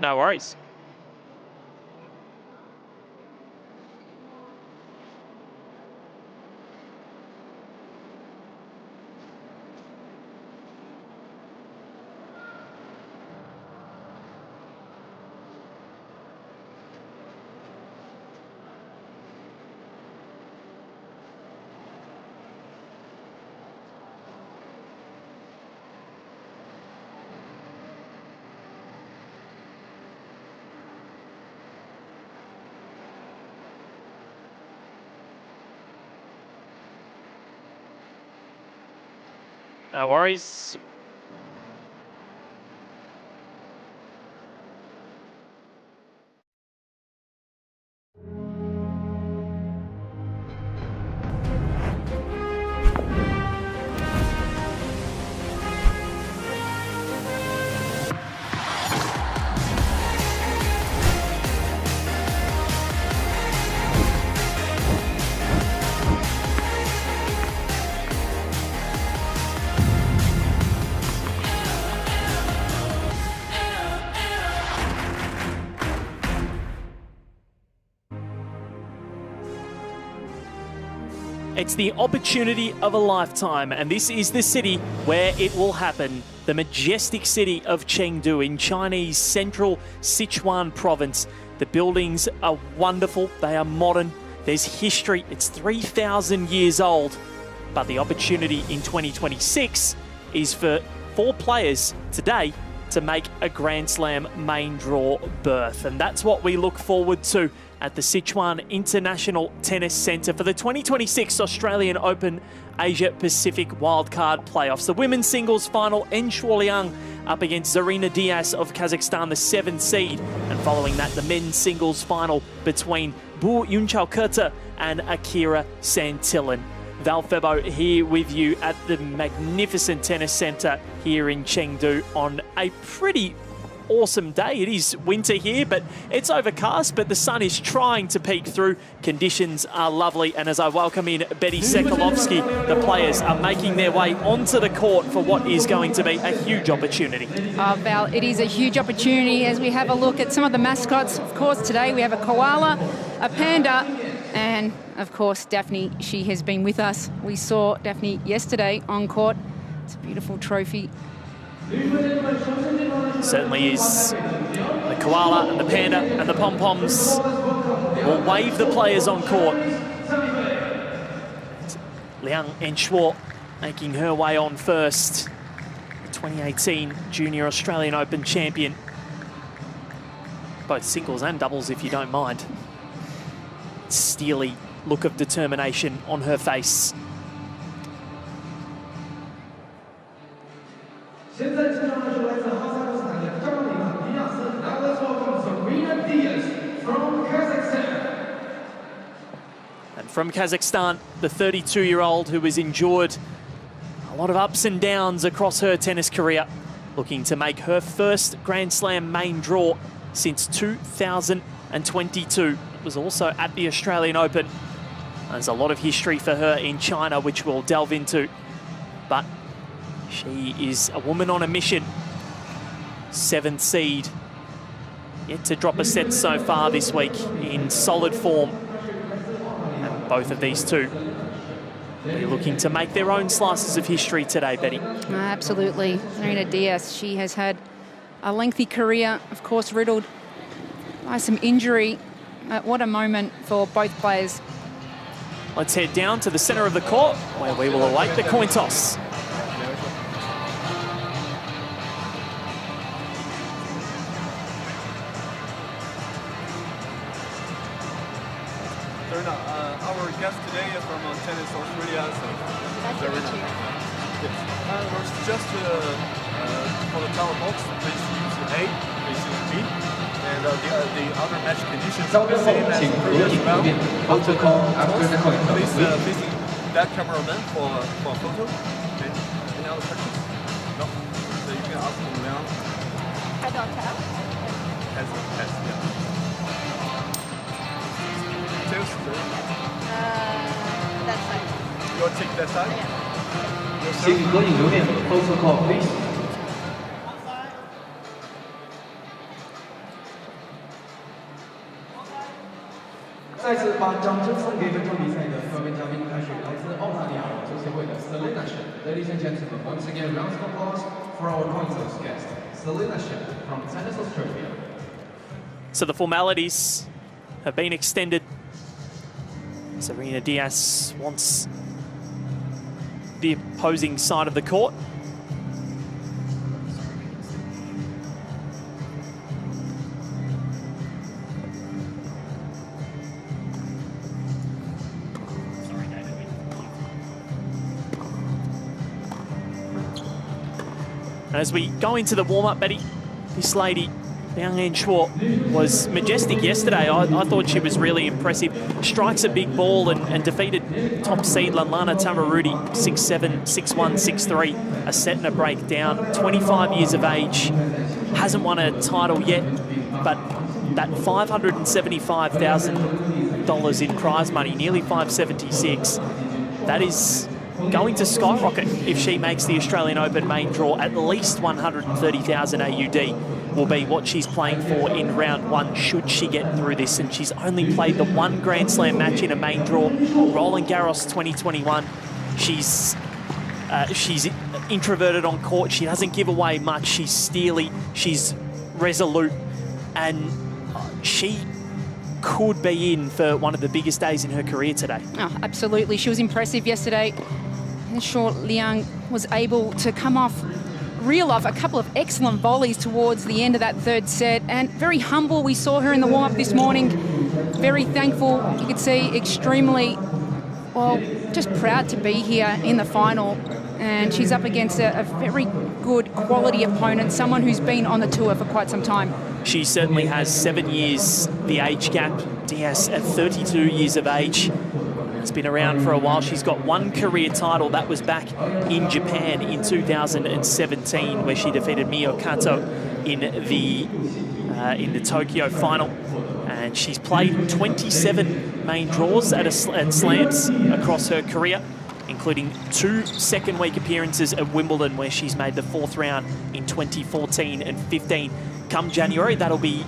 No worries. No worries. It's the opportunity of a lifetime, and this is the city where it will happen. The majestic city of Chengdu in Chinese central Sichuan province. The buildings are wonderful, they are modern, there's history, it's 3,000 years old. But the opportunity in 2026 is for 4 players today to make a Grand Slam main draw berth. And that's what we look forward to at the Sichuan International Tennis Centre for the 2026 Australian Open Asia Pacific Wildcard Playoffs. The women's singles final, Liang up against Zarina Diyas of Kazakhstan, the 7th seed. And following that, the men's singles final between Bu Yunchao-Kurta and Akira Santillan. Val Febo here with you at the magnificent tennis centre here in Chengdu on a pretty awesome day. It is winter here, but it's overcast, but the sun is trying to peek through. Conditions are lovely, and as I welcome in Betty Sekulovsky, the players are making their way onto the court for what is going to be a huge opportunity. Val, it is a huge opportunity as we have a look at some of the mascots. Of course, today we have a koala, a panda, and of course, Daphne, she has been with us. We saw Daphne yesterday on court. It's a beautiful trophy. Certainly is. The koala and the panda and the pom-poms will wave the players on court. Liang and Shuo making her way on first. The 2018 Junior Australian Open champion. Both singles and doubles, if you don't mind. Steely look of determination on her face. And from Kazakhstan, the 32-year-old who has endured a lot of ups and downs across her tennis career, looking to make her first Grand Slam main draw since 2022. It was also at the Australian Open. There's a lot of history for her in China, which we'll delve into. But she is a woman on a mission. 7th seed. Yet to drop a set so far this week in solid form. And both of these two are looking to make their own slices of history today, Betty. Absolutely. Zarina Diyas, she has had a lengthy career, of course, riddled by some injury. What a moment for both players. Let's head down to the centre of the court, where we will await the coin toss. Our guest today is from Tennis Australia. So Zarina. Yes. We're just for the tower box, please use A, please use B. And the other match conditions are the same as the previous round. Please facing that cameraman for a photo. Okay. Any other questions? No. So you can ask them now. I don't have. Has, yeah. That side. You want to take that side? Yeah. Yes, sir. Protocol, please. 再次把掌声送给本场比赛的各位嘉宾，开始来自澳大利亚网球协会的 Selena Shen. Ladies and gentlemen, once again, rounds of applause for our contest guest, Selena Shen from Tennis Australia. So the formalities have been extended. Serena Diyas wants the opposing side of the court. And as we go into the warm-up, Betty, this lady, Liang was majestic yesterday. I thought she was really impressive. Strikes a big ball and defeated top seed Lana Tamarudi 6-7, 6-1, 6-3. A set and a break down. 25 years of age. Hasn't won a title yet, but that $575,000 in prize money, nearly $576, that is going to skyrocket if she makes the Australian Open main draw. At least 130,000 AUD will be what she's playing for in round one, should she get through this. And she's only played the one Grand Slam match in a main draw, Roland Garros 2021. She's introverted on court. She doesn't give away much. She's steely. She's resolute. And she could be in for one of the biggest days in her career today. Oh, absolutely. She was impressive yesterday. And sure, Liang was able to reel off a couple of excellent volleys towards the end of that third set, and very humble. We saw her in the warm-up this morning, very thankful. You could see extremely, well, just proud to be here in the final. And she's up against a very good quality opponent, someone who's been on the tour for quite some time. She certainly has 7 years, the age gap. Diyas at 32 years of age. Has been around for a while. She's got one career title. That was back in Japan in 2017, where she defeated Mio Kato in the Tokyo final. And she's played 27 main draws at slams across her career, including 2 second-week appearances at Wimbledon, where she's made the 4th round in 2014 and 15. Come January, that'll be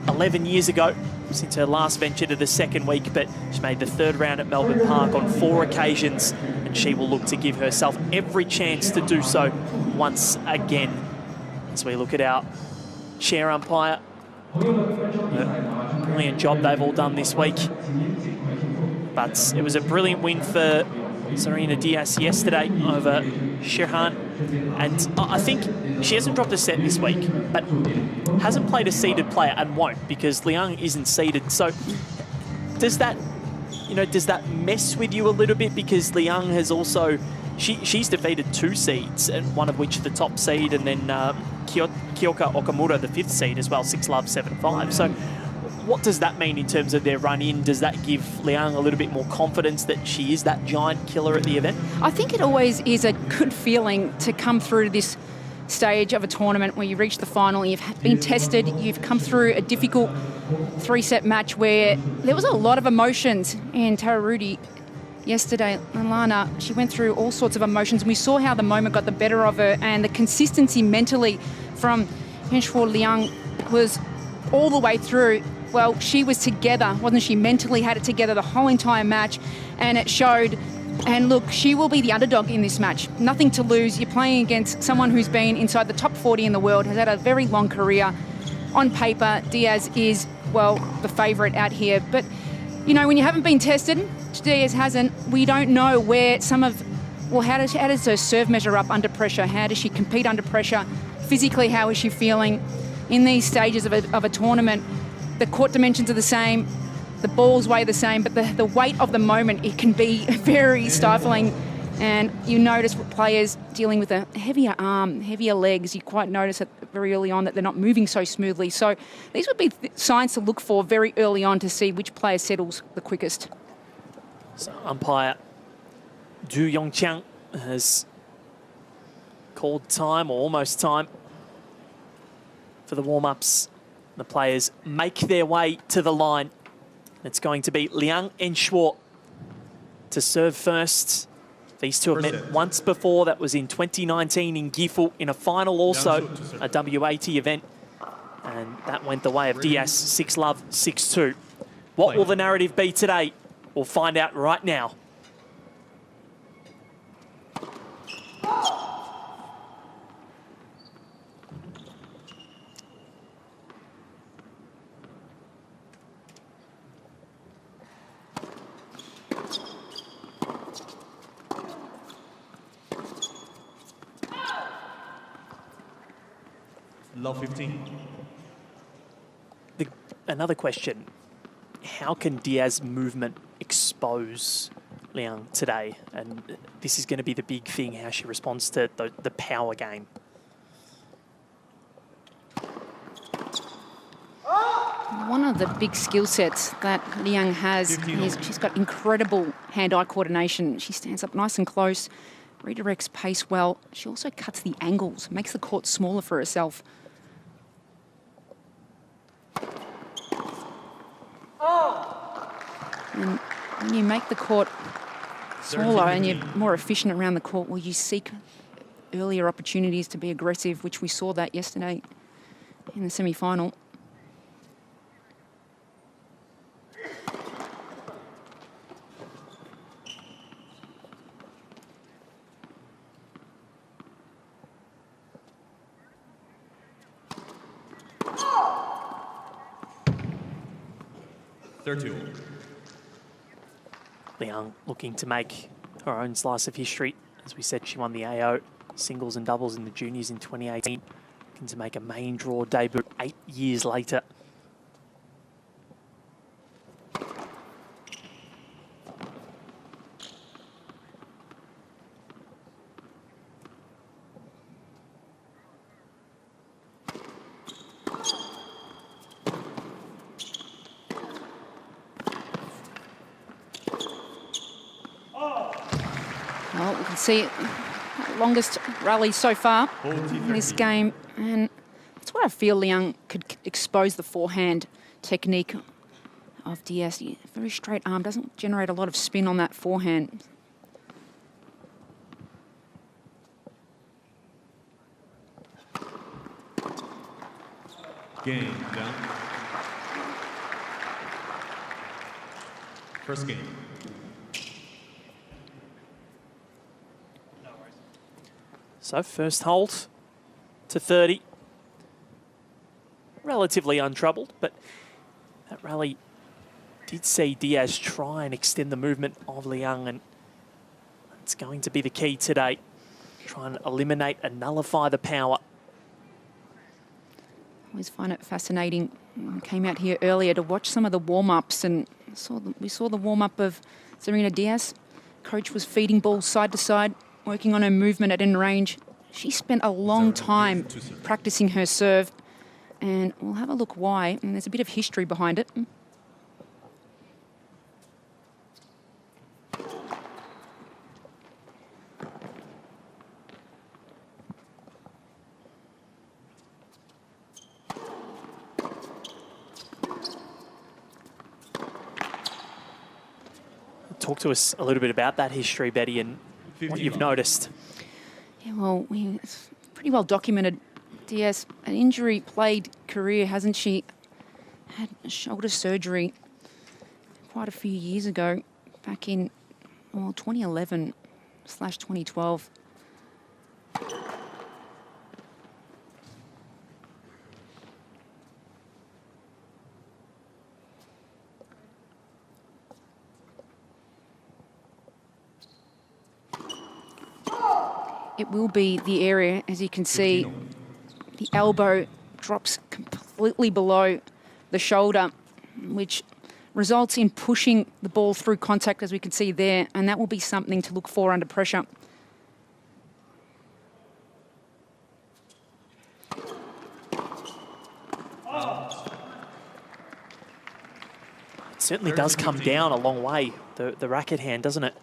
11 years ago since her last venture to the second week, but she made the 3rd round at Melbourne Park on 4 occasions, and she will look to give herself every chance to do so once again. As we look at our chair umpire, brilliant job they've all done this week. But it was a brilliant win for Serena Diyas yesterday over Shirhan, and I think she hasn't dropped a set this week, but hasn't played a seeded player and won't, because Liang isn't seeded. So does that mess with you a little bit? Because Liang has also, she's defeated 2 seeds, and one of which the top seed, and then Kyoka Okamura, the 5th seed as well, 6-love, 7-5. So what does that mean in terms of their run-in? Does that give Liang a little bit more confidence that she is that giant killer at the event? I think it always is a good feeling to come through this stage of a tournament where you reach the final, you've been tested, you've come through a difficult 3-set match where there was a lot of emotions. And Tamarudi yesterday, Lana, she went through all sorts of emotions. We saw how the moment got the better of her, and the consistency mentally from Liang was all the way through. Well, she was together, wasn't she? Mentally had it together the whole entire match, and it showed. And look, she will be the underdog in this match. Nothing to lose. You're playing against someone who's been inside the top 40 in the world, has had a very long career. On paper, Diyas is, well, the favourite out here. But, you know, when you haven't been tested, Diyas hasn't, we don't know where how does her serve measure up under pressure? How does she compete under pressure? Physically, how is she feeling? In these stages of a tournament, the court dimensions are the same, the balls weigh the same, but the weight of the moment, it can be very stifling. And you notice players dealing with a heavier arm, heavier legs. You quite notice it very early on that they're not moving so smoothly. So these would be signs to look for very early on to see which player settles the quickest. So umpire Du Yongqiang has called time, or almost time, for the warm-ups. The players make their way to the line. It's going to be Liang and Shuo to serve first. These two have met once before. That was in 2019 in Gifu, in a final also, a W80 event. And that went the way of Diyas, 6-love, 6-2. What will the narrative be today? We'll find out right now. Love 15. Another question. How can Diyas' movement expose Liang today? And this is going to be the big thing, how she responds to the power game. One of the big skill sets that Liang has is she's got incredible hand-eye coordination. She stands up nice and close, redirects pace well. She also cuts the angles, makes the court smaller for herself. And when you make the court smaller and you're more efficient around the court, well, you seek earlier opportunities to be aggressive, which we saw that yesterday in the semi-final. Liang looking to make her own slice of history. As we said, she won the AO singles and doubles in the juniors in 2018. Looking to make a main draw debut 8 years later. Well, we can see longest rally so far in this game, and that's why I feel Liang could expose the forehand technique of Diyas. Very straight arm, doesn't generate a lot of spin on that forehand. Game down. First game. So first hold to 30. Relatively untroubled, but that rally did see Diyas try and extend the movement of Liang, and it's going to be the key today. Try and eliminate and nullify the power. Always find it fascinating. I came out here earlier to watch some of the warm-ups, and we saw the warm-up of Serena Diyas. Coach was feeding balls side to side, working on her movement at end range. She spent a long time practicing her serve, and we'll have a look why, and there's a bit of history behind it. Talk to us a little bit about that history, Betty, and what you've noticed. Yeah, well, it's pretty well documented. Diyas, an injury-plagued career, hasn't she? Had shoulder surgery quite a few years ago, back in, well, 2011/2012. It will be the area, as you can see, the elbow drops completely below the shoulder, which results in pushing the ball through contact, as we can see there, and that will be something to look for under pressure. It certainly does come down a long way, the racket hand, doesn't it?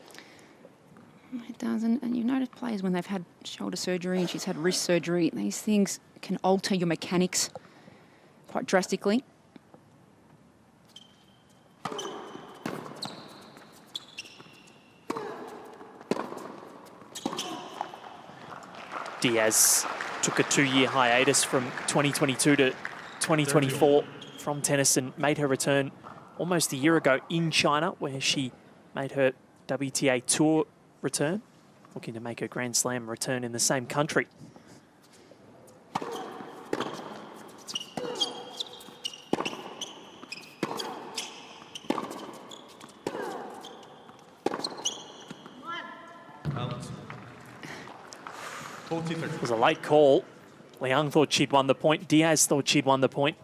It doesn't, and you've noticed players when they've had shoulder surgery and she's had wrist surgery, these things can alter your mechanics quite drastically. Diyas took a 2-year hiatus from 2022 to 2024 from tennis and made her return almost a year ago in China, where she made her WTA Tour return, looking to make her Grand Slam return in the same country. It was a late call. Liang thought she'd won the point. Diyas thought she'd won the point.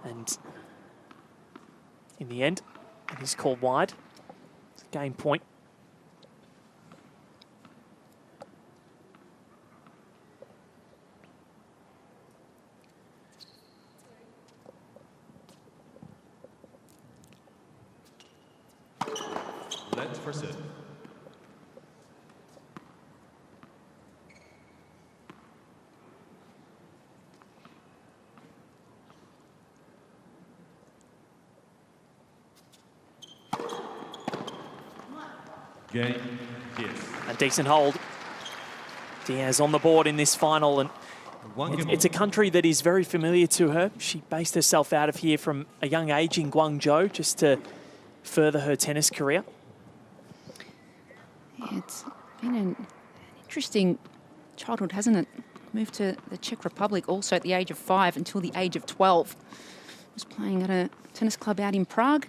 And in the end, it is called wide. It's a game point. Let's proceed. Game, Diyas. A decent hold. Diyas on the board in this final, and it's a country that is very familiar to her. She based herself out of here from a young age in Guangzhou just to further her tennis career. Yeah, it's been an interesting childhood, hasn't it? Moved to the Czech Republic also at the age of 5 until the age of 12. Was playing at a tennis club out in Prague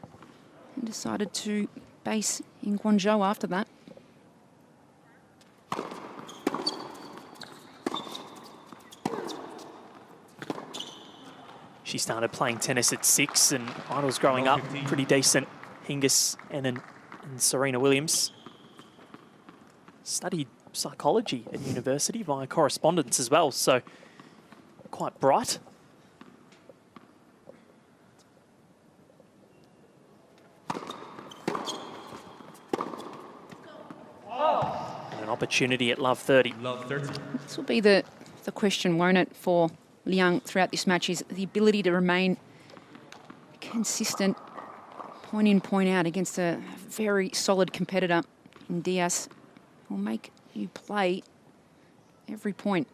and decided to base in Guangzhou after that. She started playing tennis at 6, and idols growing up, pretty decent. Hingis and Serena Williams. Studied psychology at university via correspondence as well, so quite bright. And an opportunity at love 30. Love 30. This will be the question, won't it, for Liang throughout this match, is the ability to remain consistent point in, point out against a very solid competitor. And Diyas will make you play every point.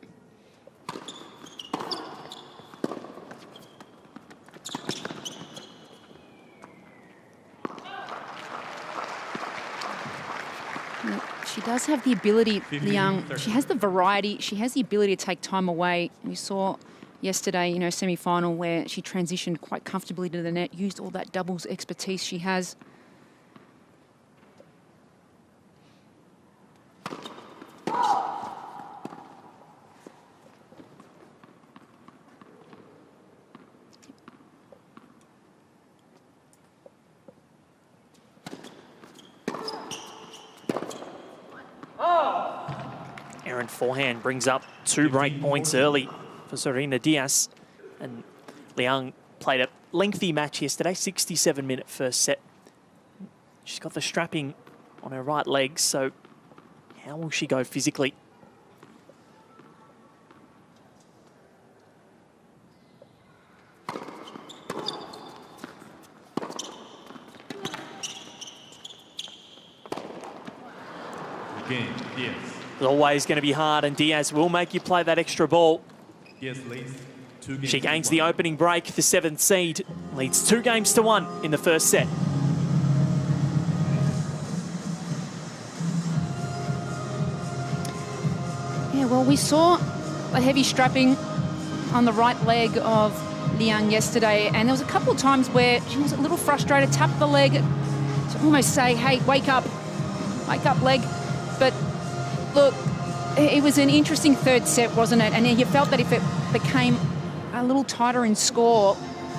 Now, she does have the ability, Liang, she has the variety, she has the ability to take time away. We saw yesterday, you know, semi-final where she transitioned quite comfortably to the net, used all that doubles expertise she has. Errant forehand brings up 2 break points early for Serena Diyas. And Liang played a lengthy match yesterday, 67-minute first set. She's got the strapping on her right leg, so how will she go physically? Game, Diyas. It's always going to be hard, and Diyas will make you play that extra ball. Diyas leads 2 games. She gains the opening break, the 7th seed, leads 2 games to 1 in the first set. Yeah, well, we saw a heavy strapping on the right leg of Liang yesterday, and there was a couple of times where she was a little frustrated, tapped the leg to almost say, hey, wake up leg. But look, it was an interesting third set, wasn't it? And you felt that if it became a little tighter in score,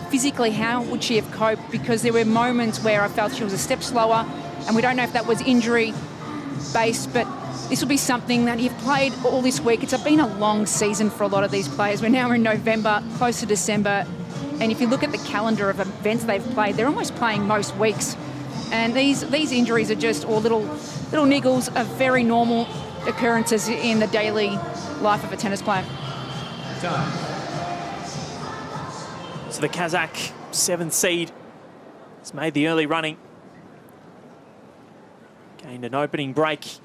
physically, how would she have coped? Because there were moments where I felt she was a step slower, and we don't know if that was injury-based, but this will be something that you've played all this week. It's been a long season for a lot of these players. We're now in November, close to December, and if you look at the calendar of events they've played, they're almost playing most weeks. And these injuries are just, or little niggles, are very normal occurrences in the daily life of a tennis player. Time. So the Kazakh 7th seed has made the early running. Gained an opening break.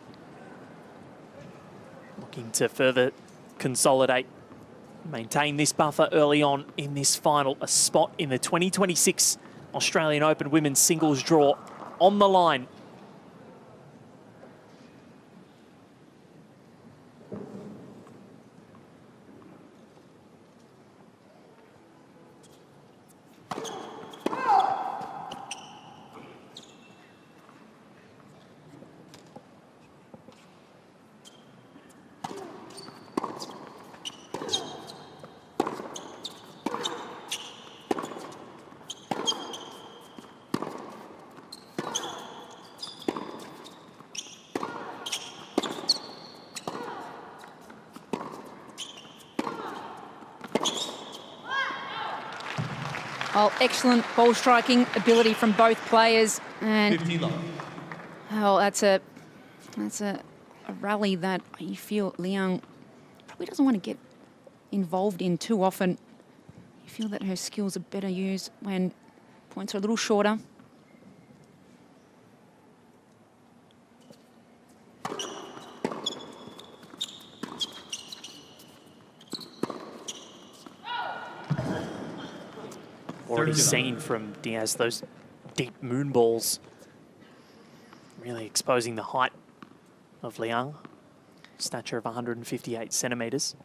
Looking to further consolidate, maintain this buffer early on in this final, a spot in the 2026 Australian Open women's singles draw on the line. Oh, excellent ball striking ability from both players. And 15 love. oh, that's a rally that you feel Liang probably doesn't want to get involved in too often. You feel that her skills are better used when points are a little shorter. Already seen from Diyas those deep moon balls, really exposing the height of Liang, stature of 158 centimetres.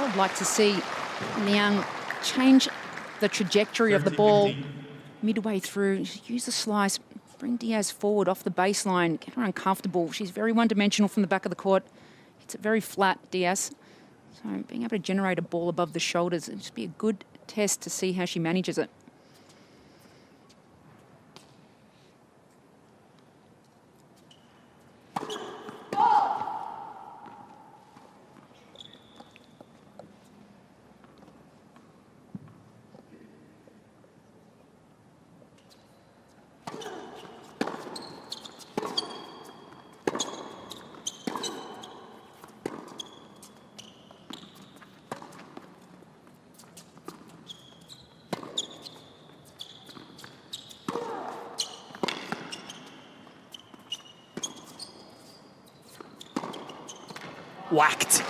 I'd like to see Liang change the trajectory of the ball midway through. Use the slice, bring Diyas forward off the baseline, get her uncomfortable. She's very one-dimensional from the back of the court. Hits it very flat, Diyas. So being able to generate a ball above the shoulders, it'll just be a good test to see how she manages it. Whacked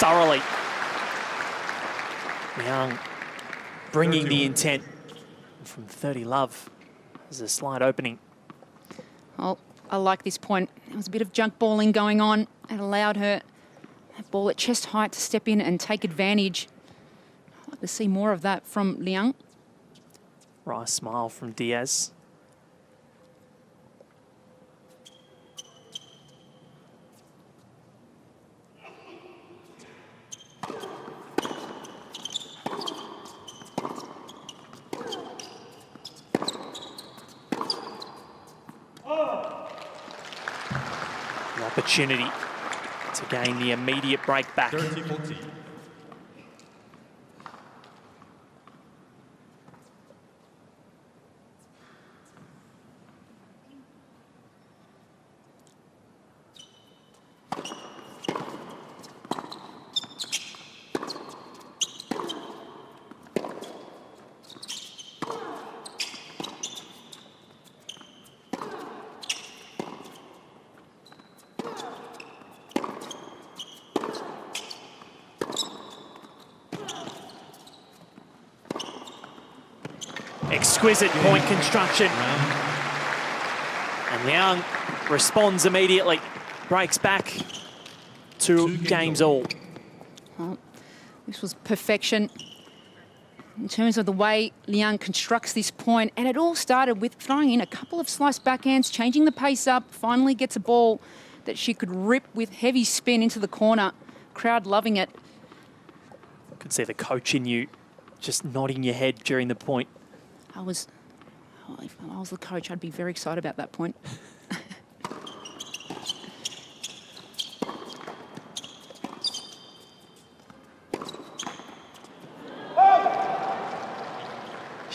thoroughly. Liang bringing the intent from 30 love as a slide opening. Oh, I like this point. There was a bit of junk balling going on. It allowed her that ball at chest height to step in and take advantage. I'd like to see more of that from Liang. Wry smile from Diyas. An opportunity to gain the immediate break back. 30-14. Exquisite point construction. And Liang responds immediately, breaks back to games all. Well, this was perfection in terms of the way Liang constructs this point. And it all started with throwing in a couple of slice backhands, changing the pace up, finally gets a ball that she could rip with heavy spin into the corner. Crowd loving it. Could see the coach in you just nodding your head during the point. If I was the coach, I'd be very excited about that point.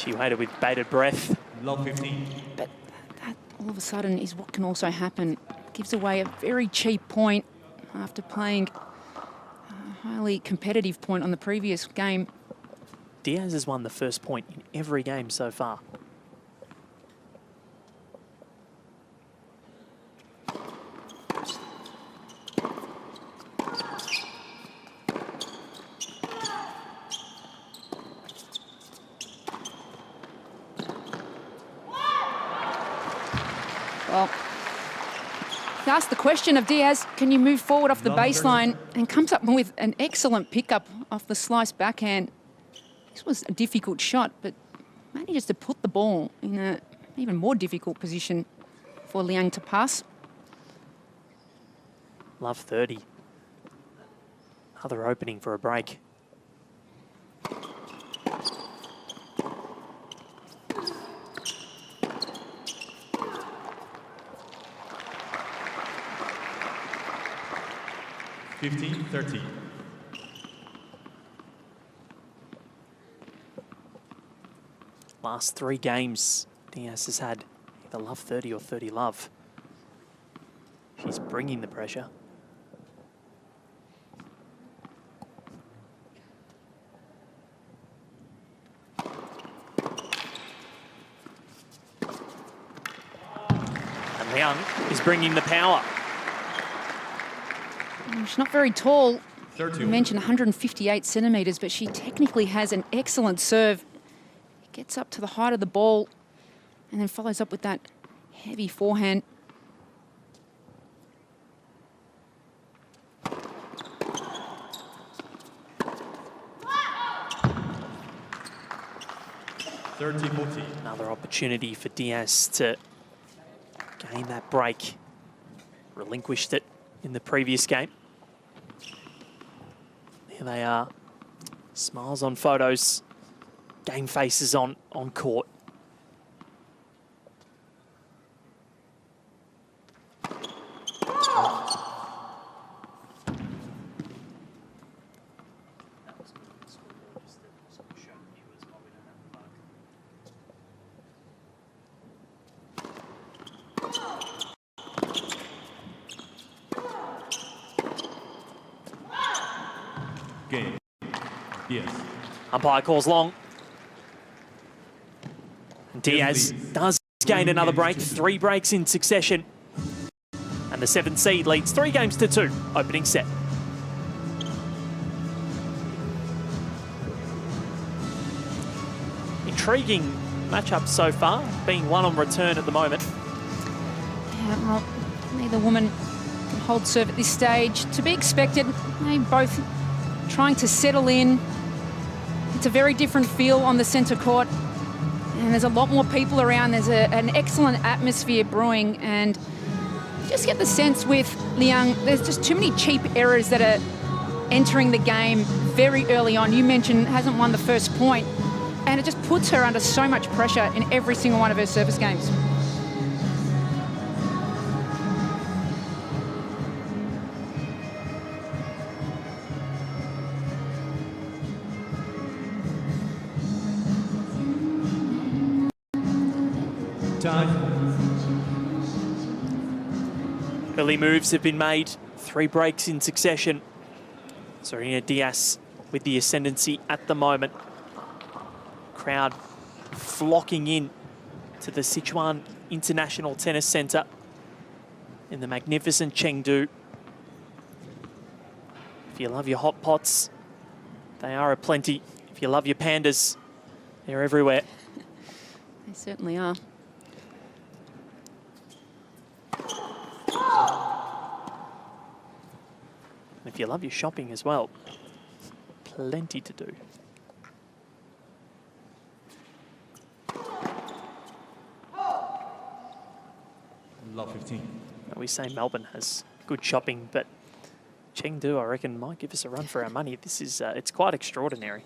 She waited with bated breath. Love 15. But that all of a sudden is what can also happen. Gives away a very cheap point after playing a highly competitive point on the previous game. Diyas has won the first point in every game so far. Well, he asked the question of Diyas, can you move forward off the baseline, and comes up with an excellent pickup off the slice backhand. This was a difficult shot, but manages to put the ball in an even more difficult position for Liang to pass. Love 30. Another opening for a break. $15-13. Last 3 games, Diyas has had either love 30 or 30 love. She's bringing the pressure. And Liang is bringing the power. She's not very tall. 32. You mentioned 158 centimetres, but she technically has an excellent serve. Gets up to the height of the ball and then follows up with that heavy forehand. Another opportunity for Diyas to gain that break. Relinquished it in the previous game. There they are. Smiles on photos. Game faces on court. Game. Yes. Umpire calls long. Diyas does gain another break, 3 breaks in succession. And the 7th seed leads 3-2, opening set. Intriguing matchup so far, being one on return at the moment. Yeah, well, neither woman can hold serve at this stage. To be expected, they both trying to settle in. It's a very different feel on the centre court. And there's a lot more people around. There's an excellent atmosphere brewing. And you just get the sense with Liang, there's just too many cheap errors that are entering the game very early on. You mentioned hasn't won the first point. And it just puts her under so much pressure in every single one of her service games. Early moves have been made, 3 breaks in succession. Serena Diyas with the ascendancy at the moment. Crowd flocking in to the Sichuan International Tennis Centre in the magnificent Chengdu. If you love your hot pots, they are aplenty. If you love your pandas, they're everywhere. They certainly are. And if you love your shopping as well, plenty to do. Love 15. Now, we say Melbourne has good shopping, but Chengdu, I reckon, might give us a run for our money. This is, it's quite extraordinary.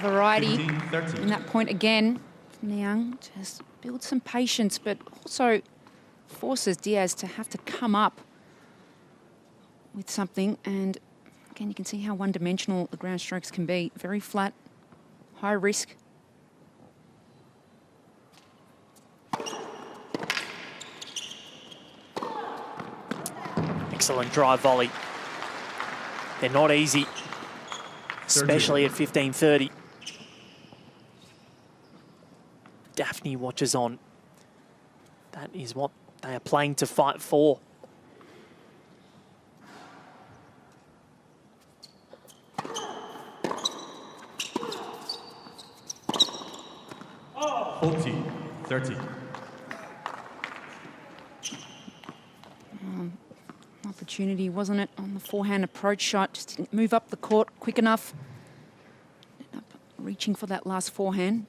variety 15-13. in that point again. Liang just builds some patience, but also forces Diyas to have to come up with something. And again, you can see how one-dimensional the ground strokes can be. Very flat, high risk. Excellent drive volley. They're not easy, especially at 15-30. Daphne watches on. That is what they are playing to fight for. Oh. 40-30. Opportunity, wasn't it, on the forehand approach shot? Just didn't move up the court quick enough. Ended up reaching for that last forehand.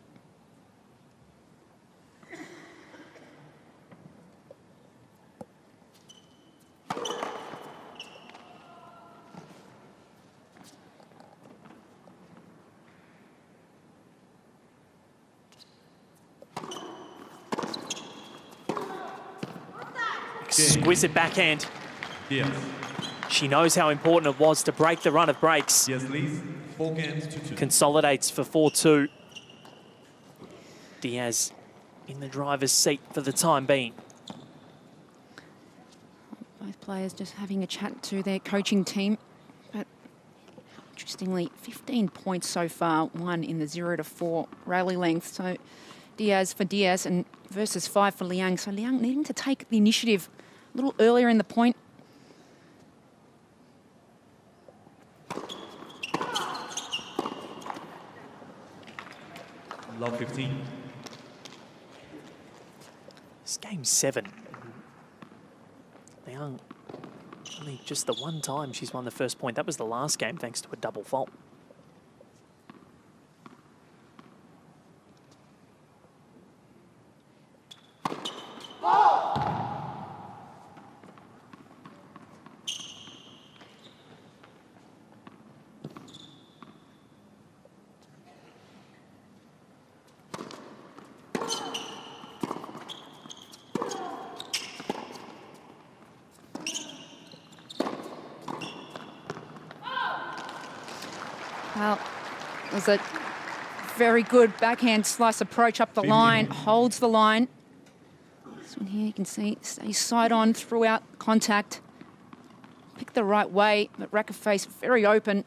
Exquisite backhand. Diyas. She knows how important it was to break the run of breaks. Diyas leads 4 games to 2. Consolidates for 4-2. Diyas in the driver's seat for the time being. Both players just having a chat to their coaching team. But interestingly, 15 points so far, 1 in the 0-4 rally length. So Diyas for Diyas and versus 5 for Liang. So Liang needing to take the initiative a little earlier in the point. Love 15. It's game 7. Liang, only just the one time she's won the first point. That was the last game thanks to a double fault. Well, it was a very good backhand slice approach up the line, holds the line. This one here, you can see, stays side on throughout contact. Picked the right way, but racket face very open.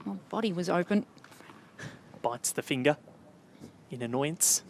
Well, body was open. Bites the finger in annoyance.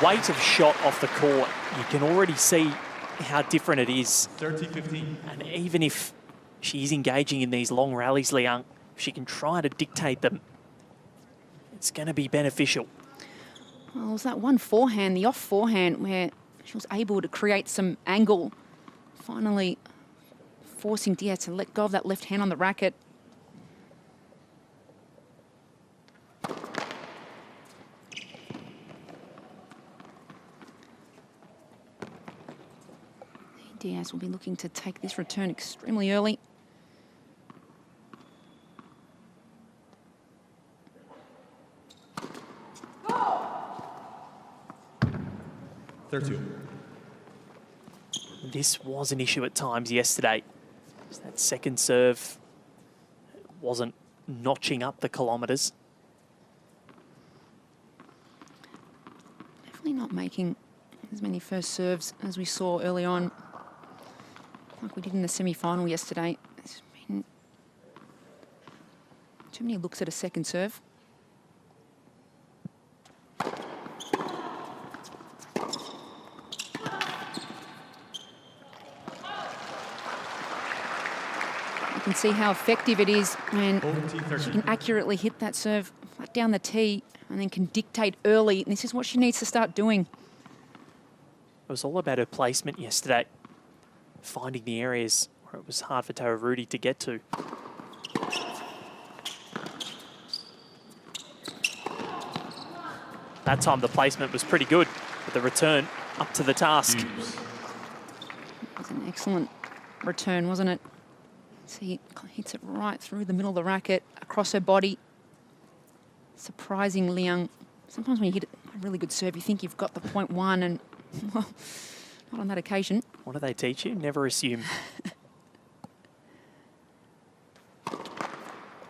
Weight of shot off the court, you can already see how different it is. 30-15. And even if she's engaging in these long rallies, Liang, she can try to dictate them. It's going to be beneficial. Well, it was that one forehand, the off forehand, where she was able to create some angle, finally forcing Diyas to let go of that left hand on the racket. Diyas will be looking to take this return extremely early. This was an issue at times yesterday. That second serve wasn't notching up the kilometres. Definitely not making as many first serves as we saw early on, like we did in the semi-final yesterday. There's been too many looks at a second serve. can see how effective it is when she can accurately hit that serve flat down the tee and then can dictate early. And this is what she needs to start doing. It was all about her placement yesterday, finding the areas where it was hard for Tara Rudy to get to. That time the placement was pretty good, but the return up to the task. It was an excellent return, wasn't it? See, it hits it right through the middle of the racket, across her body. Surprising Liang. Sometimes when you hit a really good serve, you think you've got the .1 and, well, not on that occasion. What do they teach you? Never assume.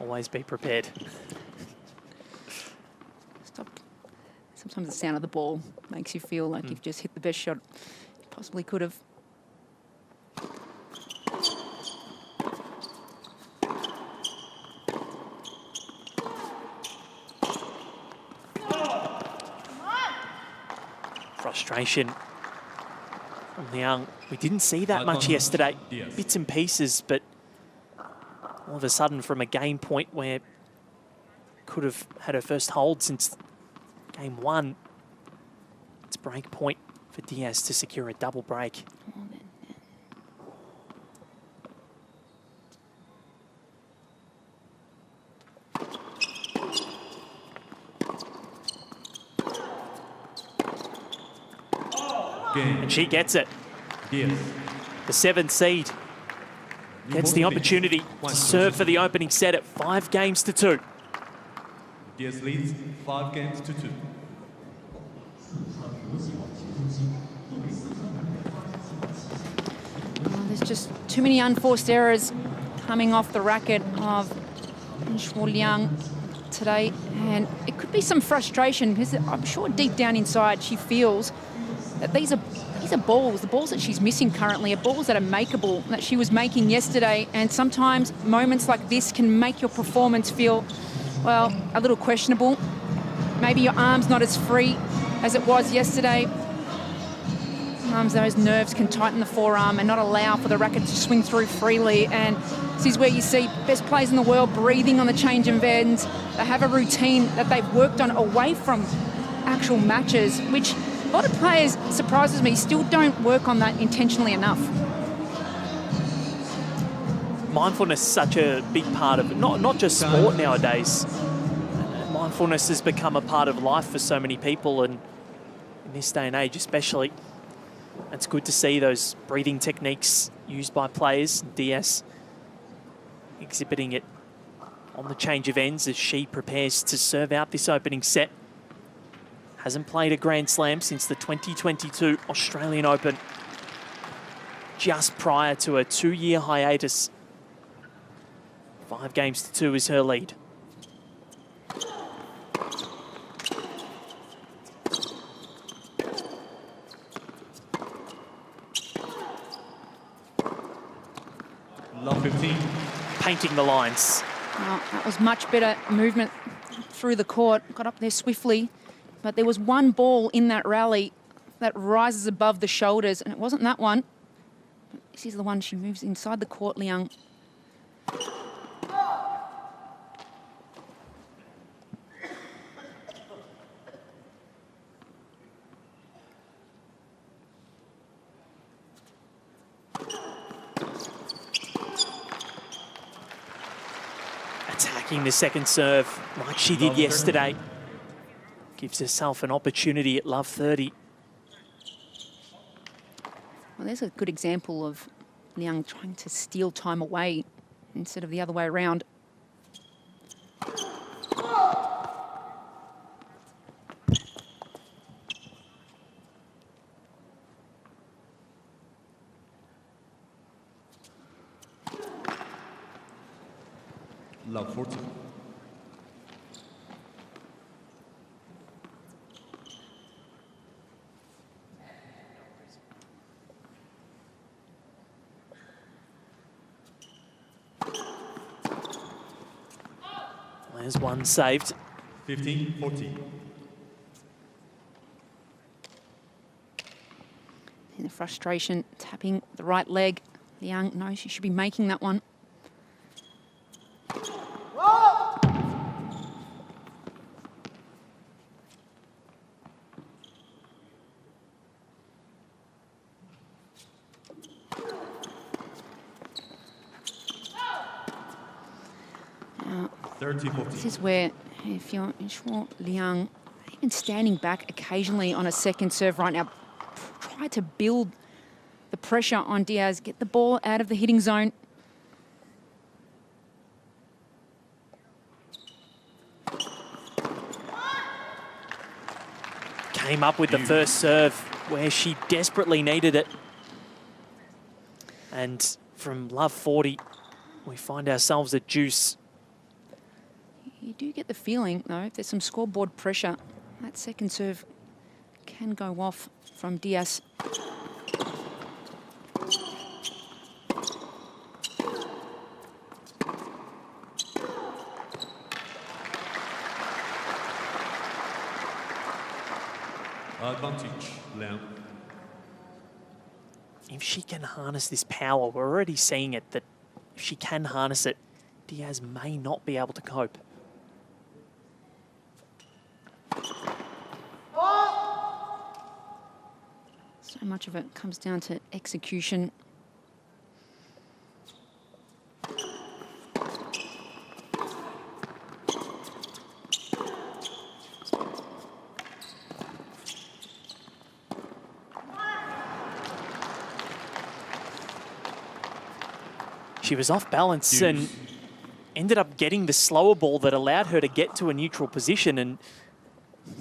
Always be prepared. Stop. Sometimes the sound of the ball makes you feel like you've just hit the best shot you possibly could have. Frustration from Liang. We didn't see that much yesterday. Bits and pieces, but all of a sudden from a game point where could have had her first hold since game 1, it's break point for Diyas to secure a double break. And she gets it. The 7th seed gets the opportunity to serve for the opening set at 5-2. Diyas leads 5-2. There's just too many unforced errors coming off the racket of Liang today, and it could be some frustration because I'm sure deep down inside she feels that these are balls. The balls that she's missing currently are balls that are makeable, that she was making yesterday, and sometimes moments like this can make your performance feel, well, a little questionable. Maybe your arm's not as free as it was yesterday. Sometimes those nerves can tighten the forearm and not allow for the racket to swing through freely, and this is where you see best players in the world breathing on the change of ends. They have a routine that they've worked on away from actual matches, which a lot of players, surprises me, still don't work on that intentionally enough. Mindfulness is such a big part of it, not just sport nowadays. Mindfulness has become a part of life for so many people, and in this day and age especially. It's good to see those breathing techniques used by players. Diyas exhibiting it on the change of ends as she prepares to serve out this opening set. Hasn't played a Grand Slam since the 2022 Australian Open, just prior to a 2-year hiatus. 5-2 is her lead. Love 15. Painting the lines. Well, that was much better movement through the court. Got up there swiftly. But there was one ball in that rally that rises above the shoulders, and it wasn't that one. This is the one she moves inside the court, Liang. Attacking the second serve like she did yesterday. Gives herself an opportunity at love 30. Well, there's a good example of Liang trying to steal time away instead of the other way around. Love 40. There's one saved. 15-14. In the frustration, tapping the right leg. Liang knows she should be making that one. 30-14. This is where, if you're sure, Liang, even standing back occasionally on a second serve right now, try to build the pressure on Diyas, get the ball out of the hitting zone. Came up with the first serve where she desperately needed it. And from love 40, we find ourselves at deuce. You do get the feeling, though, if there's some scoreboard pressure, that second serve can go off from Diyas. Advantage, Liang. If she can harness this power, we're already seeing it, that if she can harness it, Diyas may not be able to cope. So much of it comes down to execution. She was off balance and ended up getting the slower ball that allowed her to get to a neutral position and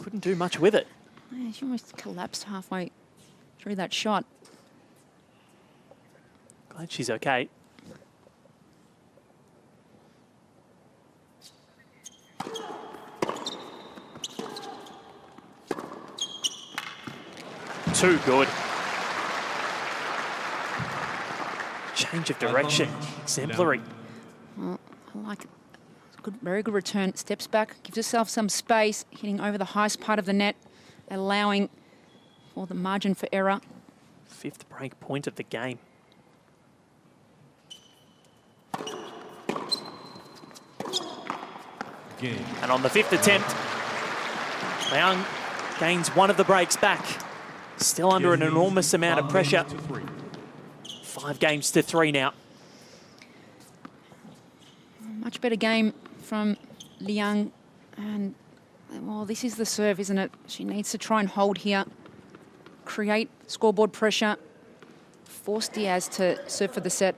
couldn't do much with it. Yeah, she almost collapsed halfway through that shot. Glad she's okay. Too good. Change of direction, exemplary. Well, I like it. Good, very good return. Steps back, gives herself some space, hitting over the highest part of the net, allowing for the margin for error. 5th break point of the game. And on the 5th attempt, Liang gains one of the breaks back. Still under an enormous amount of pressure. 5 games to 3 now. Much better game from Liang. And, well, this is the serve, isn't it? She needs to try and hold here, create scoreboard pressure, force Diyas to serve for the set.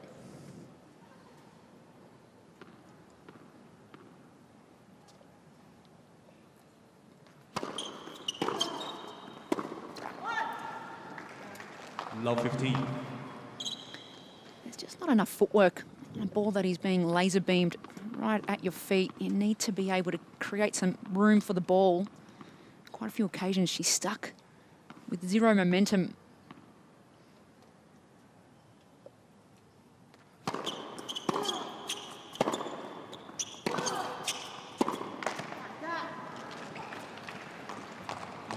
Love 15. There's just not enough footwork on a ball that is being laser beamed right at your feet. You need to be able to create some room for the ball. Quite a few occasions she's stuck with zero momentum.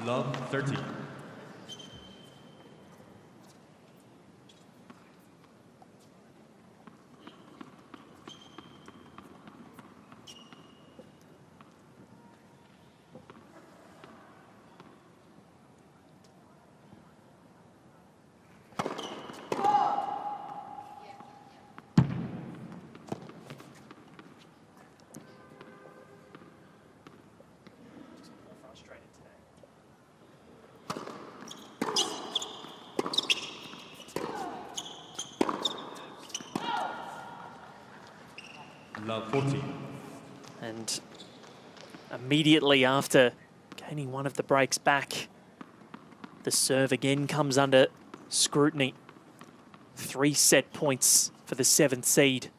Love 30. Love 40. And immediately after gaining one of the breaks back, the serve again comes under scrutiny. 3 set points for the 7th seed.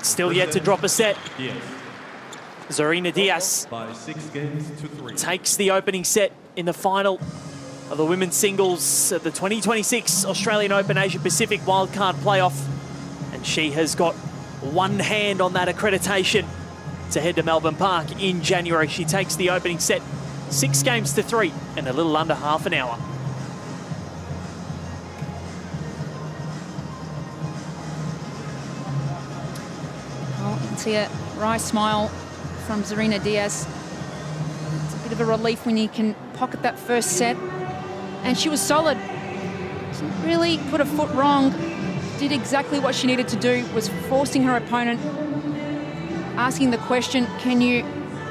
Still yet to drop a set. Zarina Diyas By 6 games to 3. takes the opening set in the final of the women's singles at the 2026 Australian Open Asia Pacific Wildcard Playoff. And she has got one hand on that accreditation to head to Melbourne Park in January. She takes the opening set 6 games to 3 in a little under half an hour. see a wry smile from Zarina Diyas. It's a bit of a relief when you can pocket that first set. And she was solid. She really put her foot wrong. Did exactly what she needed to do, was forcing her opponent, asking the question, can you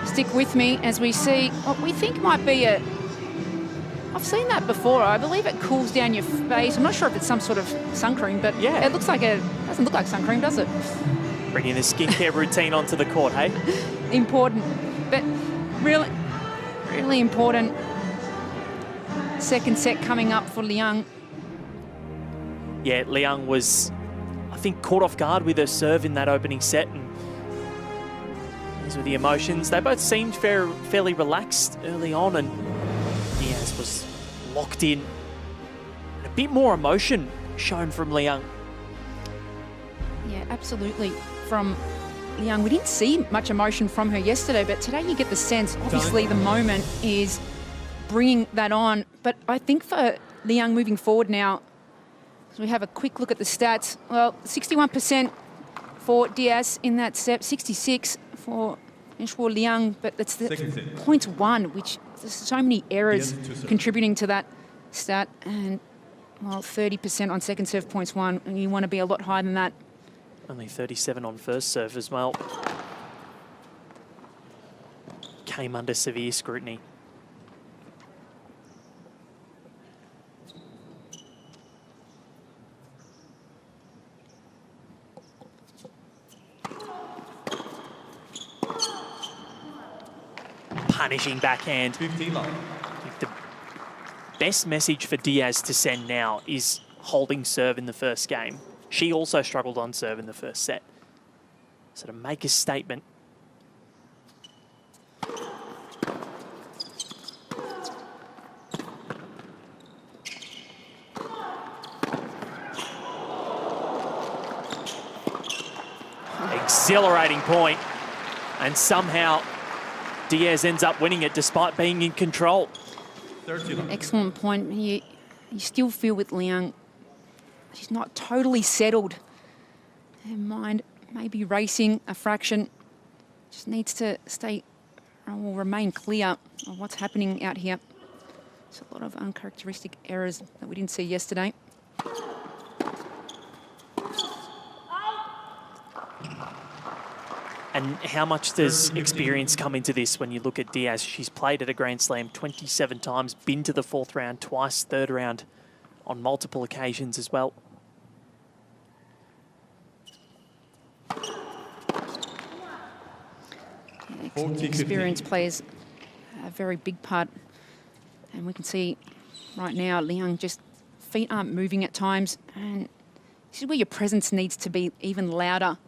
stick with me, as we see what we think might be a... I've seen that before. I believe it cools down your face. I'm not sure if it's some sort of sun cream, but yeah, it looks like doesn't look like sun cream, does it? Bringing the skincare routine onto the court, hey? Important, but really, really important. Second set coming up for Liang. Yeah, Liang was, I think, caught off guard with her serve in that opening set, and these were the emotions. They both seemed fairly relaxed early on, and Diyas was locked in. And a bit more emotion shown from Liang. Yeah, absolutely. From Liang, we didn't see much emotion from her yesterday, but today you get the sense, obviously the moment is bringing that on. But I think for Liang moving forward now, so we have a quick look at the stats. Well, 61% for Diyas in that set, 66 for Liang, but that's the 0.1, which there's so many errors contributing to that stat. And, well, 30% on second serve, 0.1, and you want to be a lot higher than that. Only 37 on first serve as well. Came under severe scrutiny. Punishing backhand. 15 love. The best message for Diyas to send now is holding serve in the first game. She also struggled on serve in the first set. So to make a statement. Exhilarating point. And somehow Diyas ends up winning it despite being in control. Excellent point. You still feel with Liang, she's not totally settled. Her mind may be racing a fraction. Just needs to stay or will remain clear of what's happening out here. There's a lot of uncharacteristic errors that we didn't see yesterday. And how much does experience come into this when you look at Diyas? She's played at a Grand Slam 27 times, been to the fourth round twice, third round on multiple occasions as well. Experienced players a very big part. And we can see right now, Liang, just feet aren't moving at times. And this is where your presence needs to be even louder.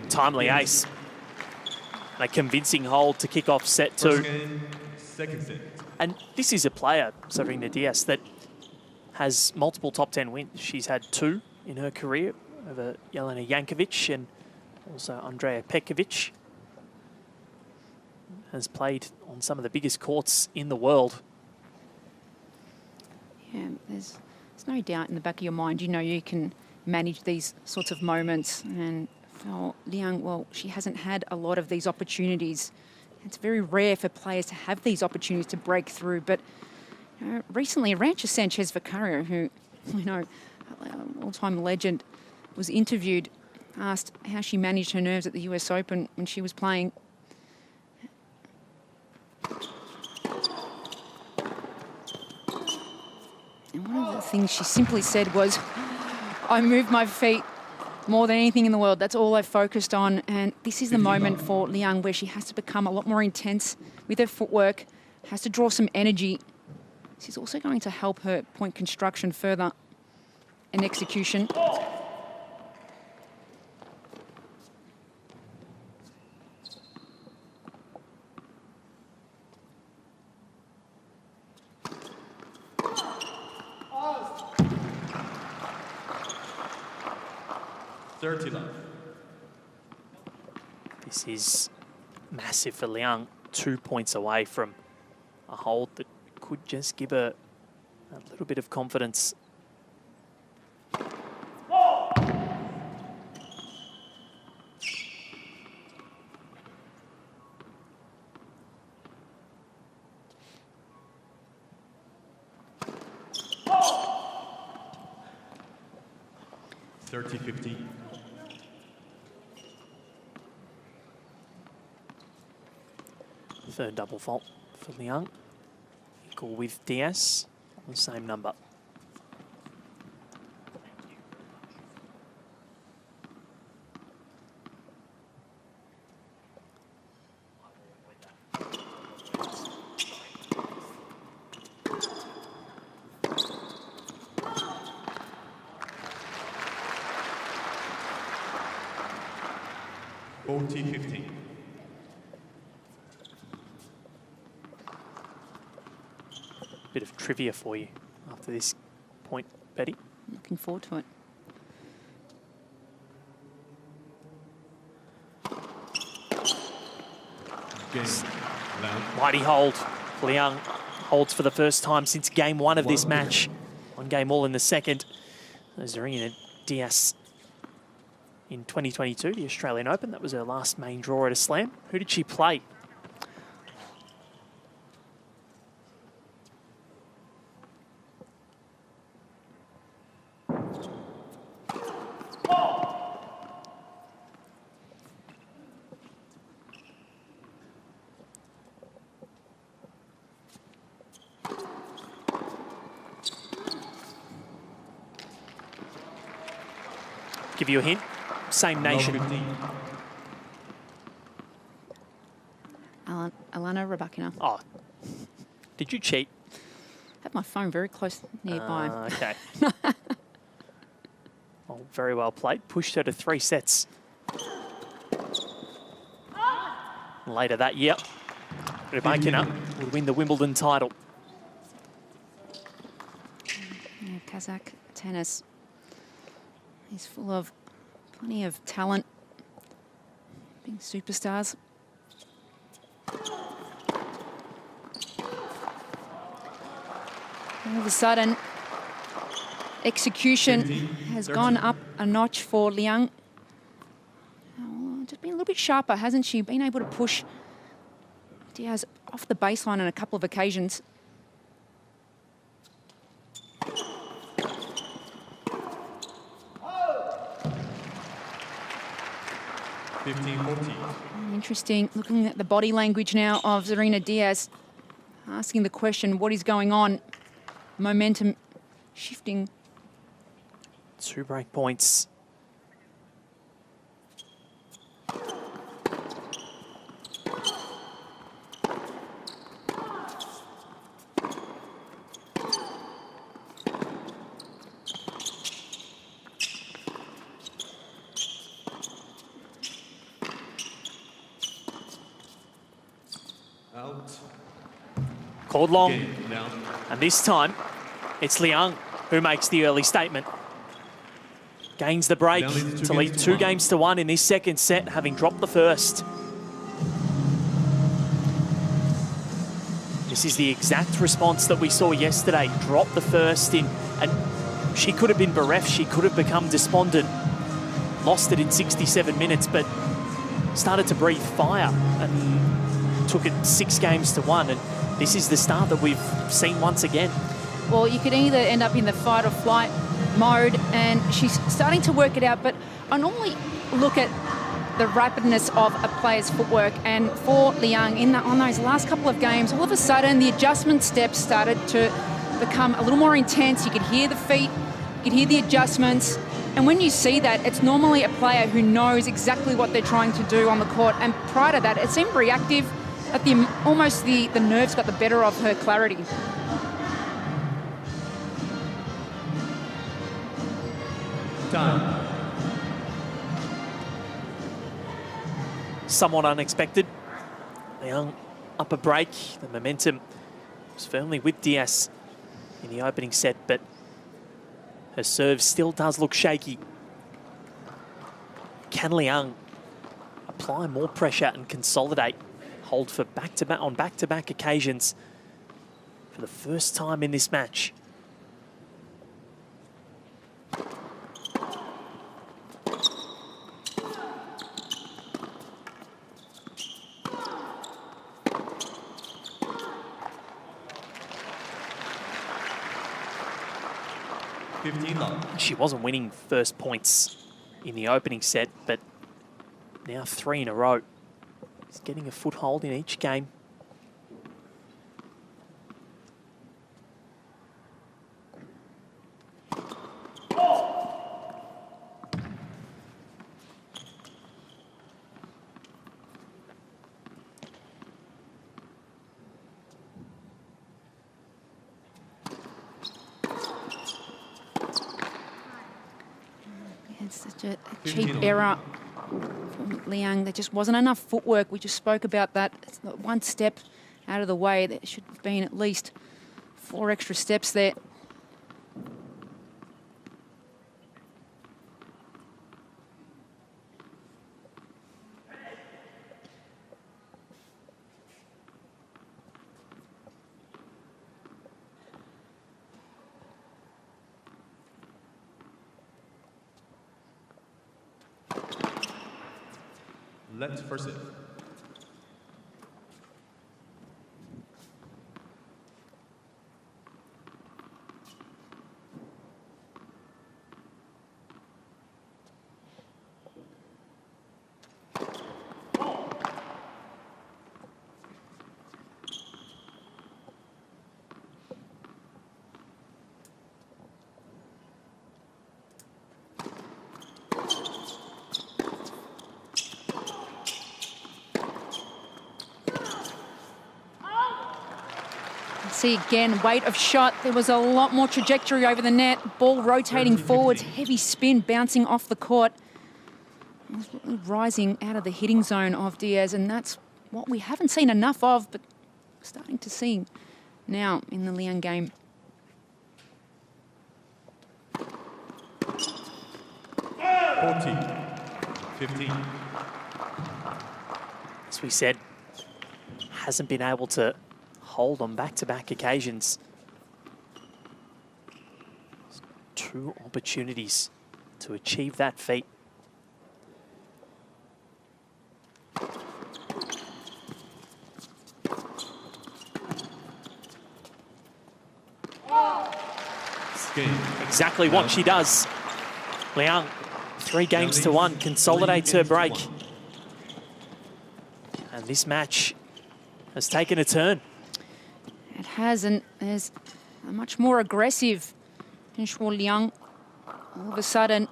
Timely ace. And a convincing hold to kick off set two. Second set. And this is a player, Zarina Diyas, that has multiple top 10 wins. She's had 2 in her career over Jelena Jankovic and also Andrea Petkovic. Has played on some of the biggest courts in the world. Yeah, there's no doubt in the back of your mind, you know you can manage these sorts of moments. And for Liang, well, she hasn't had a lot of these opportunities. It's very rare for players to have these opportunities to break through. But recently, Arantxa Sanchez-Vicario, who, you know, all-time legend, was interviewed, asked how she managed her nerves at the US Open when she was playing. And one of the things she simply said was, I moved my feet more than anything in the world. That's all I focused on. And this is the moment for Liang where she has to become a lot more intense with her footwork, has to draw some energy. This is also going to help her point construction further and execution. This is massive for Liang. 2 points away from a hold that could just give her a little bit of confidence. 30-15. Third double fault for Liang. Equal with Diyas on the same number. Bit of trivia for you after this point, Betty. Looking forward to it. Mighty hold. Liang holds for the first time since game one of this match. One game all in the second. Zarina Diyas in 2022, the Australian Open. That was her last main draw at a slam. Who did she play? Give you a hint. Same nation. Alana Rybakina. Oh, did you cheat? Had my phone very close nearby. Okay. Oh, very well played. Pushed her to 3 sets. Later that year, Rybakina would win the Wimbledon title. Yeah, Kazakh tennis. He's full of plenty of talent, being superstars. All of a sudden, execution has gone up a notch for Liang. Oh, just been a little bit sharper, hasn't she? Been able to push Diyas off the baseline on a couple of occasions. Interesting, looking at the body language now of Zarina Diyas, asking the question, what is going on? Momentum shifting. 2 break points. Called long, and this time it's Liang who makes the early statement. Gains the break to lead 2 games to 1 in this second set, having dropped the first. This is the exact response that we saw yesterday. Drop the first in, and she could have been bereft, she could have become despondent. Lost it in 67 minutes, but started to breathe fire and took it 6 games to 1. And this is the start that we've seen once again. Well, you could either end up in the fight or flight mode, and she's starting to work it out, but I normally look at the rapidness of a player's footwork, and for Liang, on those last couple of games, all of a sudden the adjustment steps started to become a little more intense. You could hear the feet, you could hear the adjustments, and when you see that, it's normally a player who knows exactly what they're trying to do on the court, and prior to that, it seemed reactive. At almost the nerves got the better of her clarity. Time. Somewhat unexpected. Liang up a break. The momentum was firmly with Diyas in the opening set, but her serve still does look shaky. Can Liang apply more pressure and consolidate? Hold for back-to-back occasions for the first time in this match. 15 love. She wasn't winning first points in the opening set, but now 3 in a row. She's getting a foothold in each game. It's such a cheap error from Liang. There just wasn't enough footwork. We just spoke about that. It's not one step out of the way. There should have been at least 4 extra steps there. Let's first it. See again, weight of shot. There was a lot more trajectory over the net. Ball rotating forwards, heavy spin bouncing off the court. It was really rising out of the hitting zone of Diyas, and that's what we haven't seen enough of, but starting to see now in the Liang game. 15. As we said, hasn't been able to hold on back-to-back occasions. 2 opportunities to achieve that feat. Exactly what she does. Liang, 3 games to 1, consolidates her break. And this match has taken a turn. It has, and there's a much more aggressive Liang. All of a sudden,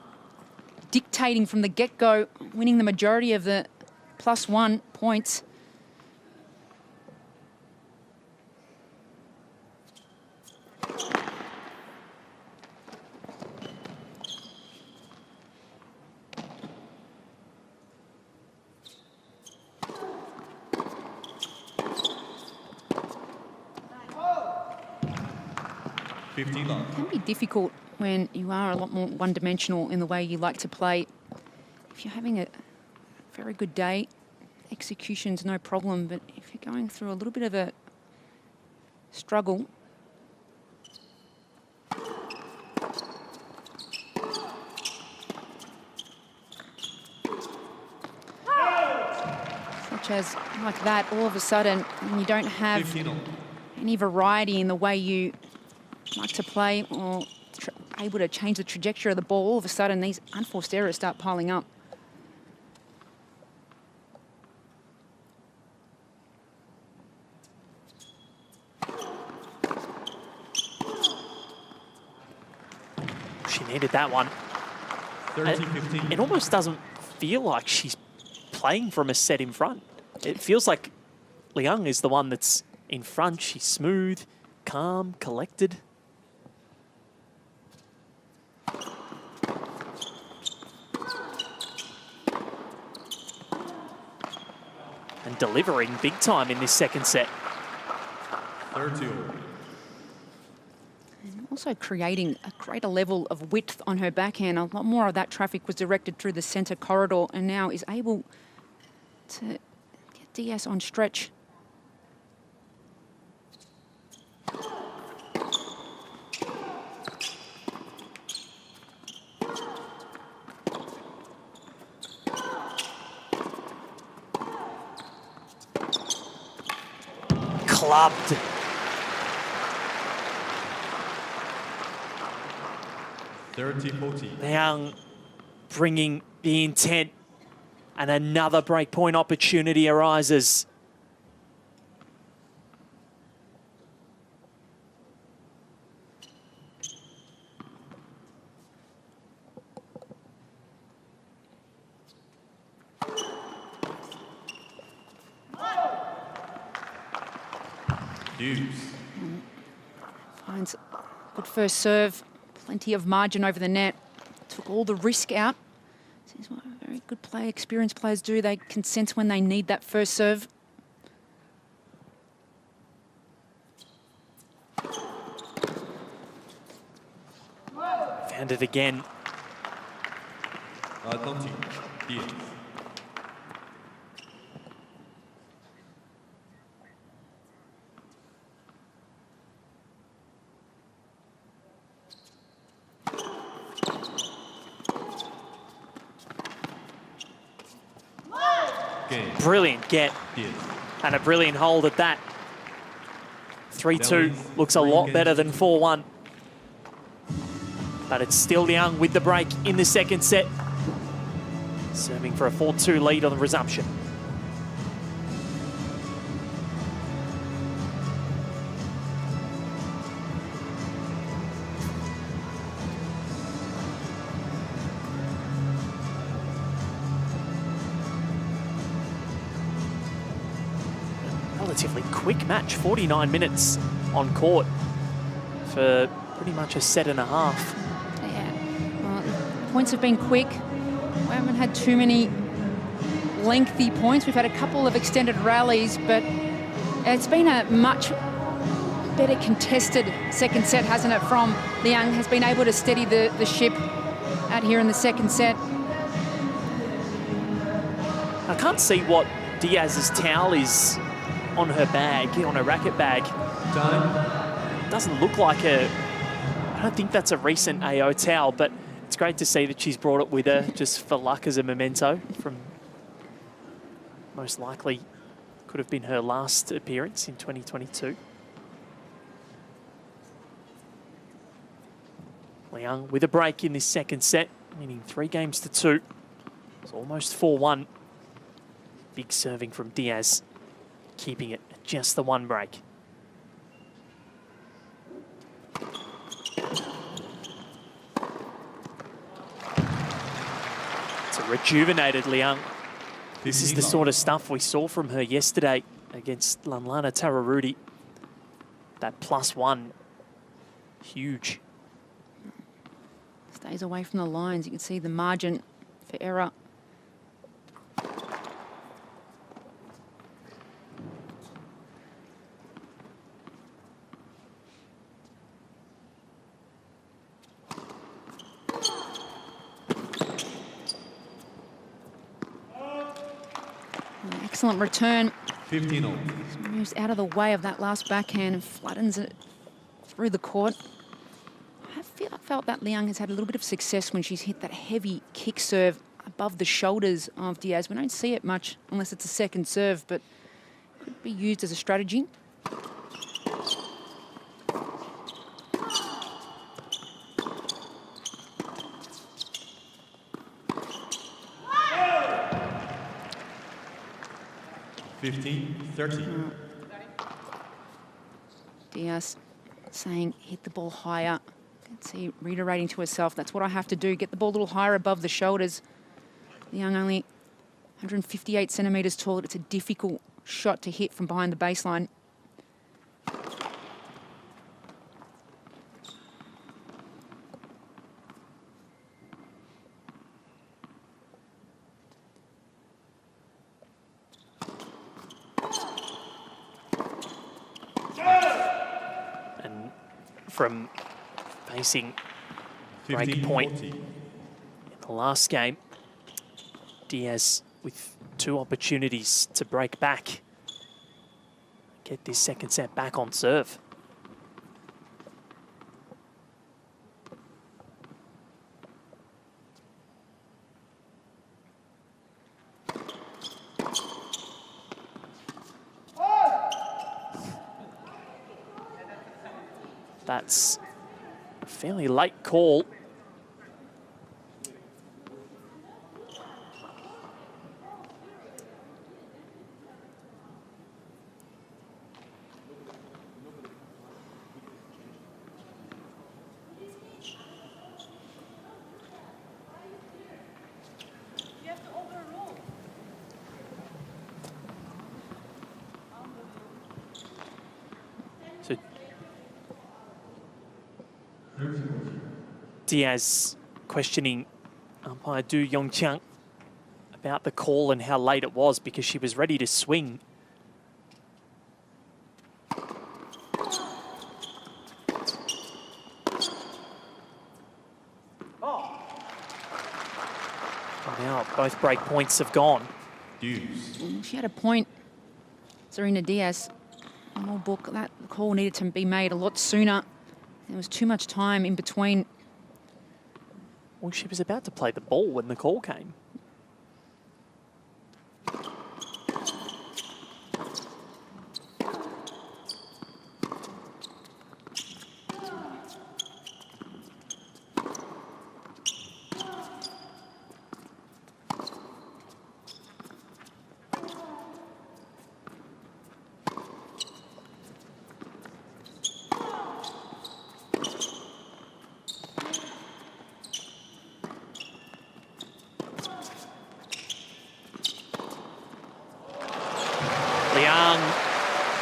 dictating from the get-go, winning the majority of the +1 points. It can be difficult when you are a lot more one-dimensional in the way you like to play. If you're having a very good day, execution's no problem, but if you're going through a little bit of a struggle, such as like that, all of a sudden, when you don't have any variety in the way you like to play or able to change the trajectory of the ball, all of a sudden these unforced errors start piling up. She needed that one. 13-15. It almost doesn't feel like she's playing from a set in front. It feels like Liang is the one that's in front. She's smooth, calm, collected. And delivering big time in this second set. 32. And also creating a greater level of width on her backhand. A lot more of that traffic was directed through the centre corridor and now is able to get Diyas on stretch. Clubbed. 30-40. Liang bringing the intent, and another breakpoint opportunity arises. Diyas. Finds good first serve, plenty of margin over the net. Took all the risk out. This is what very good player, experienced players do. They can sense when they need that first serve. Found it again. 20. Diyas. Cain. Brilliant get, Diyas. and a brilliant hold at that. 3-2 looks a lot better than 4-1. But it's still Liang with the break in the second set. Serving for a 4-2 lead on the resumption. Relatively quick match, 49 minutes on court for pretty much a set and a half. Yeah, well, the points have been quick. We haven't had too many lengthy points. We've had a couple of extended rallies, but it's been a much better contested second set, hasn't it, from Liang. Has been able to steady the ship out here in the second set. I can't see what Diyas's towel is on her bag, on her racket bag. Time. Doesn't look like I don't think that's a recent AO towel, but it's great to see that she's brought it with her just for luck as a memento from most likely could have been her last appearance in 2022. Liang with a break in this second set, meaning 3-2. It's almost 4-1. Big serving from Diyas, keeping it at just the one break. It's a rejuvenated Liang. This is the sort of stuff we saw from her yesterday against Lanlana Tararudi. That +1, huge. Stays away from the lines. You can see the margin for error. Excellent return. 15-all. Moves out of the way of that last backhand and flattens it through the court. I felt that Liang has had a little bit of success when she's hit that heavy kick serve above the shoulders of Diyas. We don't see it much unless it's a second serve, but could be used as a strategy. Diyas saying, hit the ball higher. You can see reiterating to herself, that's what I have to do, get the ball a little higher above the shoulders. Liang only 158 centimetres tall. It's a difficult shot to hit from behind the baseline. From facing break point in the last game, Diyas with 2 opportunities to break back, get this second set back on serve. That's a fairly late call Diyas questioning umpire Du Yongqiang about the call and how late it was because she was ready to swing. Now both break points have gone. She had a point, Serena Diyas. In my book, that call needed to be made a lot sooner. There was too much time in between. Well, she was about to play the ball when the call came. Liang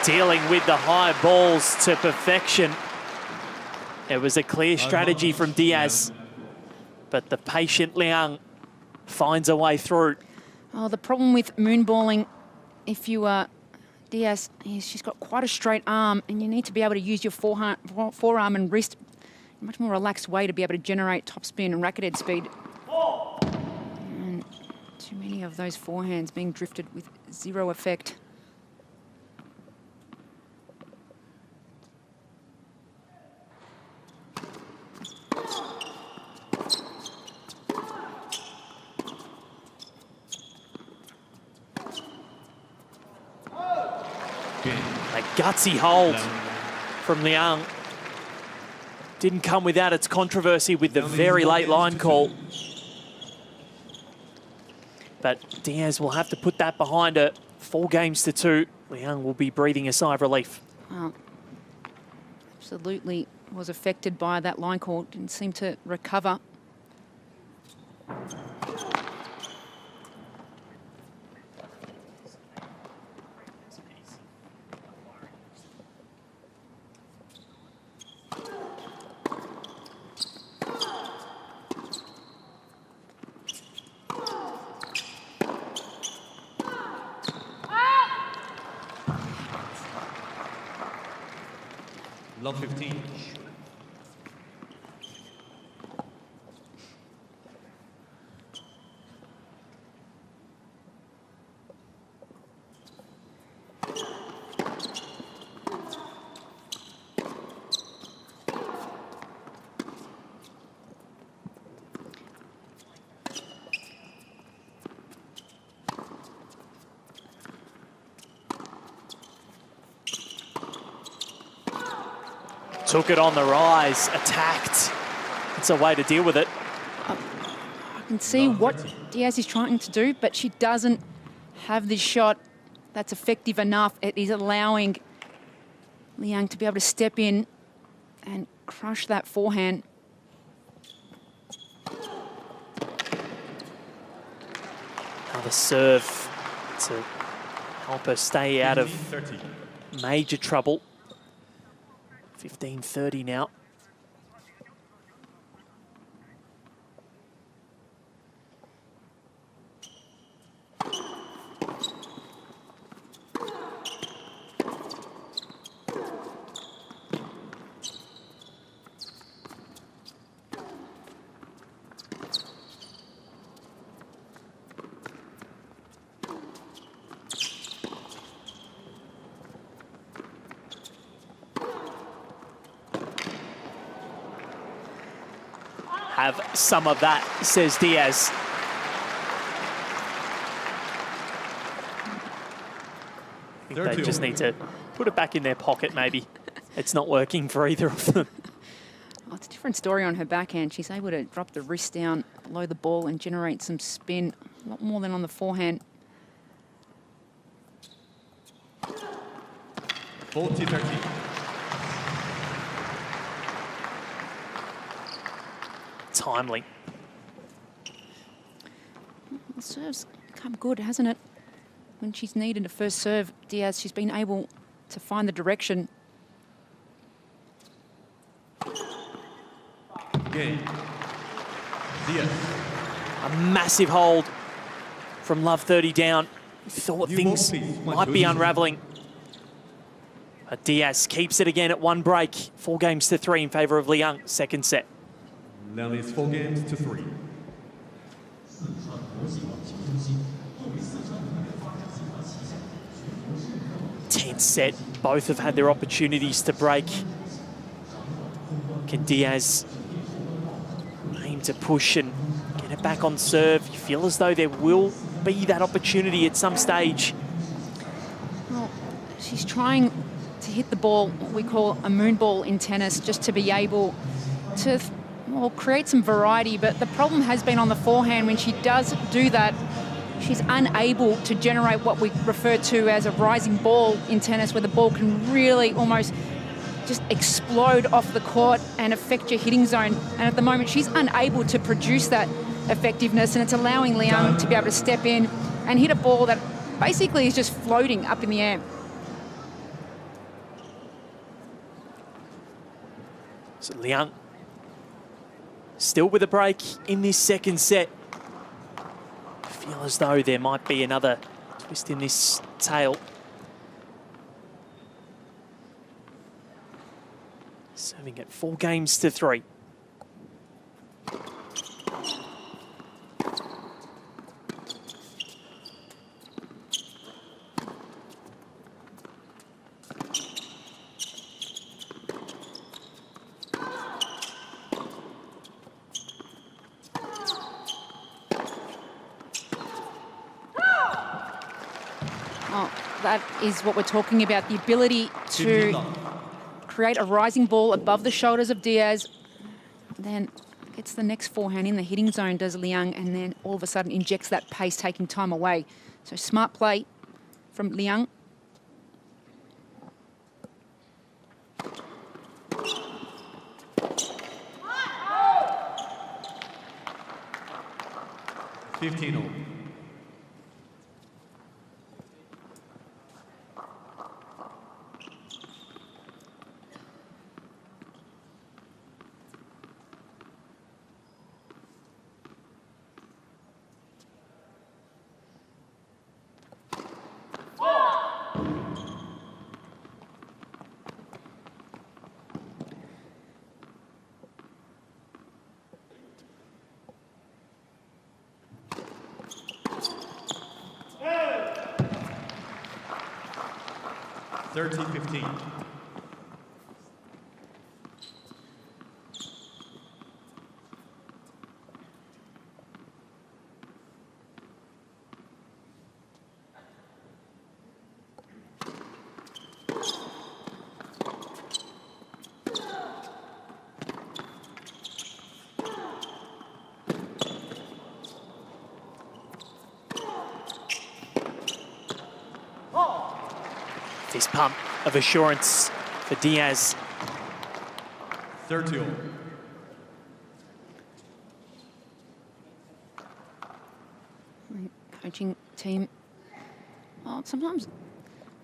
dealing with the high balls to perfection. It was a clear strategy from Diyas, but the patient Liang finds a way through. Oh, the problem with moonballing, if you are Diyas, is she's got quite a straight arm, and you need to be able to use your forearm and wrist in a much more relaxed way to be able to generate topspin and racket head speed. And too many of those forehands being drifted with zero effect. A gutsy hold from Liang. Didn't come without its controversy with the very late line call. But Diyas will have to put that behind her. 4-2. Liang will be breathing a sigh of relief. Well, absolutely was affected by that line call. Didn't seem to recover. Love 15. Took it on the rise, attacked. It's a way to deal with it. I can see what Diyas is trying to do, but she doesn't have this shot that's effective enough. It is allowing Liang to be able to step in and crush that forehand. Another serve to help her stay out of major trouble. 15-30 now. Have some of that, says Diyas. I think they just need to put it back in their pocket, maybe. It's not working for either of them. Oh, it's a different story on her backhand. She's able to drop the wrist down below the ball and generate some spin, a lot more than on the forehand. 40-30. Timely. The serve's come good, hasn't it? When she's needed a first serve, Diyas, she's been able to find the direction. Game. Diyas. A massive hold from Love 30 down. Thought things might be unraveling. But Diyas keeps it again at 1 break. 4 games to 3 in favour of Liang. Second set. Liang leads 4 games to 3. Tenth set. Both have had their opportunities to break. Can Diyas aim to push and get it back on serve? You feel as though there will be that opportunity at some stage. Well, she's trying to hit the ball, what we call a moon ball in tennis, just to be able to, well, create some variety. But the problem has been on the forehand. When she does do that, she's unable to generate what we refer to as a rising ball in tennis, where the ball can really almost just explode off the court and affect your hitting zone. And at the moment, she's unable to produce that effectiveness, and it's allowing Liang to be able to step in and hit a ball that basically is just floating up in the air. So Liang still with a break in this second set. I feel as though there might be another twist in this tail. Serving at 4 games to 3. Oh, that is what we're talking about, the ability to create a rising ball above the shoulders of Diyas, then gets the next forehand in the hitting zone, does Liang, and then all of a sudden injects that pace, taking time away. So smart play from Liang. $15. $13-15. Fist pump of assurance for Diyas. 30. Coaching team, well, sometimes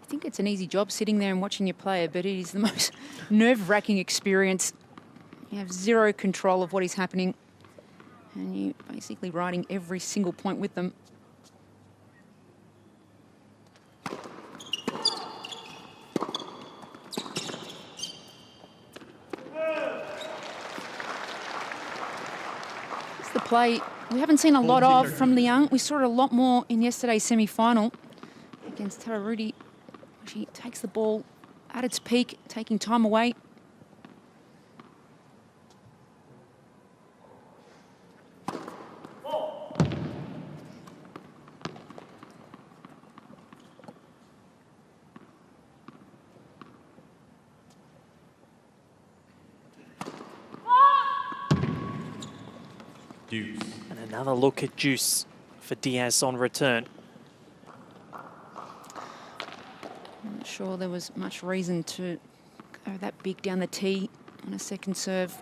I think it's an easy job sitting there and watching your player, but it is the most nerve-wracking experience. You have zero control of what is happening, and you basically riding every single point with them. It's the play we haven't seen a lot of from Liang. We saw it a lot more in yesterday's semi-final against Tararudi. She takes the ball at its peak, taking time away. Deuce. And another look at Deuce for Diyas on return. I'm not sure there was much reason to go that big down the tee on a second serve.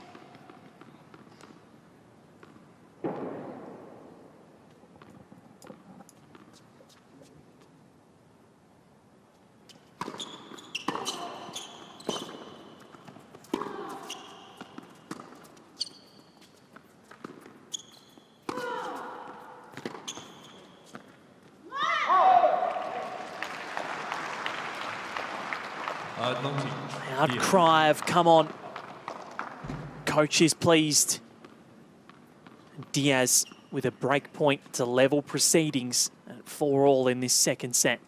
Loud cry of come on. Coach is pleased. Diyas with a break point to level proceedings at 4-all in this second set.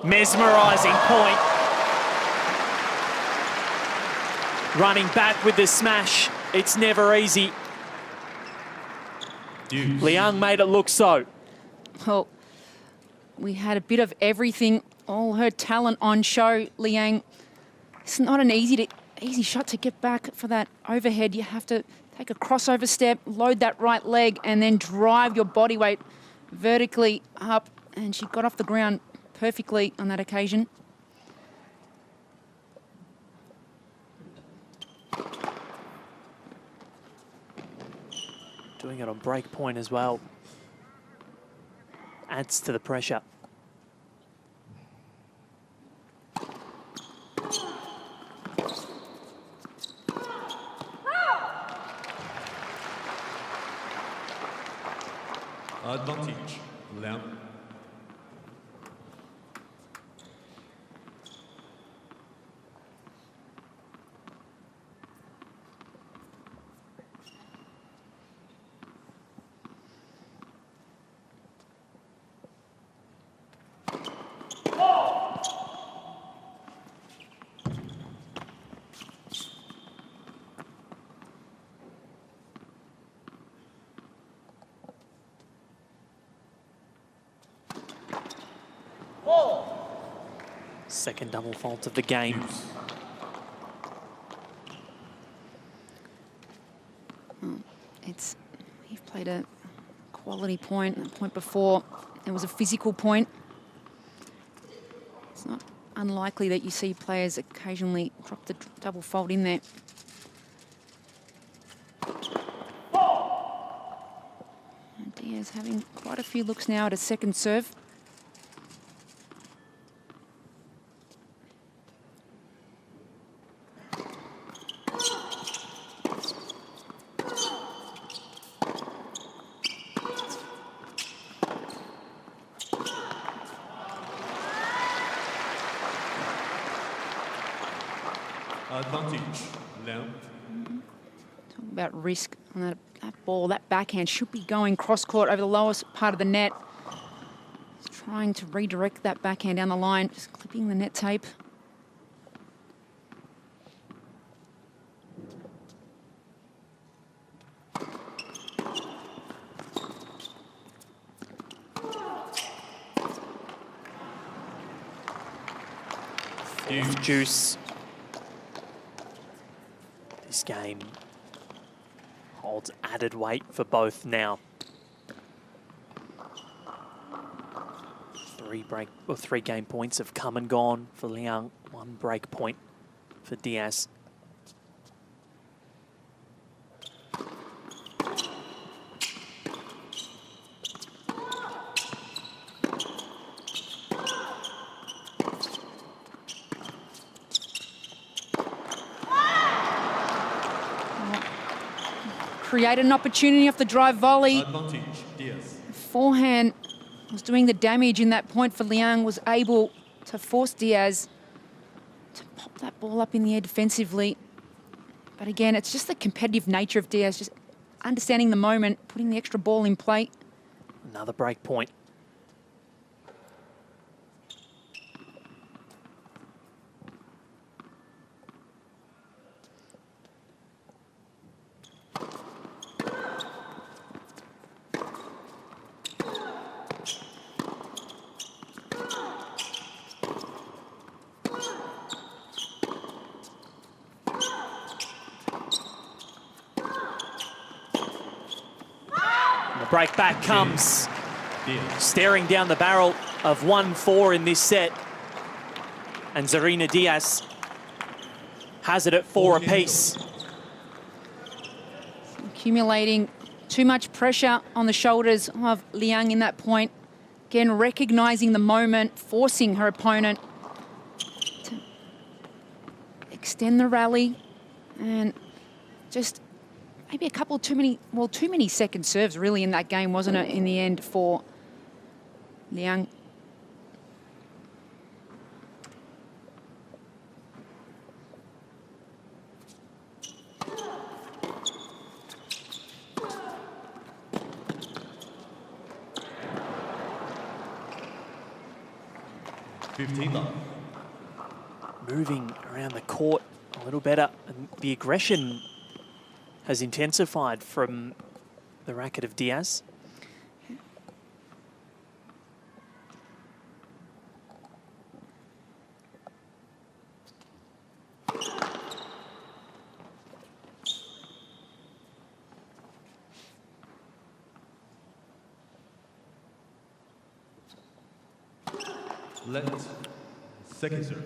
Mesmerising point. Running back with the smash. It's never easy. Liang made it look so. Well, we had a bit of everything, all her talent on show, Liang. It's not an easy shot to get back for that overhead. You have to take a crossover step, load that right leg, and then drive your body weight vertically up. And she got off the ground perfectly on that occasion. Doing it on break point as well. Adds to the pressure. Advantage, Liang. Second double fault of the game. You've played a quality point. The point before, it was a physical point. It's not unlikely that you see players occasionally drop the double fault in there. And Diyas having quite a few looks now at a second serve. Advantage, Liang. Talk about risk on that ball. That backhand should be going cross-court over the lowest part of the net. Just trying to redirect that backhand down the line, just clipping the net tape. Juice. This game holds added weight for both now. Three game points have come and gone for Liang. One break point for Diyas. Created an opportunity off the drive volley. Advantage, Diyas. Forehand was doing the damage in that point for Liang, was able to force Diyas to pop that ball up in the air defensively. But again, it's just the competitive nature of Diyas, just understanding the moment, putting the extra ball in play. Another break point. Break back comes, staring down the barrel of 1-4 in this set. And Zarina Diyas has it at 4 apiece. Accumulating too much pressure on the shoulders of Liang in that point. Again, recognising the moment, forcing her opponent to extend the rally, and just maybe a couple too many second serves really in that game, wasn't it, in the end for Liang. Moving around the court a little better, and the aggression has intensified from the racket of Diyas. Left, second serve.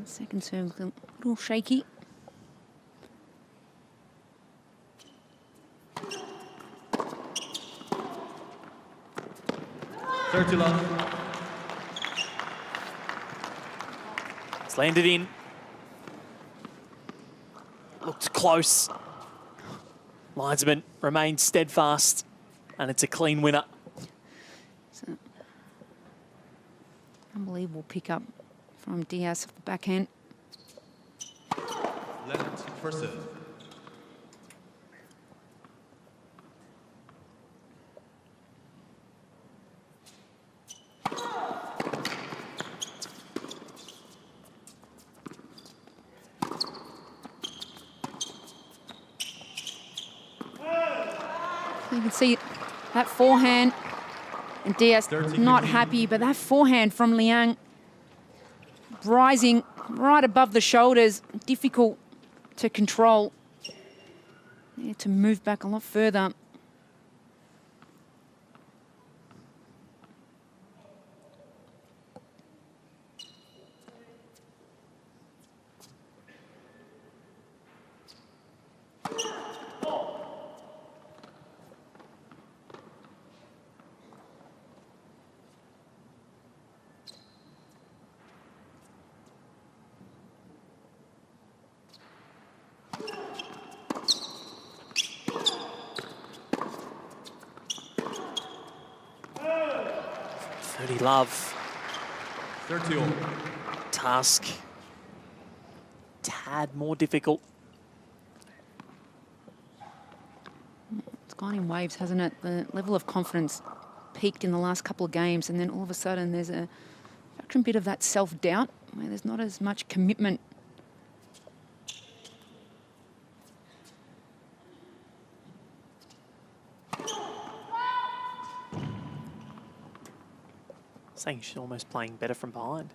Second serve, a little shaky. Third to love. It's landed in. Looked close. Linesman remains steadfast, and it's a clean winner. So, unbelievable pickup from Diyas off the backhand. Left, first serve. You can see that forehand, and Diyas not happy, but that forehand from Liang rising right above the shoulders, difficult to control. Need to move back a lot further. Love. 30. Task. Tad more difficult. It's gone in waves, hasn't it? The level of confidence peaked in the last couple of games, and then all of a sudden there's a bit of that self-doubt where there's not as much commitment. Saying she's almost playing better from behind.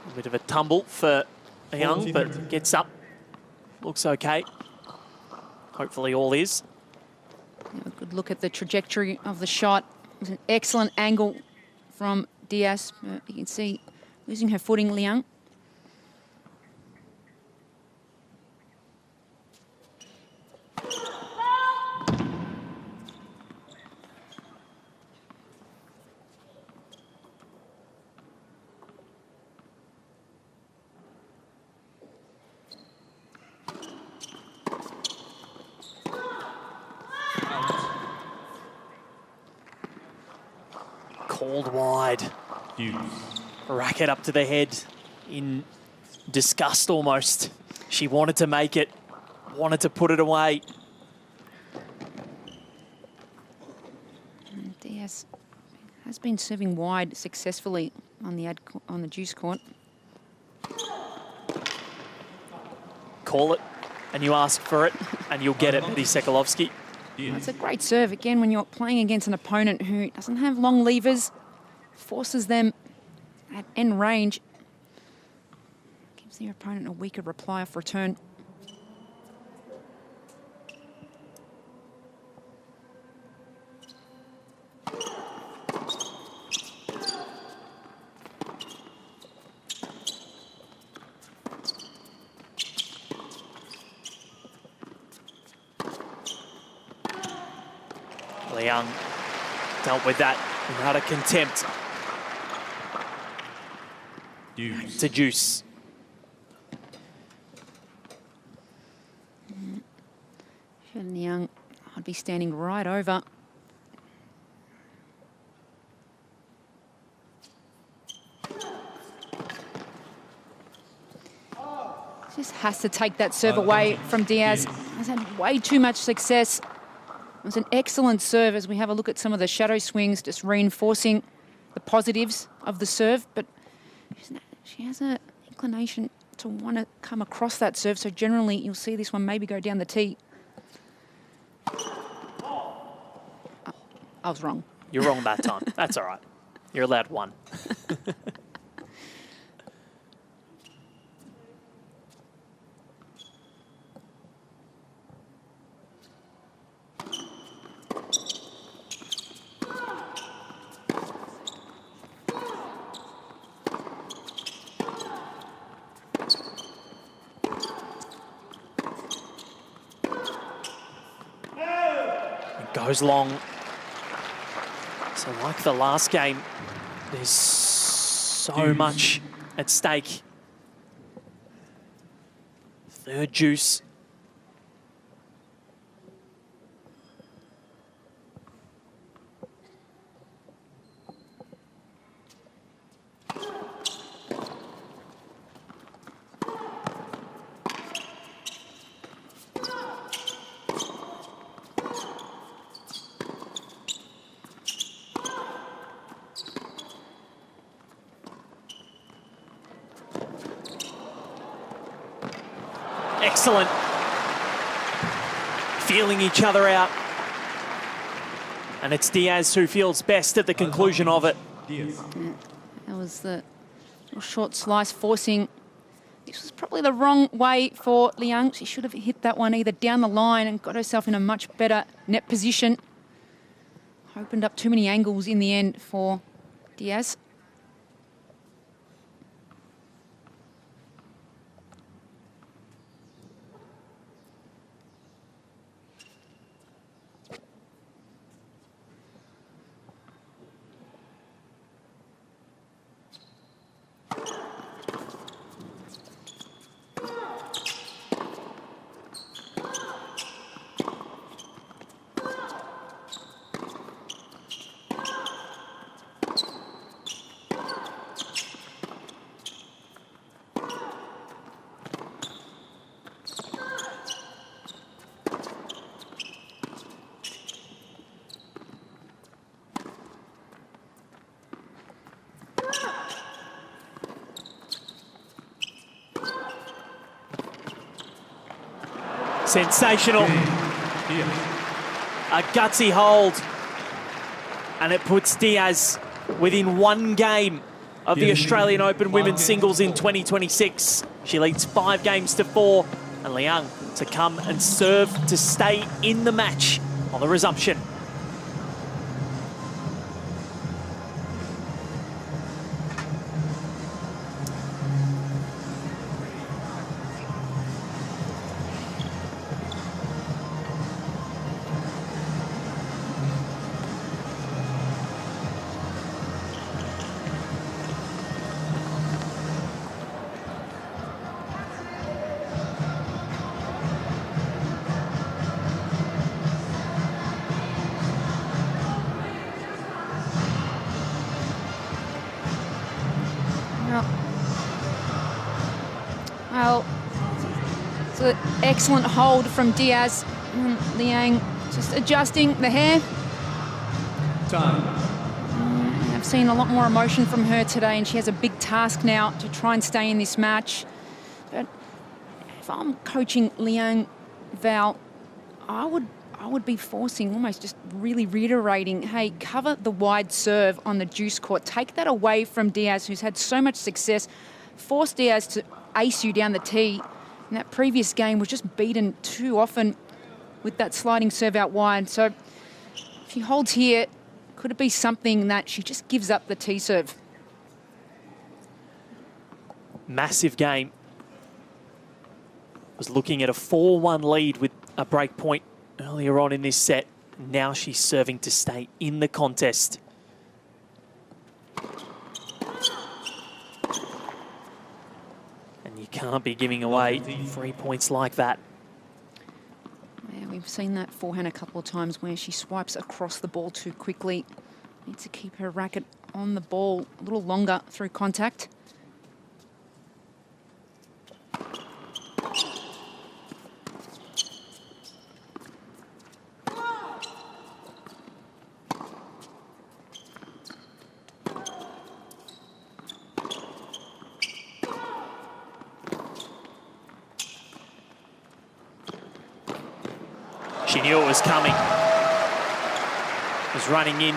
A bit of a tumble for Liang, but gets up. Looks okay. Hopefully all is. Have a good look at the trajectory of the shot. It was an excellent angle from Diyas. You can see losing her footing, Liang. Called wide. Racket up to the head in disgust almost. She wanted to make it, wanted to put it away. And Diyas has been serving wide successfully on the juice court. Call it, and you ask for it, and you'll get it, Eddie Sekalovsky. It's a great serve, again, when you're playing against an opponent who doesn't have long levers, forces them at end range. Gives their opponent a weaker reply off return. Liang dealt with that without a contempt. To Diyas. Liang, I'd be standing right over. Just has to take that serve away from Diyas. Has had way too much success. It was an excellent serve as we have a look at some of the shadow swings, just reinforcing the positives of the serve. But she has an inclination to want to come across that serve. So generally, you'll see this one maybe go down the tee. Oh, I was wrong. You're wrong that time. That's all right. You're allowed one. Goes long. So like the last game, there's so much at stake. Third Diyas. Excellent. Feeling each other out. And it's Diyas who feels best at the conclusion of it. Yeah, that was the little short slice forcing. This was probably the wrong way for Liang. She should have hit that one either down the line and got herself in a much better net position. Opened up too many angles in the end for Diyas. Sensational. A gutsy hold. And it puts Diyas within one game of the Australian Open Women's Singles in 2026. She leads 5 games to 4. And Liang to come and serve to stay in the match on the resumption. Well, it's an excellent hold from Diyas. Liang just adjusting the hair. Time. I've seen a lot more emotion from her today, and she has a big task now to try and stay in this match. But if I'm coaching Liang, Val, I would be forcing, almost just really reiterating, hey, cover the wide serve on the Diyas court. Take that away from Diyas, who's had so much success. Force Diyas to ace you down the tee. And that previous game was just beaten too often with that sliding serve out wide. So if he holds here, could it be something that she just gives up the tee serve? Massive game. Was looking at a 4-1 lead with a break point earlier on in this set. Now she's serving to stay in the contest. And you can't be giving away 3 points like that. Yeah, we've seen that forehand a couple of times where she swipes across the ball too quickly. Needs to keep her racket on the ball a little longer through contact. She knew it was coming. Was running in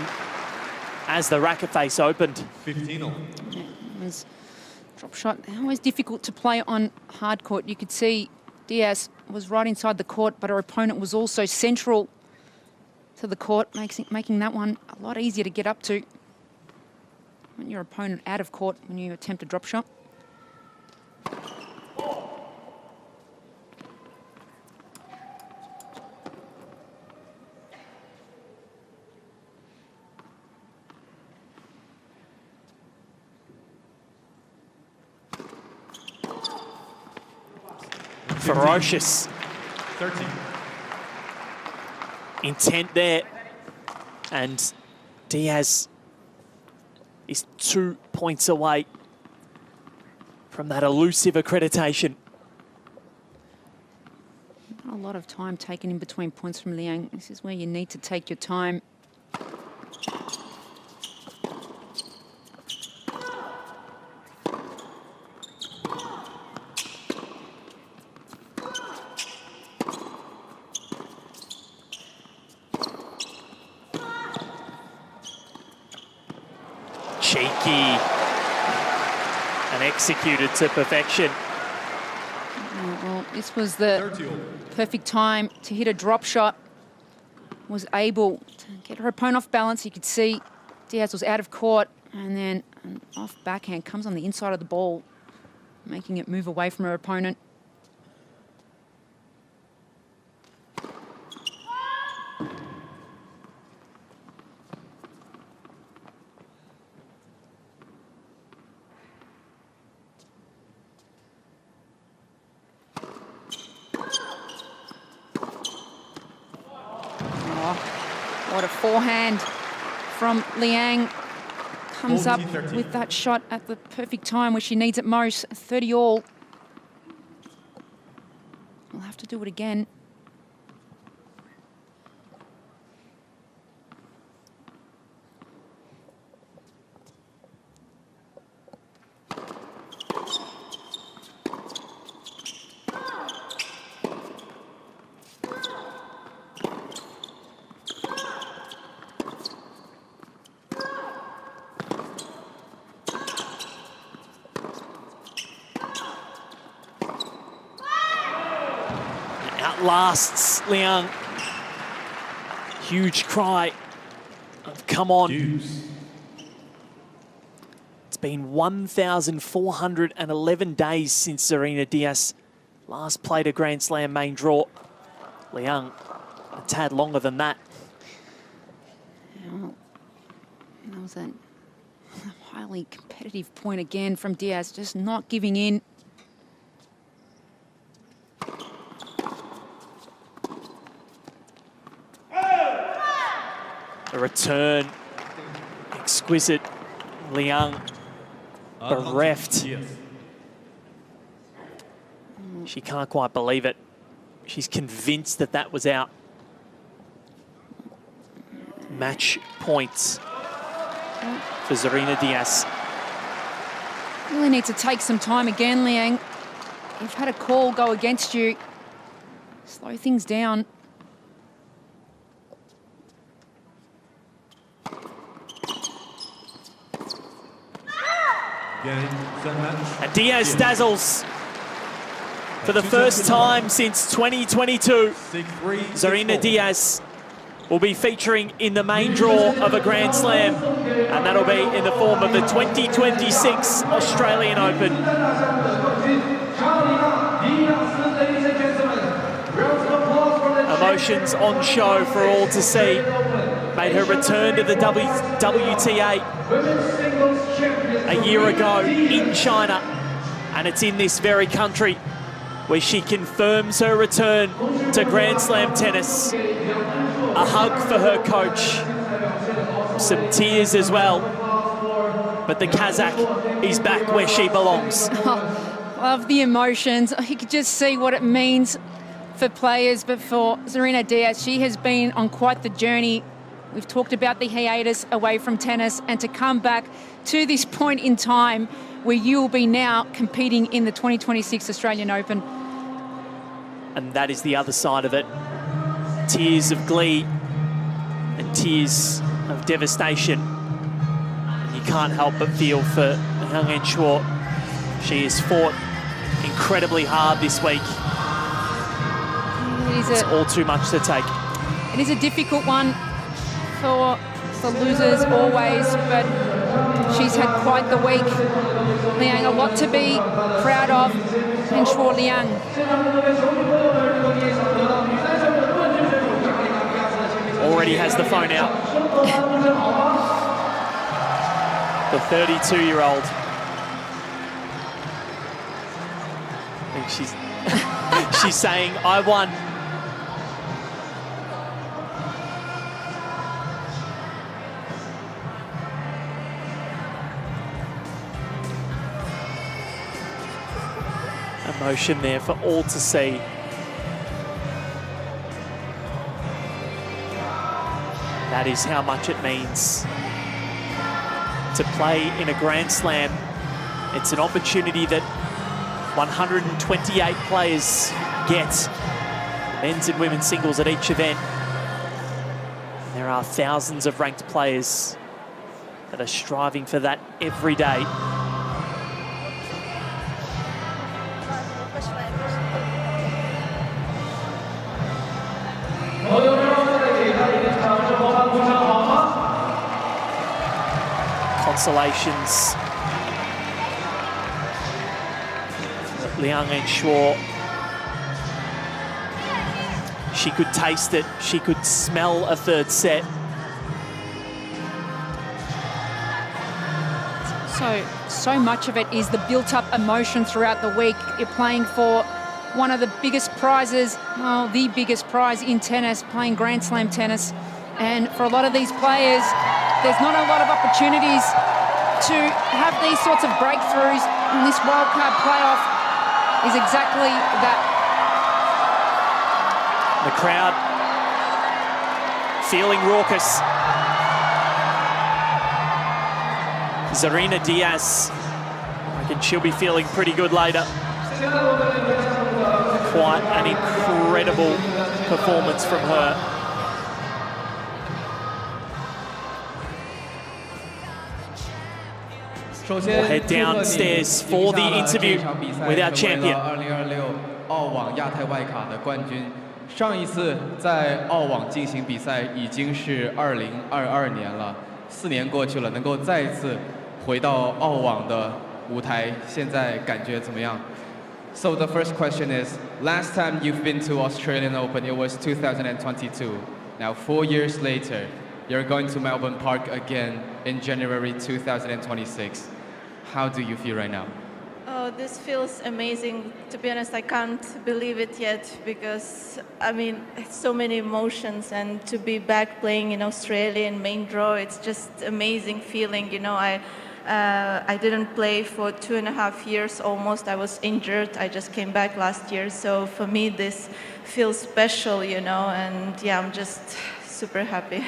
as the racket face opened. 15 all. Yeah, it was drop shot. Always difficult to play on hard court. You could see Diyas was right inside the court, but her opponent was also central to the court, making that one a lot easier to get up to. Want your opponent out of court when you attempt a drop shot. Ferocious 13. intent there. And Diyas is 2 points away from that elusive accreditation. Not a lot of time taken in between points from Liang. This is where you need to take your time. Cheeky and executed to perfection. Well, this was the perfect time to hit a drop shot. Was able to get her opponent off balance. You could see Diyas was out of court, and then an off backhand comes on the inside of the ball, making it move away from her opponent. What a forehand from Liang. Comes up with that shot at the perfect time where she needs it most. 30 all. We'll have to do it again. Outlasts Liang. Huge cry of come on. Deuce. It's been 1,411 days since Serena Diyas last played a Grand Slam main draw. Liang, a tad longer than that. Well, that was a highly competitive point again from Diyas, just not giving in. The return, exquisite. Liang bereft. She can't quite believe it. She's convinced that that was out. Match points for Serena Diyas. Really need to take some time again, Liang. You've had a call go against you. Slow things down. And Diyas dazzles For the first time since 2022, Zarina Diyas will be featuring in the main draw of a Grand Slam, and that'll be in the form of the 2026 Australian Open. Emotions on show for all to see. Made her return to the WTA a year ago in China, and it's in this very country where she confirms her return to Grand Slam tennis. A hug for her coach, some tears as well, but the Kazakh is back where she belongs. Love the emotions. You could just see what it means for players, but for Zarina Diyas, she has been on quite the journey. We've talked about the hiatus away from tennis, and to come back to this point in time where you will be now competing in the 2026 Australian Open. And that is the other side of it. Tears of glee and tears of devastation. And you can't help but feel for Liang. She has fought incredibly hard this week. It's all too much to take. It is a difficult one for losers always, but she's had quite the week. Liang, a lot to be proud of, and Liang. Already has the phone out. The 32-year-old. I think she's saying, I won. Emotion there for all to see. That is how much it means to play in a Grand Slam. It's an opportunity that 128 players get, men's and women's singles at each event. There are thousands of ranked players that are striving for that every day. Consolations. Liang and Shuo. She could taste it. She could smell a third set. So much of it is the built-up emotion throughout the week. You're playing for one of the biggest prizes, well, the biggest prize in tennis, playing Grand Slam tennis. And for a lot of these players, there's not a lot of opportunities to have these sorts of breakthroughs, and this wildcard playoff is exactly that. The crowd feeling raucous. Zarina Diyas, I reckon she'll be feeling pretty good later. Quite an incredible performance from her. We'll head downstairs for the interview with our champion. 2026澳网亚太外卡的冠军，上一次在澳网进行比赛已经是2022年了，4年过去了，能够再次回到澳网的舞台，现在感觉怎么样？ So the first question is, last time you've been to Australian Open, it was 2022. Now 4 years later, you're going to Melbourne Park again in January 2026. How do you feel right now? Oh, this feels amazing. To be honest, I can't believe it yet because, I mean, it's so many emotions, and to be back playing in Australia in main draw, it's just amazing feeling. You know, I didn't play for 2.5 years almost. I was injured. I just came back last year. So for me, this feels special, you know, and yeah, I'm just super happy.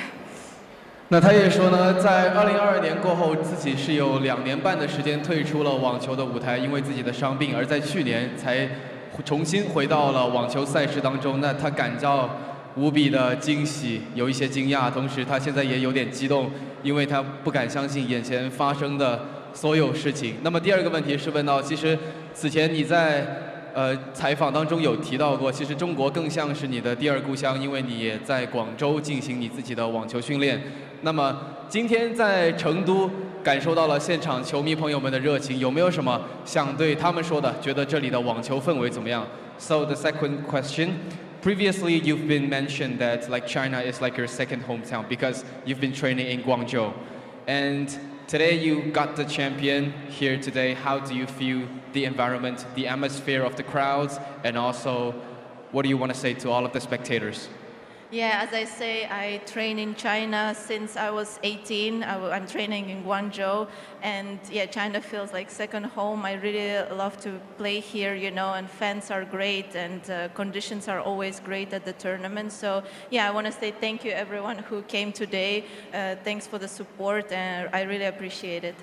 那他也说呢，在2022年过后，自己是有2年半的时间退出了网球的舞台，因为自己的伤病，而在去年才重新回到了网球赛事当中。那他感到无比的惊喜，有一些惊讶，同时他现在也有点激动，因为他不敢相信眼前发生的所有事情。那么第二个问题是问到，其实此前你在采访当中有提到过，其实中国更像是你的第二故乡，因为你也在广州进行你自己的网球训练。那么今天在成都感受到了现场球迷朋友们的热情，有没有什么想对他们说的？觉得这里的网球氛围怎么样 ？So the second question. Previously, you've been mentioned that like China is like your second hometown because you've been training in Guangzhou, and today you got the champion here today. How do you feel the environment, the atmosphere of the crowds, and also what do you want to say to all of the spectators? Yeah, as I say, I train in China since I was 18. I'm training in Guangzhou, and yeah, China feels like second home. I really love to play here, you know, and fans are great, and conditions are always great at the tournament. So yeah, I want to say thank you everyone who came today. Thanks for the support, and I really appreciate it.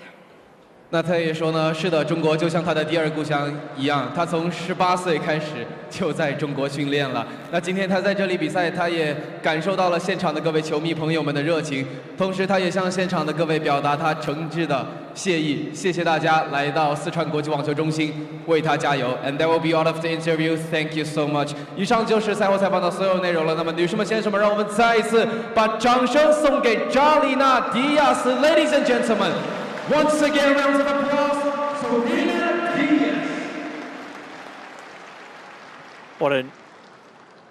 那他也说呢，是的，中国就像他的第二故乡一样，他从18岁开始就在中国训练了。那今天他在这里比赛，他也感受到了现场的各位球迷朋友们的热情，同时他也向现场的各位表达他诚挚的谢意，谢谢大家来到四川国际网球中心为他加油。And that will be all of the interview. Thank you so much. 以上就是赛后采访的所有内容了。那么女士们、先生们，让我们再一次把掌声送给扎丽娜·迪亚斯 ，Ladies and gentlemen. Once again, rounds of applause for Diyas. What a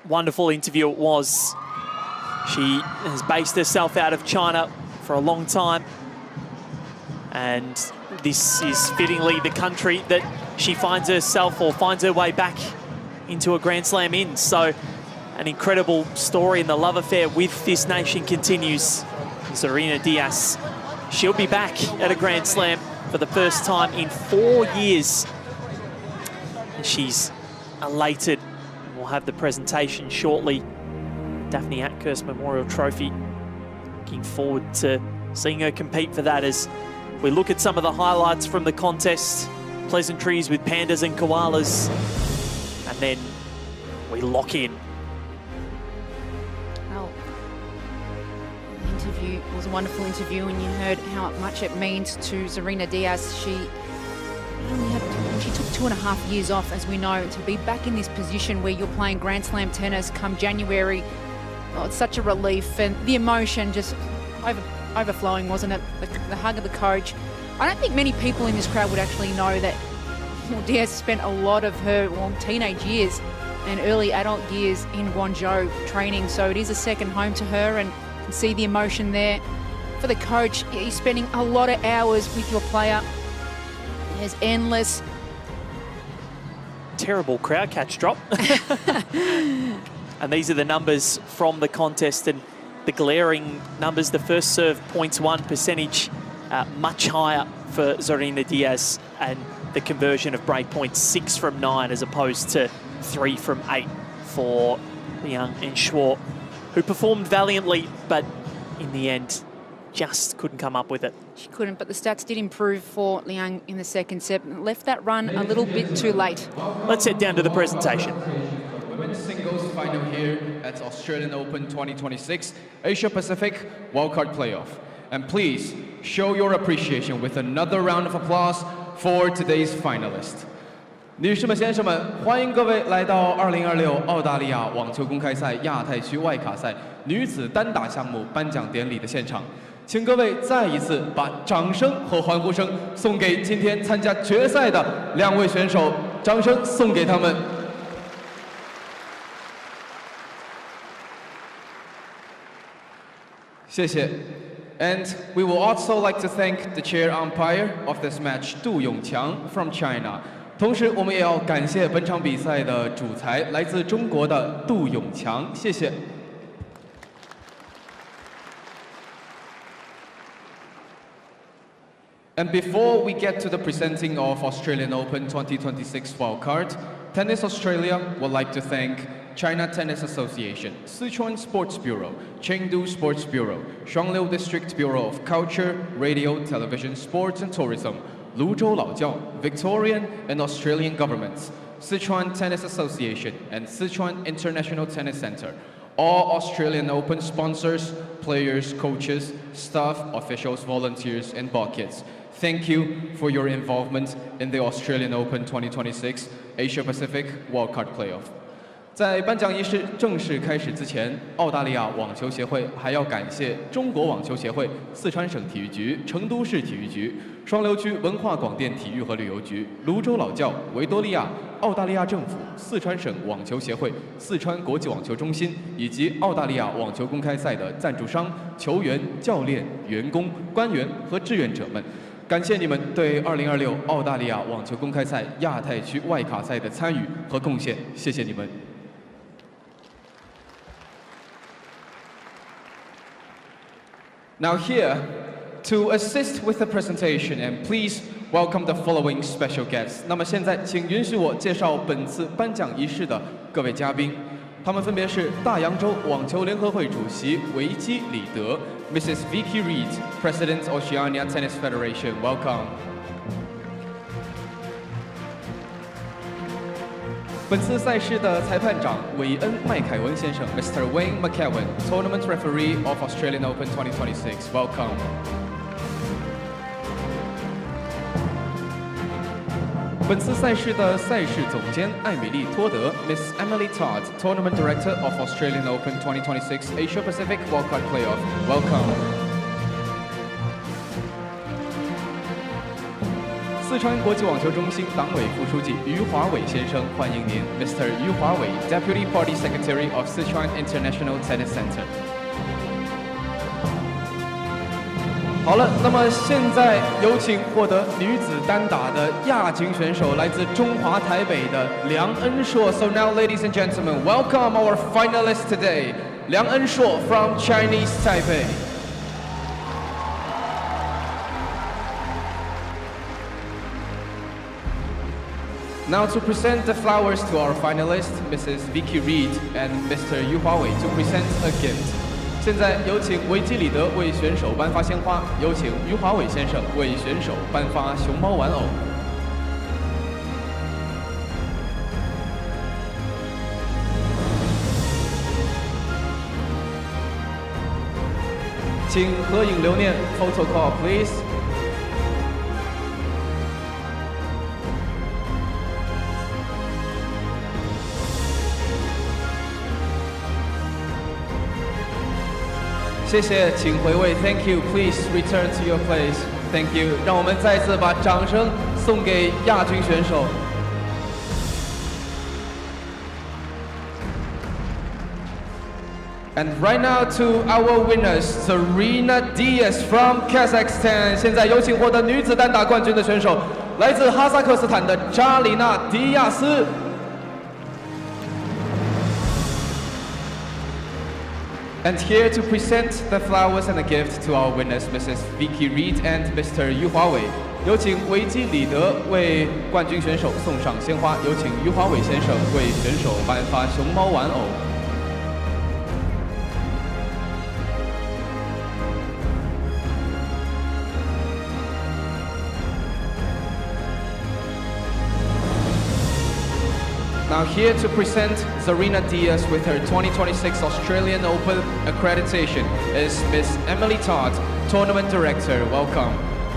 wonderful interview it was. She has based herself out of China for a long time, and this is fittingly the country that she finds herself or finds her way back into a Grand Slam in. So an incredible story, and the love affair with this nation continues. Zarina Diyas, she'll be back at a Grand Slam for the first time in 4 years. And she's elated. We'll have the presentation shortly. Daphne Atkhurst Memorial Trophy. Looking forward to seeing her compete for that as we look at some of the highlights from the contest. Pleasantries with pandas and koalas. And then we lock in. Interview was a wonderful interview, and you heard how much it means to Zarina Diyas. She took 2.5 years off, as we know, to be back in this position where you're playing Grand Slam tennis come January. Oh, it's such a relief, and the emotion just overflowing, wasn't it? The hug of the coach. I don't think many people in this crowd would actually know that Diyas spent a lot of her teenage years and early adult years in Guangzhou training, so it is a second home to her, and see the emotion there. For the coach, he's spending a lot of hours with your player. It's endless. Terrible crowd catch drop. And these are the numbers from the contest, and the glaring numbers. The first serve points 1 percentage much higher for Zarina Diyas, and the conversion of break points 6 from 9 as opposed to 3 from 8 for Liang and Shuo, who performed valiantly, but in the end, just couldn't come up with it. She couldn't, but the stats did improve for Liang in the second set. Left that run a little bit too late. Let's head down to the presentation. Women's singles final here at Australian Open 2026 Asia Pacific Wildcard Playoff. And please show your appreciation with another round of applause for today's finalist. 女士们、先生们，欢迎各位来到2026澳大利亚网球公开赛亚太区外卡赛女子单打项目颁奖典礼的现场，请各位再一次把掌声和欢呼声送给今天参加决赛的2位选手，掌声送给他们。谢谢。And we will also like to thank the chair umpire of this match, Du Yongqiang from China. 同时，我们也要感谢本场比赛的主裁，来自中国的杜永强，谢谢。And before we get to the presenting of Australian Open 2026 wildcard, Tennis Australia would like to thank China Tennis Association, Sichuan Sports Bureau, Chengdu Sports Bureau, Shuangliu District Bureau of Culture, Radio, Television, Sports and Tourism, Luzhou Laojiao, Victorian and Australian governments, Sichuan Tennis Association and Sichuan International Tennis Center, all Australian Open sponsors, players, coaches, staff, officials, volunteers, and buckets. Thank you for your involvement in the Australian Open 2026 Asia Pacific Wildcard Playoff. 在颁奖仪式正式开始之前，澳大利亚网球协会还要感谢中国网球协会、四川省体育局、成都市体育局、双流区文化广电体育和旅游局、泸州老窖、维多利亚、澳大利亚政府、四川省网球协会、四川国际网球中心以及澳大利亚网球公开赛的赞助商、球员、教练、员工、官员和志愿者们。感谢你们对2026澳大利亚网球公开赛亚太区外卡赛的参与和贡献，谢谢你们。Now here, to assist with the presentation, and please welcome the following special guests. 那么现在，请允许我介绍本次颁奖仪式的各位嘉宾，他们分别是大洋洲网球联合会主席维基里德 ，Mrs. Vicky Reed, President Oceania Tennis Federation. Welcome. 本次赛事的裁判长韦恩·麦凯文先生 ，Mr. Wayne McEwen, Tournament Referee of Australian Open 2026. Welcome. 本次赛事的赛事总监艾米丽·托德 ，Miss Emily Todd, Tournament Director of Australian Open 2026 Asia Pacific Wildcard Playoff. Welcome. 四川国际网球中心党委副书记余华伟先生，欢迎您 ，Mr. 余华伟 ，Deputy Party Secretary of Sichuan International Tennis Center。好了，那么现在有请获得女子单打的亚军选手，来自中华台北的梁恩硕。So now, ladies and gentlemen, welcome our finalists today, Liang Enshuo from Chinese Taipei. Now to present the flowers to our finalists, Mrs. Vicky Reed and Mr. Yu Huawei to present a gift. 现在有请维基里德为选手颁发鲜花，有请于华伟先生为选手颁发熊猫玩偶。请合影留念 ，photo call please。谢谢，请回位。Thank you. Please return to your place. Thank you. 让我们再次把掌声送给亚军选手。And right now to our winners, Serena Diyas from Kazakhstan. 现在有请获得女子单打冠军的选手，来自哈萨克斯坦的扎里娜·迪亚斯。And here to present the flowers and a gift to our winners, Mrs. Vicky Reed and Mr. Yu Huawei. 有请维基里德为冠军选手送上鲜花，有请于华伟先生为选手颁发熊猫玩偶。Now here to present Serena Diyas with her 2026 Australian Open accreditation is Miss Emily Todd, Tournament Director. Welcome.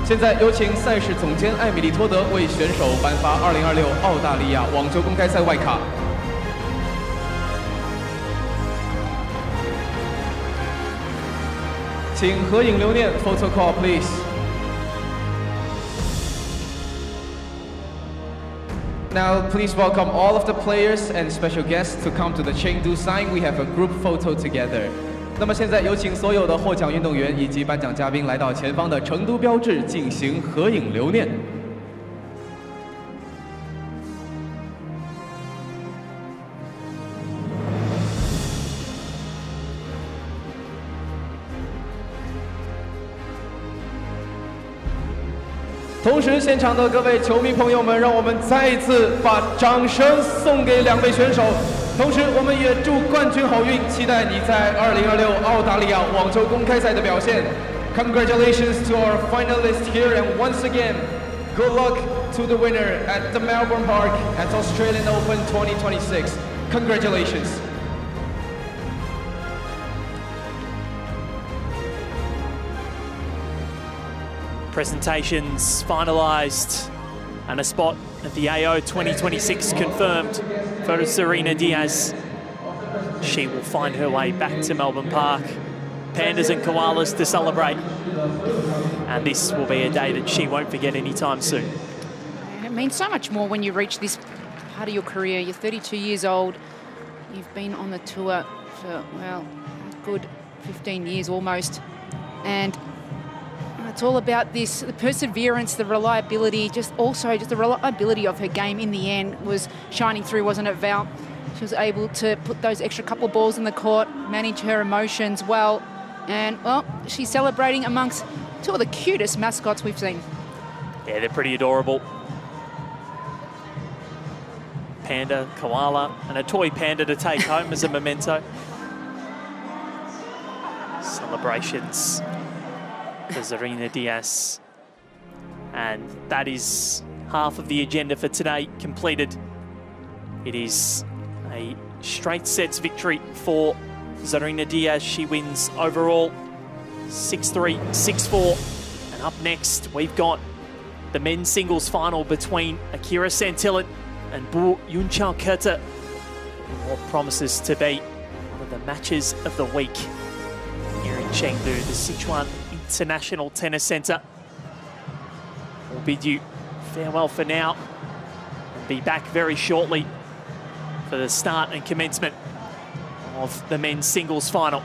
现在有请赛事总监艾米丽·托德为选手颁发2026澳大利亚网球公开赛外卡。请合影留念 ，photo call please。Now, please welcome all of the players and special guests to come to the Chengdu side. We have a group photo together. 那么现在有请所有的获奖运动员以及颁奖嘉宾来到前方的成都标志进行合影留念。同时，现场的各位球迷朋友们，让我们再一次把掌声送给两位选手。同时，我们也祝冠军好运，期待你在2026澳大利亚网球公开赛的表现。Congratulations to our finalists here, and once again, good luck to the winner at the Melbourne Park at Australian Open 2026. Congratulations. Presentations finalised and a spot at the AO 2026 confirmed for Serena Diyas. She will find her way back to Melbourne Park. Pandas and koalas to celebrate. And this will be a day that she won't forget anytime soon. It means so much more when you reach this part of your career. You're 32 years old. You've been on the tour for, well, a good 15 years almost. And it's all about this, the perseverance, the reliability, just the reliability of her game in the end was shining through, wasn't it, Val? She was able to put those extra couple of balls in the court, manage her emotions well, and, well, she's celebrating amongst two of the cutest mascots we've seen. Yeah, they're pretty adorable. Panda, koala, and a toy panda to take home as a memento. Celebrations for Serena Diyas. And that is half of the agenda for today completed. It is a straight sets victory for Serena Diyas. She wins overall 6-3, 6-4. And up next, we've got the men's singles final between Akira Santillan and Bu Yunchao Keta. What promises to be one of the matches of the week here in Chengdu, the Sichuan International Tennis Centre. We'll bid you farewell for now and be back very shortly for the start and commencement of the men's singles final.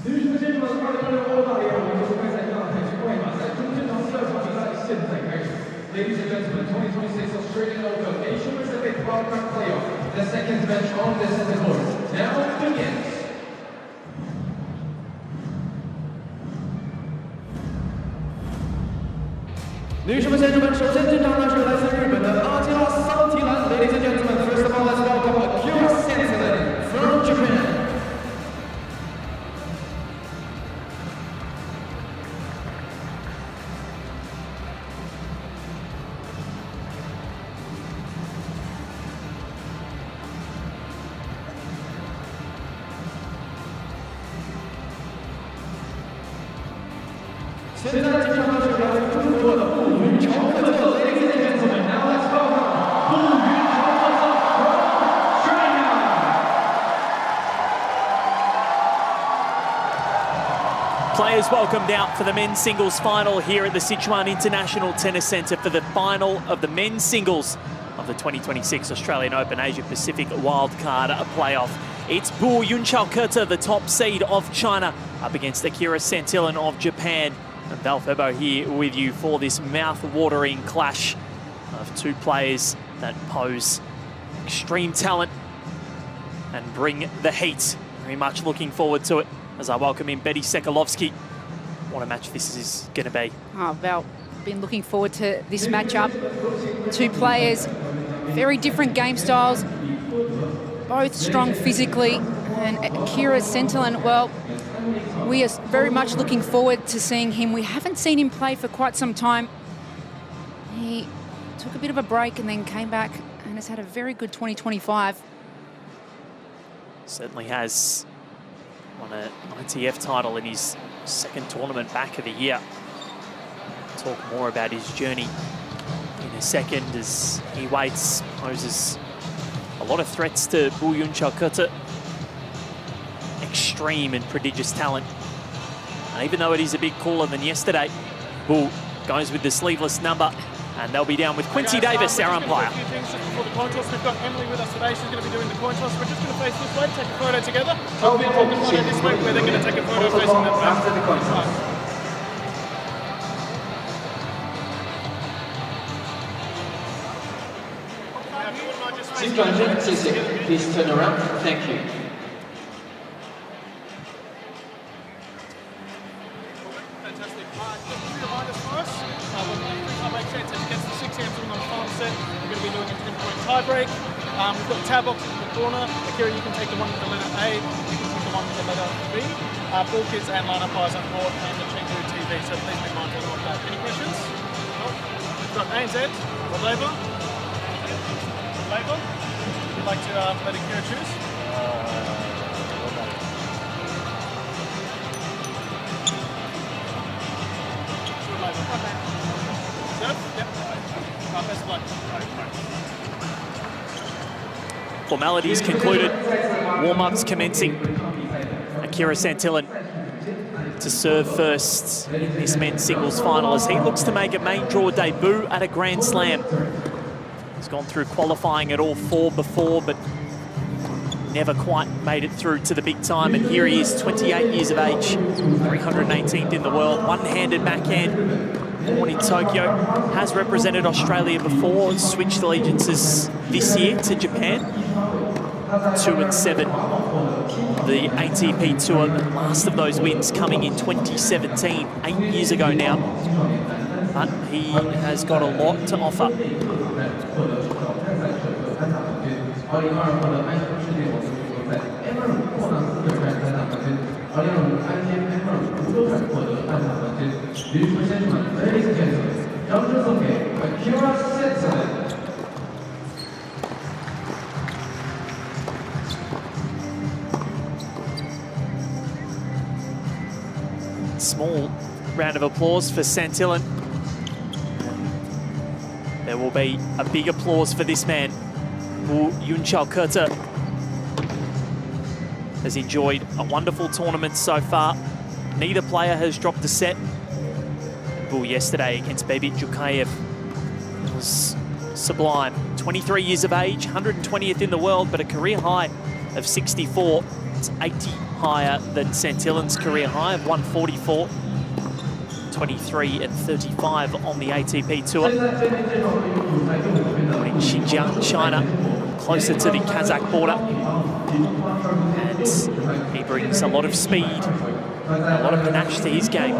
Ladies and gentlemen, 2026 Australian Open Asian Pacific Wildcard Playoff. The second match on this center court now begins. Ladies and gentlemen, first of all, let's welcome Akira Sentinel from Japan. Players welcomed out for the men's singles final here at the Sichuan International Tennis Centre for the final of the men's singles of the 2026 Australian Open Asia Pacific Wildcard Playoff. It's Bu Yunchao-Keta, the top seed of China, up against Akira Sentilin of Japan. And Val Febo here with you for this mouth-watering clash of two players that pose extreme talent and bring the heat. Very much looking forward to it as I welcome in Betty Sekalovsky. What a match this is going to be. Oh, Val, been looking forward to this matchup. Two players, very different game styles, both strong physically. And Akira Sentilin, well, we are very much looking forward to seeing him. We haven't seen him play for quite some time. He took a bit of a break and then came back and has had a very good 2025. Certainly has won an ITF title in his second tournament back of the year. Talk more about his journey in a second as he waits, poses a lot of threats to Bu Yunchao-Keta. Extreme and prodigious talent. And even though it is a bit cooler than yesterday, Bu goes with the sleeveless number, and they'll be down with Quincy Davis, our umpire. A few things just before the coin toss. We've got Emily with us today. She's going to be doing the coin toss. We're just going to face this way, take a photo together. We'll take the photo this way, where they're going to take a photo facing that way. After the coin toss. Please turn around. Thank you. Fantastic. Just a few reminders for us. When the free make sense, as it gets to 6 answers on the final set, we're going to be doing a 10-point tie break. We've got tab boxes in the corner. Akira, you can take the one with the letter A. You can take the one with the letter B. Ball kids and line umpires on board, and the Chengdu TV. So please be mindful of that. Any questions? No? We've got ANZ, Rod Laver. Laver. Would you like to let Akira choose? Formalities concluded, warm-ups commencing. Akira Sentilin to serve first in this men's singles final as he looks to make a main draw debut at a Grand Slam. He's gone through qualifying at all four before, but never quite made it through to the big time. And here he is, 28 years of age, 318th in the world, one-handed backhand. Born in Tokyo, has represented Australia before, switched allegiances this year to Japan. 2-7, the ATP Tour, the last of those wins coming in 2017, 8 years ago now. But he has got a lot to offer. Small round of applause for Sentilin. There will be a big applause for this man, Bu Yunchao-Keta. Has enjoyed a wonderful tournament so far. Neither player has dropped a set. Bu yesterday against Bebit Jukayev was sublime. 23 years of age, 120th in the world, but a career high of 64. It's 80 higher than Santillan's career high of 144. 23 and 35 on the ATP Tour. In Xinjiang, China, closer to the Kazakh border. And he brings a lot of speed, a lot of panache to his game.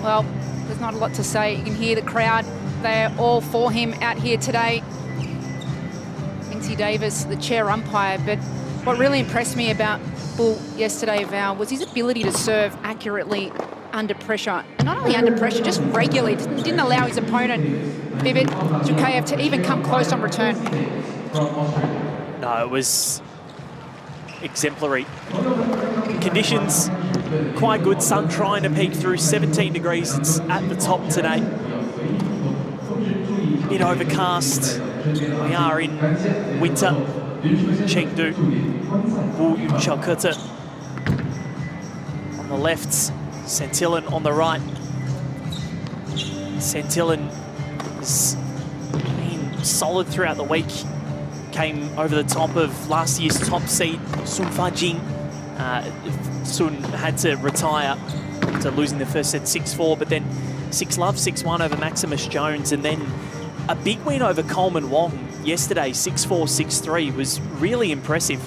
Well, there's not a lot to say. You can hear the crowd. They're all for him out here today. Lindsay Davis, the chair umpire. But what really impressed me about Bull yesterday, Val, was his ability to serve accurately under pressure. And not only under pressure, just regularly. Didn't allow his opponent, Bibit Jukayev, to even come close on return. No, it was exemplary. Conditions quite good. Sun trying to peek through, 17 degrees. It's at the top today. Bit overcast. We are in winter. Chengdu. Wu Yunchalketa on the left. Santillan on the right. Santillan has been solid throughout the week. Came over the top of last year's top seed, Sun Fajing. Sun had to retire after losing the first set 6-4, but then 6-love, 6-1 over Maximus Jones, and then a big win over Coleman Wong yesterday, 6-4, 6-3, was really impressive.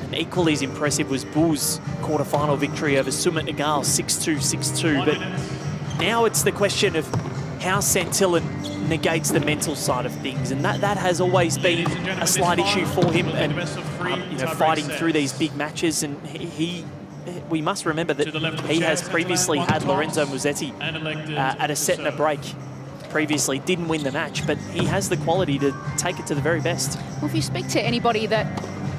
And equally as impressive was Bu's quarterfinal victory over Sumit Nagal, 6-2, 6-2. But now it's the question of how Santillan negates the mental side of things, and that has always been a slight issue for him, and fighting through these big matches. And we must remember that he has previously had Lorenzo Musetti at a set and a break previously, didn't win the match, but he has the quality to take it to the very best. Well, if you speak to anybody that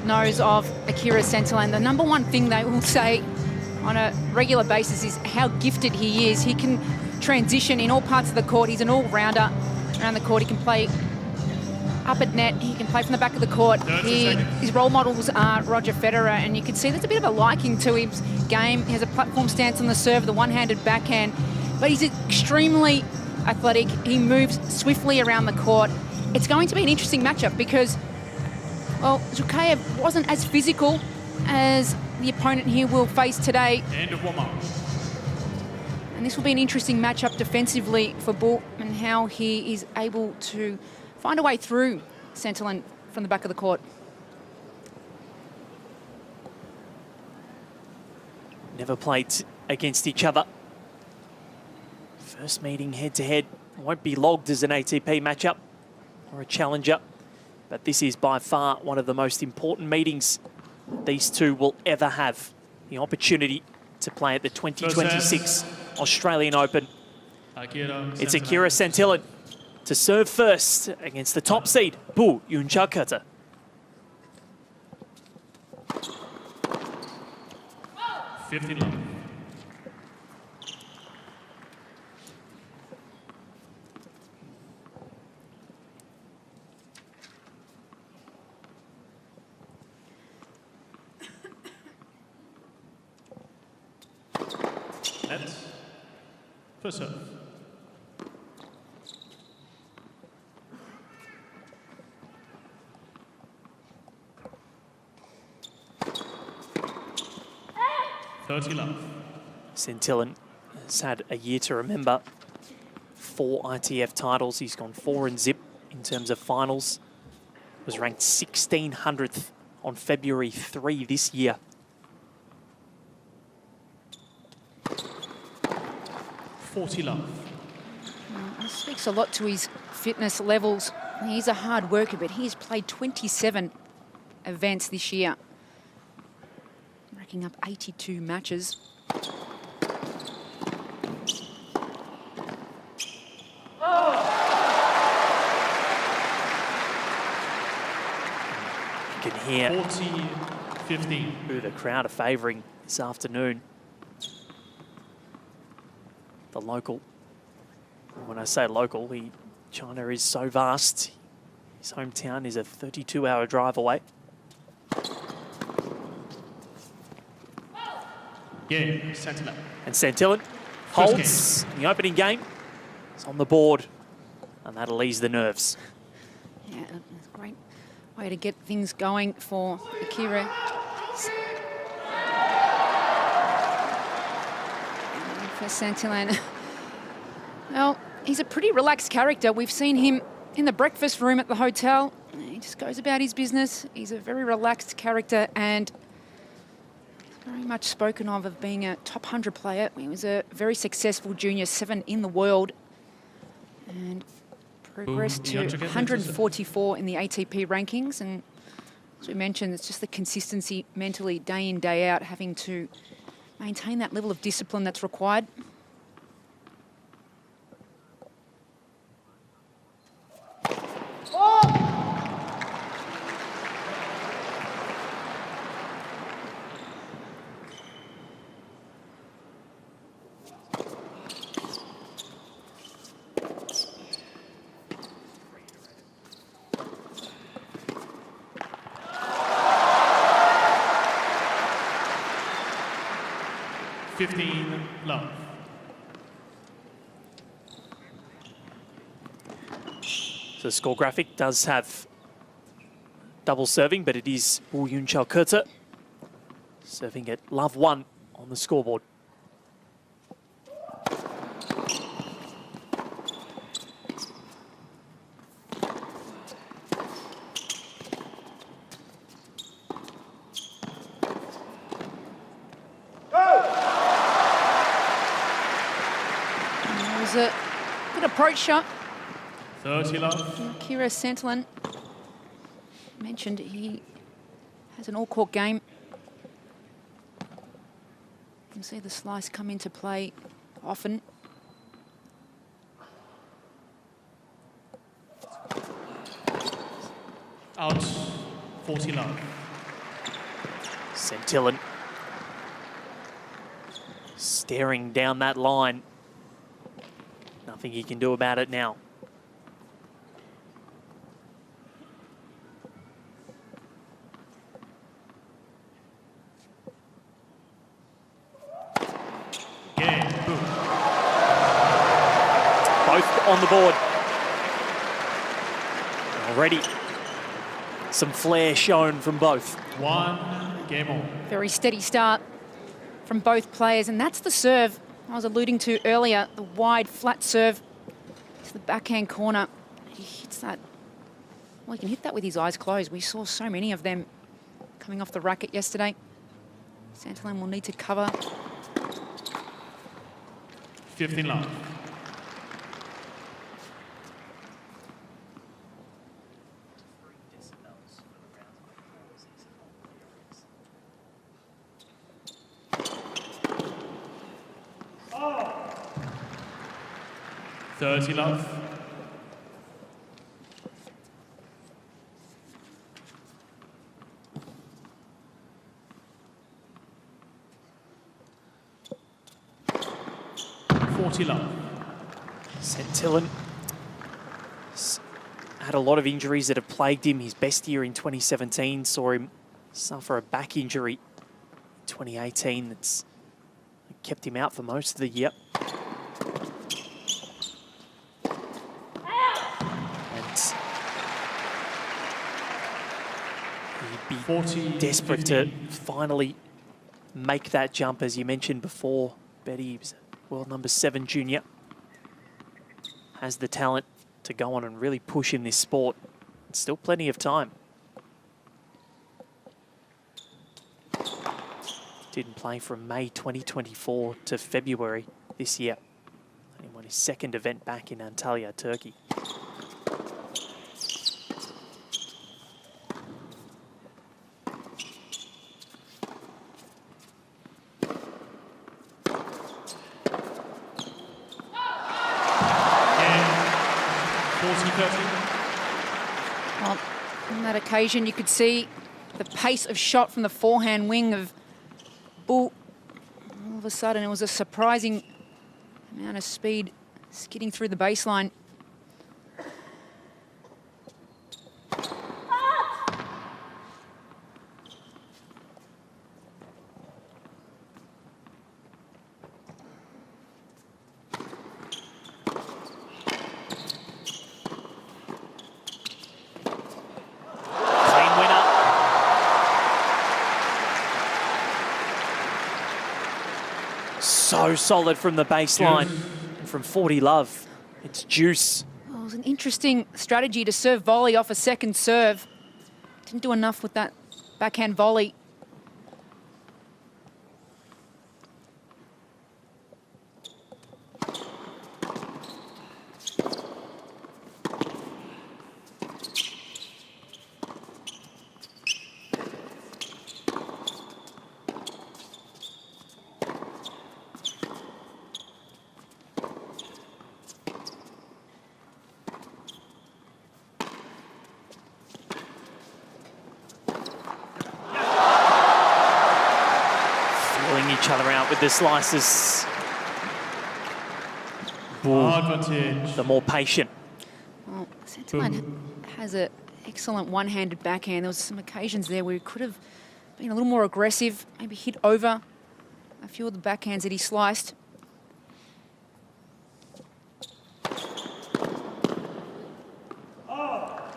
knows of Akira Santillan, the number one thing they will say on a regular basis is how gifted he is. He can transition in all parts of the court. He's an all-rounder around the court. He can play up at net. He can play from the back of the court. His role models are Roger Federer, and you can see there's a bit of a liking to his game. He has a platform stance on the serve, the one-handed backhand, but he's extremely athletic. He moves swiftly around the court. It's going to be an interesting matchup because, well, Jukayev wasn't as physical as the opponent here will face today. End of warm-up. And this will be an interesting matchup defensively for Bull, and how he is able to find a way through Santillan from the back of the court. Never played against each other. First meeting head-to-head. Won't be logged as an ATP matchup or a challenger, but this is by far one of the most important meetings these two will ever have. The opportunity to play at the 2026 Australian Open. It's Akira Santillan to serve first against the top seed, Bu Yunchalketa. That's first serve. Santillan has had a year to remember. 4 ITF titles. He's gone 4 and zip in terms of finals. Was ranked 1600th on February 3 this year. This speaks a lot to his fitness levels. He's a hard worker, but he's played 27 events this year, racking up 82 matches. You can hear 40-15. who the crowd are favouring this afternoon. The local. When I say local, China is so vast. His hometown is a 32-hour drive away. Yeah, Sentinel. And Santillan holds the opening game. It's on the board, and that'll ease the nerves. Yeah, that's a great way to get things going for Akira. And for Santillan. Well, he's a pretty relaxed character. We've seen him in the breakfast room at the hotel. He just goes about his business. He's a very relaxed character and very much spoken of being a top 100 player. He was a very successful junior, 7 in the world, and progressed to 144 in the ATP rankings. And as we mentioned, it's just the consistency mentally, day in, day out, having to maintain that level of discipline that's required. Love. So the score graphic does have double serving, but it is Wu Yunchao Kurta serving at love 1 on the scoreboard. A good approach shot. 30 love. Akira Santillan mentioned he has an all-court game. You can see the slice come into play often. Out 40 love. Santillan staring down that line. Nothing he can do about it now. Yeah, boom. Both on the board. Already some flair shown from both. 1 game on. Very steady start from both players, and that's the serve I was alluding to earlier, the wide, flat serve to the backhand corner. He hits that. Well, he can hit that with his eyes closed. We saw so many of them coming off the racket yesterday. Santillan will need to cover. 15 love. Oh. 30 love. Santillan had a lot of injuries that have plagued him. His best year in 2017 saw him suffer a back injury in 2018 that's kept him out for most of the year. And he'd be desperate to finally make that jump, as you mentioned before. Betty was world number 7 junior. Has the talent to go on and really push in this sport. Still plenty of time. Didn't play from May 2024 to February this year. And he won his second event back in Antalya, Turkey. Well, on that occasion, you could see the pace of shot from the forehand wing of Bull. All of a sudden, it was a surprising amount of speed skidding through the baseline. So solid from the baseline. And from 40 love, it's juice. Well, it was an interesting strategy to serve volley off a second serve. Didn't do enough with that backhand volley. Each other out with the slices. The more patient. Well, Santillan has an excellent one-handed backhand. There was some occasions there where he could have been a little more aggressive, maybe hit over a few of the backhands that he sliced.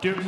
Deuce.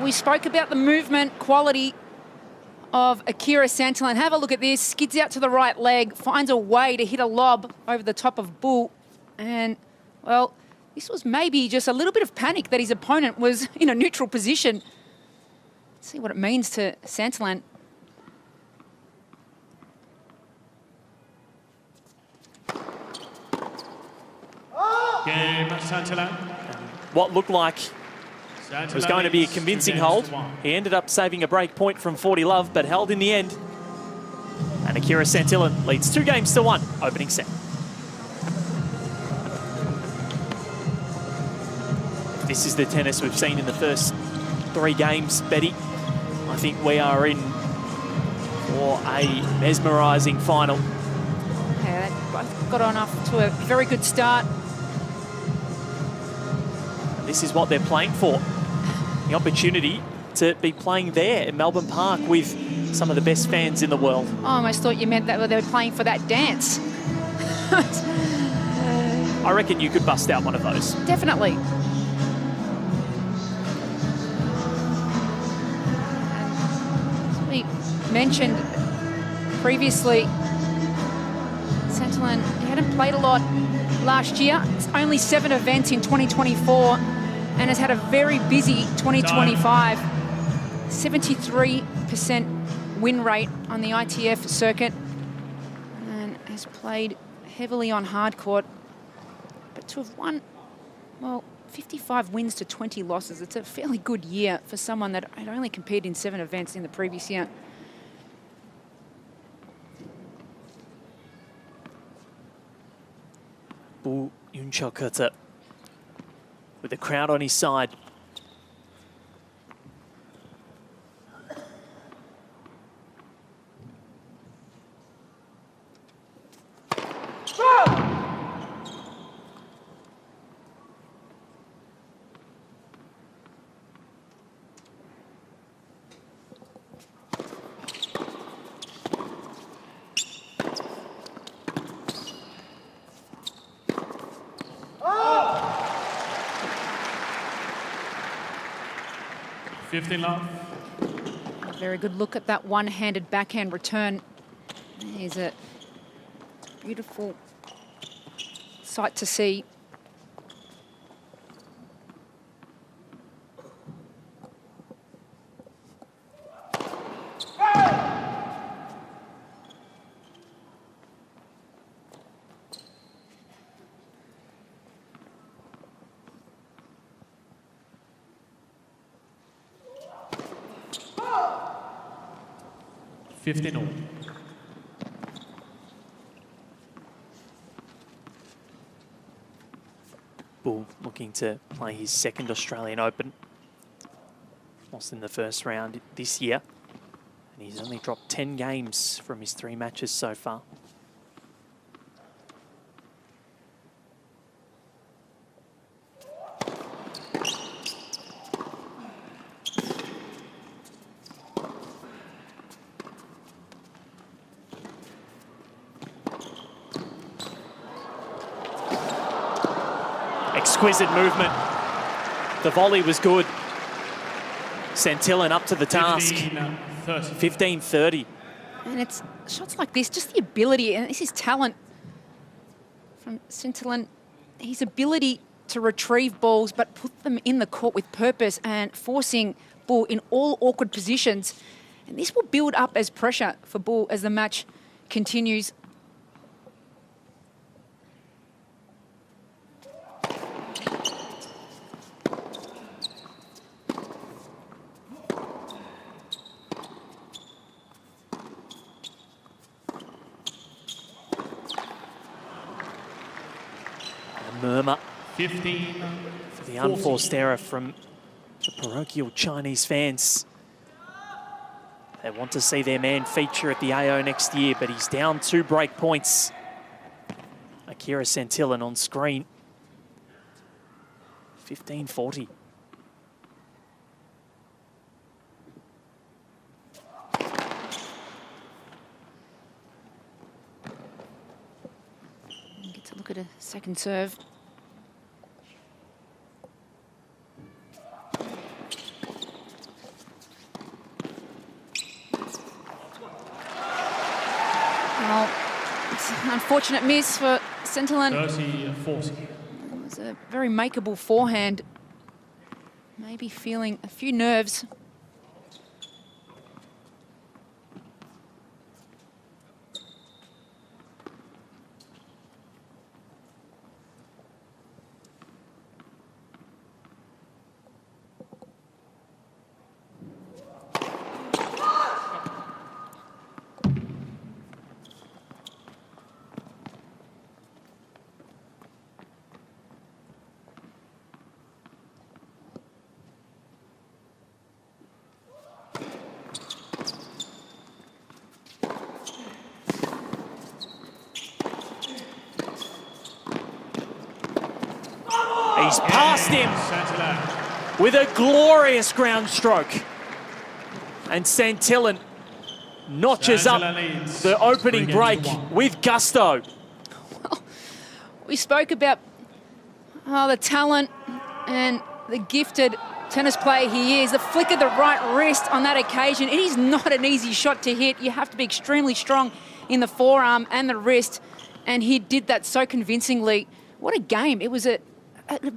We spoke about the movement quality of Akira Santillan. Have a look at this. Skids out to the right leg, finds a way to hit a lob over the top of Bull. And, well, this was maybe just a little bit of panic that his opponent was in a neutral position. Let's see what it means to Santillan. Game, Santillan. What looked like it was going to be a convincing hold. He ended up saving a break point from 40 love, but held in the end. And Akira Santillan leads 2-1 opening set. This is the tennis we've seen in the first 3 games, Betty. I think we are in for a mesmerising final. Yeah, they both got on off to a very good start. This is what they're playing for. The opportunity to be playing there in Melbourne Park with some of the best fans in the world. I almost thought you meant that they were playing for that dance. I reckon you could bust out one of those. Definitely. As we mentioned previously, Santillan, he hadn't played a lot last year. It's only 7 events in 2024 and has had a very busy 2025. 73% win rate on the ITF circuit and has played heavily on hard court. But to have won, well, 55 wins to 20 losses, it's a fairly good year for someone that had only competed in 7 events in the previous year. Bu Yunchoketa with the crowd on his side. A very good look at that one-handed backhand return. There's a beautiful sight to see. 15-all. Bull looking to play his second Australian Open. Lost in the first round this year. And he's only dropped 10 games from his 3 matches so far. Exquisite movement. The volley was good. Santillan up to the task. 15-30. And it's shots like this, just the ability, and this is talent from Santillan. His ability to retrieve balls but put them in the court with purpose and forcing Bull in all awkward positions. And this will build up as pressure for Bull as the match continues. Murmur 15 for the unforced error from the parochial Chinese fans. They want to see their man feature at the AO next year, but he's down 2 break points. Akira Santillan on screen. 15-40. Get to look at a second serve. Well, it's an unfortunate miss for Santillan. 30-40. It was a very makeable forehand. Maybe feeling a few nerves. He's past him with a glorious ground stroke. And Santillan notches up the opening break with gusto. We spoke about the talent and the gifted tennis player he is. The flick of the right wrist on that occasion. It is not an easy shot to hit. You have to be extremely strong in the forearm and the wrist. And he did that so convincingly. What a game. It was a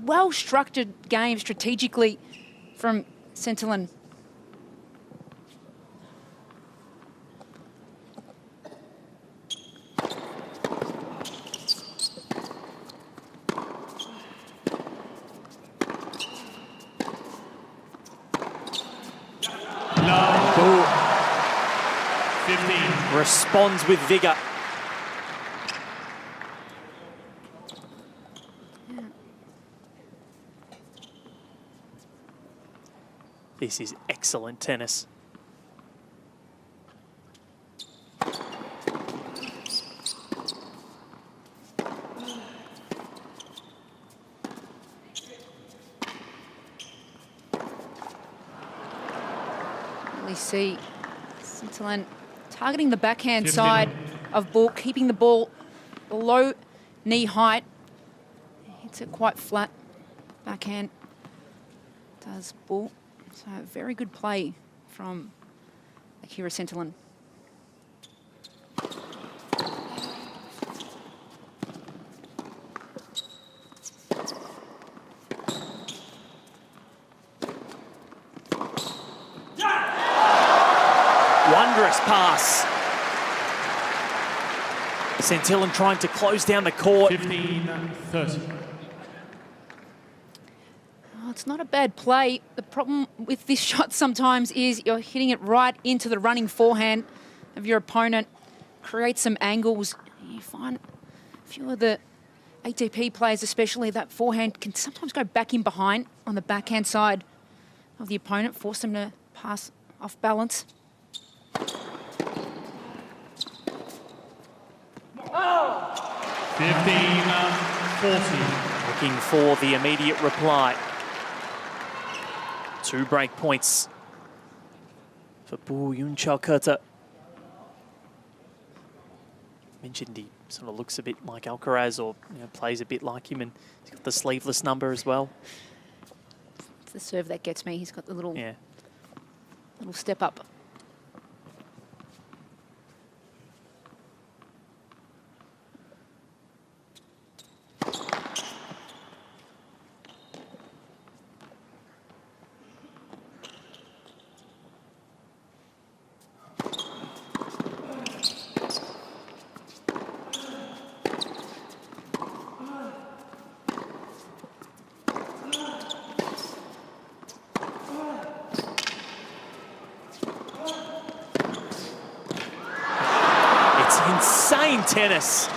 well-structured game strategically from Santillan. Love. 15. Responds with vigour. This is excellent tennis. We see Santillan targeting the backhand side of Bull, keeping the ball below knee height. Hits it quite flat. Backhand does Bull. So very good play from Akira Santillan. Wondrous pass. Santillan trying to close down the court. 15-30. It's not a bad play. The problem with this shot sometimes is you're hitting it right into the running forehand of your opponent, create some angles. You find a few of the ATP players, especially, that forehand can sometimes go back in behind on the backhand side of the opponent, force them to pass off balance. 15-40. Looking for the immediate reply. 2 break points for Bu Yunchao-Kurta. Mentioned he sort of looks a bit like Alcaraz, or plays a bit like him, and he's got the sleeveless number as well. It's the serve that gets me. He's got the little step up. Insane tennis.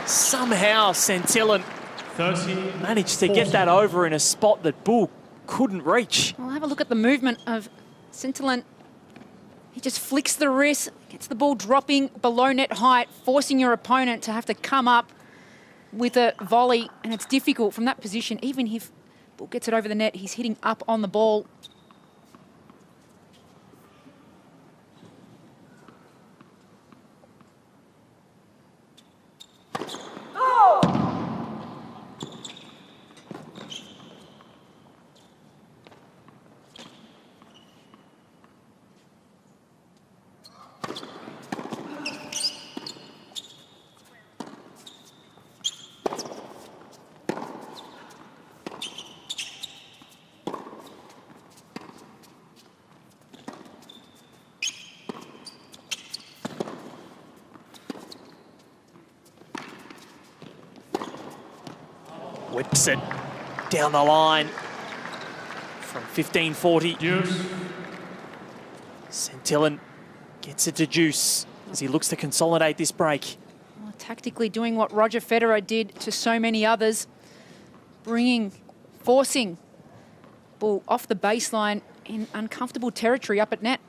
Somehow Santillan managed to get that over in a spot that Bu couldn't reach. Well, have a look at the movement of Santillan. He just flicks the wrist, gets the ball dropping below net height, forcing your opponent to have to come up with a volley, and it's difficult from that position. Even if ball gets it over the net, he's hitting up on the ball. Whips it down the line from 15-40. Santillan gets it to Diyas as he looks to consolidate this break. Well, tactically doing what Roger Federer did to so many others, forcing ball off the baseline in uncomfortable territory up at net.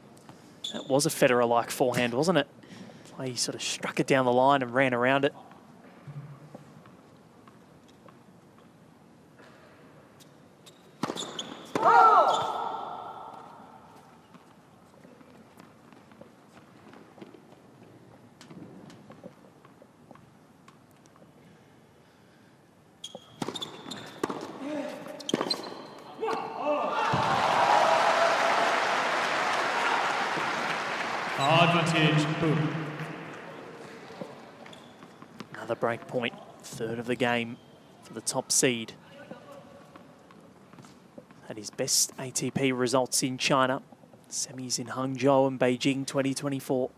That was a Federer-like forehand, wasn't it? He sort of struck it down the line and ran around it. Advantage, boom. Another break point, third of the game for the top seed. Had his best ATP results in China. Semis in Hangzhou and Beijing 2024.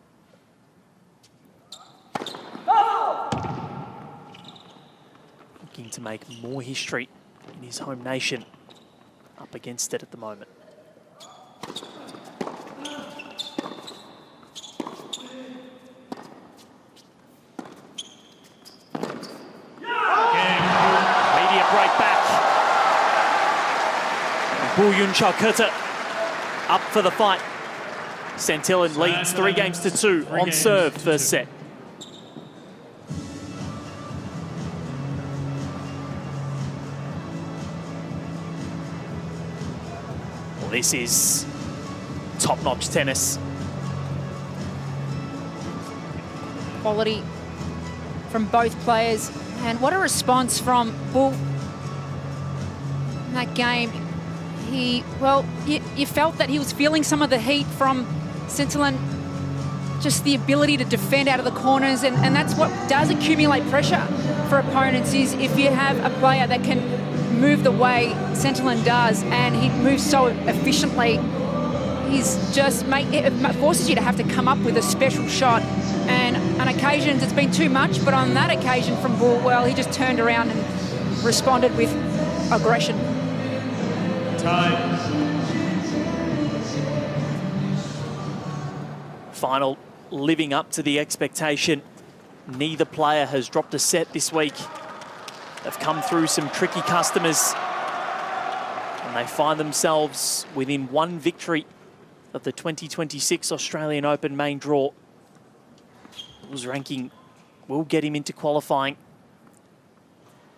Looking to make more history in his home nation. Up against it at the moment. Bu Yunchao-Kurta up for the fight. Santillan leads 3-2 on serve first set. Well, this is top-notch tennis. Quality from both players. And what a response from Bu in that game. You felt that he was feeling some of the heat from Santillan, just the ability to defend out of the corners, and that's what does accumulate pressure for opponents, is if you have a player that can move the way Santillan does, and he moves so efficiently, it forces you to have to come up with a special shot. And on occasions it's been too much, but on that occasion from Bu, well, he just turned around and responded with aggression. Time. final living up to the expectation. Neither player has dropped a set this week. They've come through some tricky customers, and they find themselves within one victory of the 2026 Australian Open main draw. His ranking will get him into qualifying,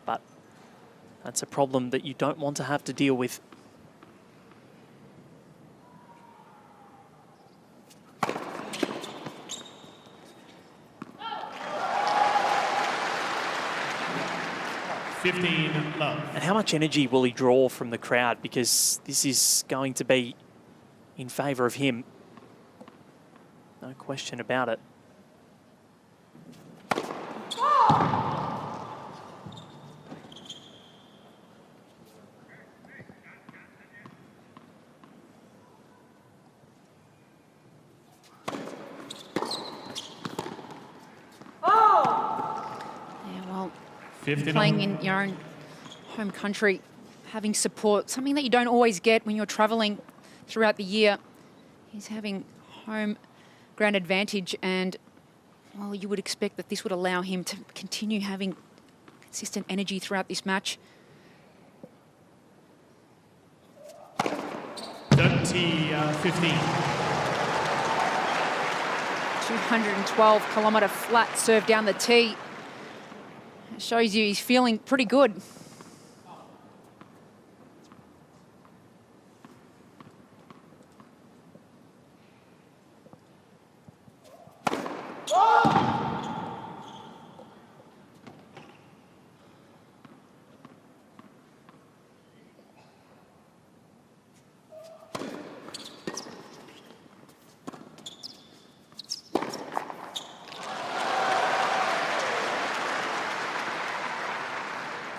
but that's a problem that you don't want to have to deal with. And how much energy will he draw from the crowd? Because this is going to be in favour of him. No question about it. Playing in your own home country, having support, something that you don't always get when you're travelling throughout the year. He's having home ground advantage, and, well, you would expect that this would allow him to continue having consistent energy throughout this match. 30-15. 212-kilometre flat serve down the tee. It shows you he's feeling pretty good.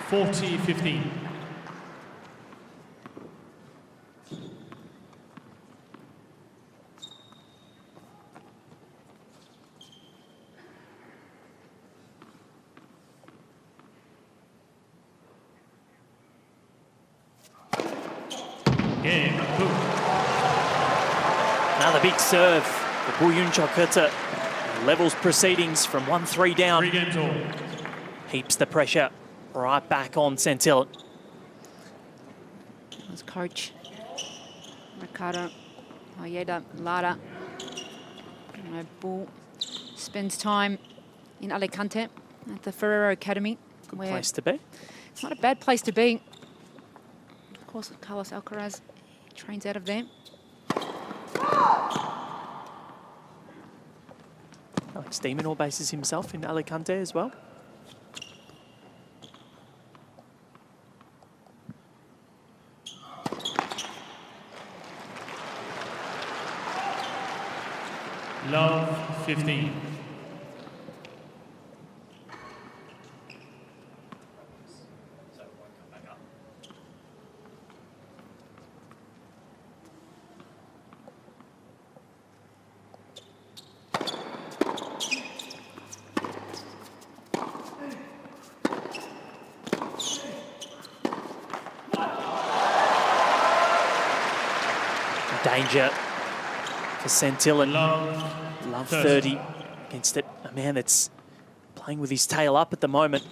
(40-15). Game. Another big serve for Wildcard. Levels proceedings from 1-3 down. 3 games all. Heaps the pressure right back on Santillan. His coach, Ricardo Ojeda Lara. Bull spends time in Alicante at the Ferrero Academy. Good place to be. It's not a bad place to be. Of course, Carlos Alcaraz trains out of there. Alex de Minaur bases himself in Alicante as well. Love 15. Danger for Santillan. Love 30 against it. A man that's playing with his tail up at the moment.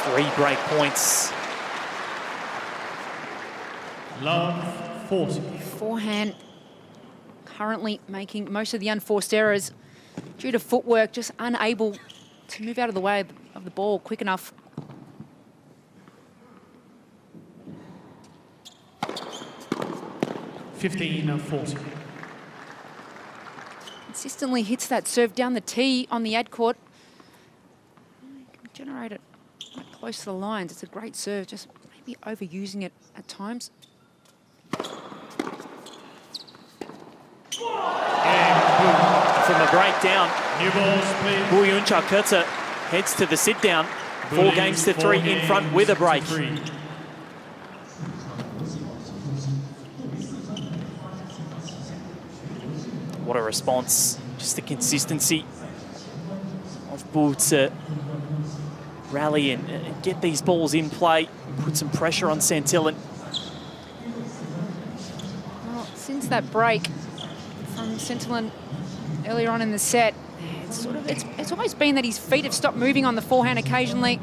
Three break points. Love 40. Forehand currently making most of the unforced errors due to footwork, just unable to move out of the way of the ball quick enough. (15-40). Consistently hits that serve down the tee on the ad court. You can generate it right close to the lines. It's a great serve, just maybe overusing it at times. From the breakdown, New balls, please. Wildcard heads to the sit down. 4 games to 3 in front with a break. What a response. Just the consistency of Bull to rally and get these balls in play, put some pressure on Santillan. Well, since that break from Santillan earlier on in the set, it's almost been that his feet have stopped moving on the forehand occasionally.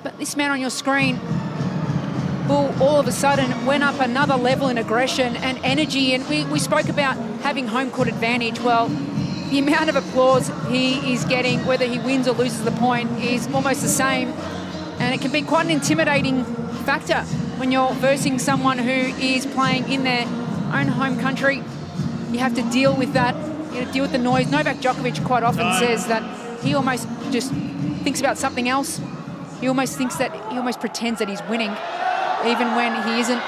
But this man on your screen, Bull, all of a sudden went up another level in aggression and energy. And we spoke about having home court advantage. Well, the amount of applause he is getting, whether he wins or loses the point, is almost the same. And it can be quite an intimidating factor when you're versing someone who is playing in their own home country. You have to deal with that. You have to deal with the noise. Novak Djokovic quite often says that he almost just thinks about something else. He almost pretends that he's winning, even when he isn't.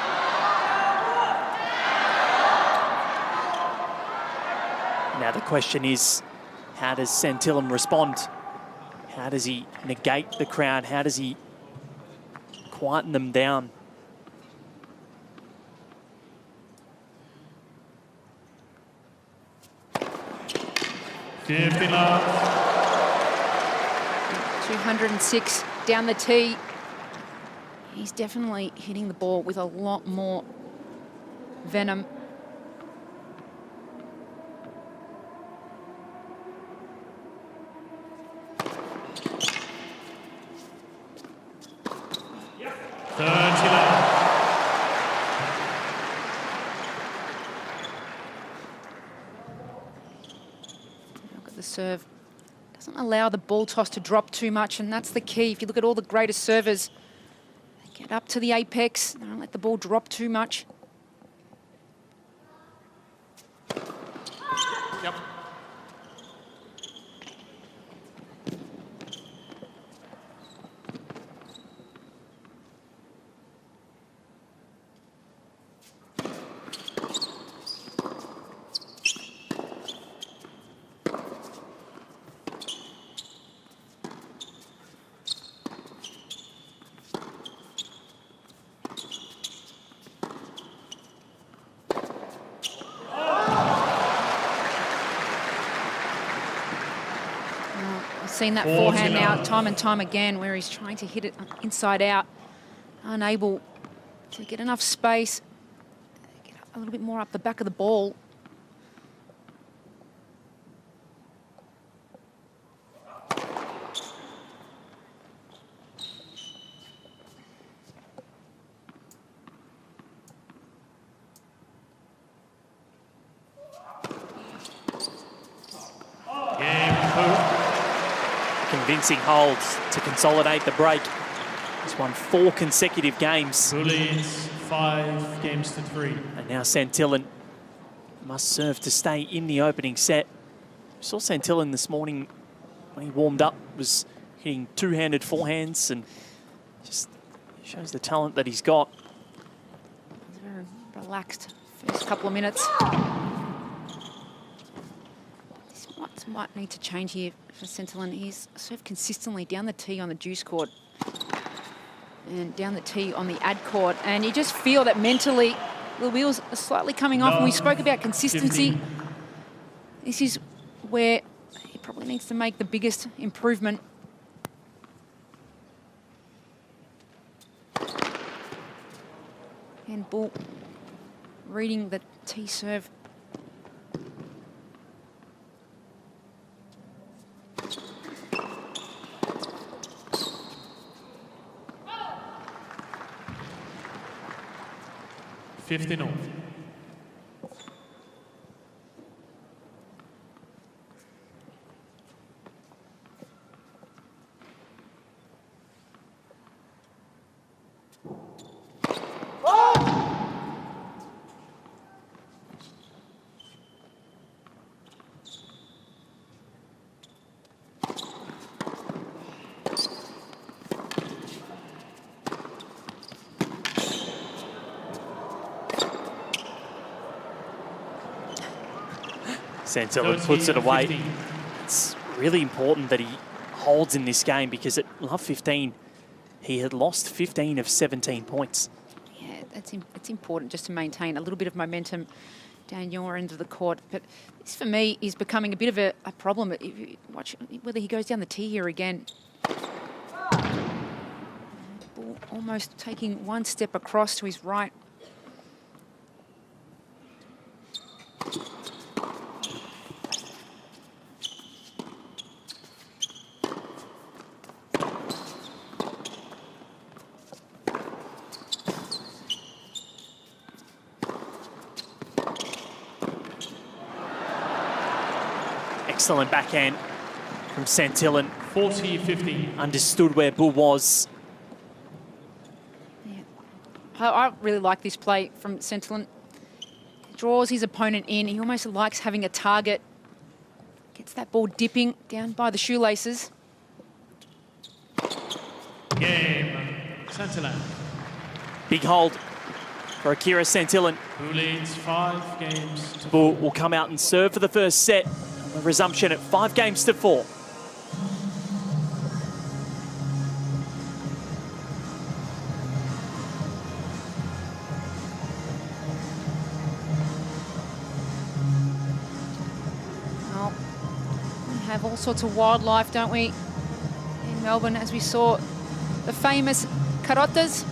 Now the question is, how does Santillan respond? How does he negate the crowd? How does he quieten them down? Fifty love. 206 down the tee. He's definitely hitting the ball with a lot more venom. Look at the serve. Doesn't allow the ball toss to drop too much, and that's the key. If you look at all the greatest servers, they get up to the apex, they don't let the ball drop too much. Yep. Seen that forehand now time and time again where he's trying to hit it inside out, unable to get enough space, get a little bit more up the back of the ball. Convincing holds to consolidate the break. He's won 4 consecutive games. Who leads 5 games to 3. And now Santillan must serve to stay in the opening set. We saw Santillan this morning when he warmed up, was hitting two-handed forehands and just shows the talent that he's got. Very relaxed first couple of minutes. This might need to change here for Santillan. He's served consistently down the tee on the juice court and down the tee on the ad court, and you just feel that mentally the wheels are slightly coming off. And we spoke about consistency. 15. This is where he probably needs to make the biggest improvement. And Bull reading the tee serve. $50. Santillan puts it away. 15. It's really important that he holds in this game because at love 15, he had lost 15 of 17 points. Yeah, it's important just to maintain a little bit of momentum down your end of the court. But this, for me, is becoming a bit of a problem. If you watch whether he goes down the tee here again. Ball almost taking one step across to his right. Excellent backhand from Santillan. 40-50. Understood where Bull was. Yeah. I really like this play from Santillan. Draws his opponent in. He almost likes having a target. Gets that ball dipping down by the shoelaces. Game. Santillan. Big hold for Akira Santillan. Who leads 5 games to Bull will come out and serve for the first set. A resumption at 5 games to 4. Well, we have all sorts of wildlife, don't we, in Melbourne, as we saw the famous Karotas,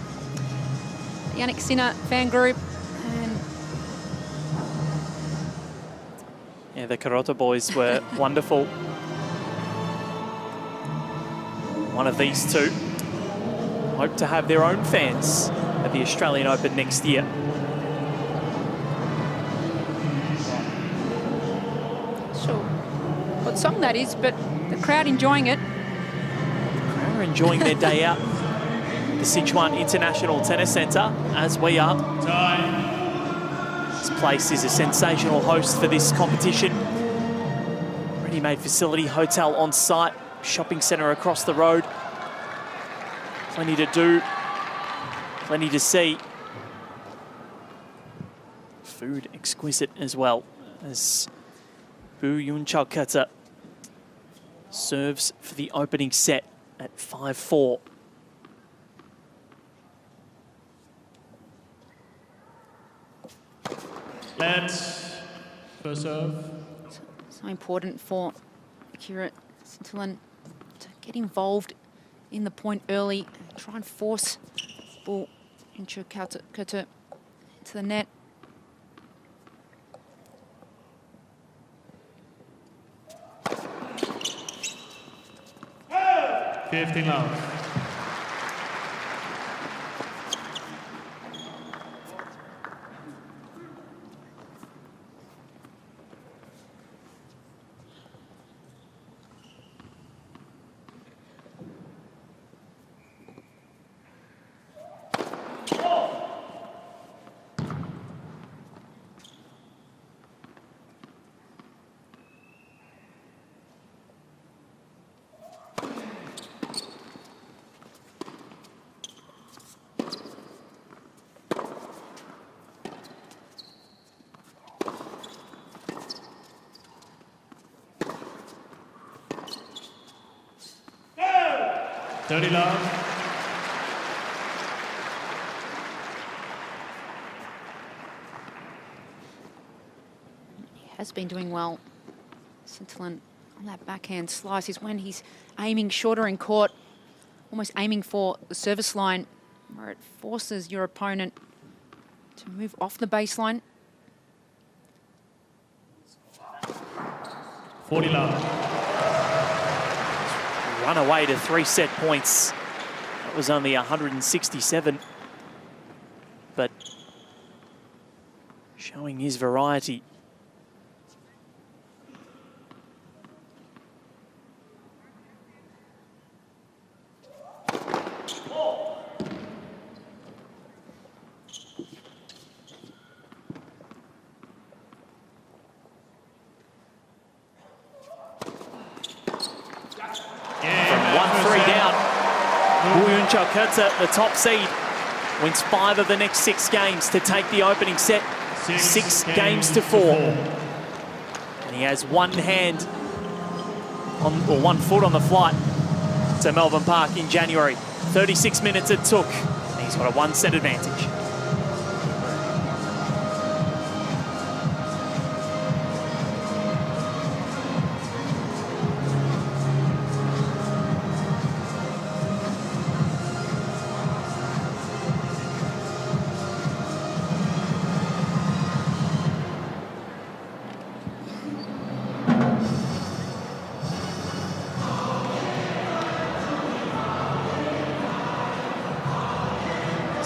Jannik Sinner fan group, and Yeah, the Karota boys were wonderful. One of these two hope to have their own fans at the Australian Open next year. sure what song that is, but the crowd enjoying it. Crowd are enjoying their day out. The Sichuan International Tennis Centre, as we are. time. This place is a sensational host for this competition. Ready-made facility, hotel on site, shopping centre across the road. Plenty to do, plenty to see. Food exquisite as well, as Bu Yunchalkata serves for the opening set at 5-4. Let's first serve. So important for Akira Santillan to get involved in the point early and try and force ball into Kata into the net. Oh! 15 love. Dirty love. He has been doing well. Santillan on that backhand slice is when he's aiming shorter in court, almost aiming for the service line, where it forces your opponent to move off the baseline. 40 love. Run away to 3-set points. That was only 167. But showing his variety. Chalkata, the top seed, wins 5 of the next 6 games to take the opening set, 6 games to 4. And he has one hand on, or 1 foot on the flight to Melbourne Park in January. 36 minutes it took. And he's got a 1-set advantage.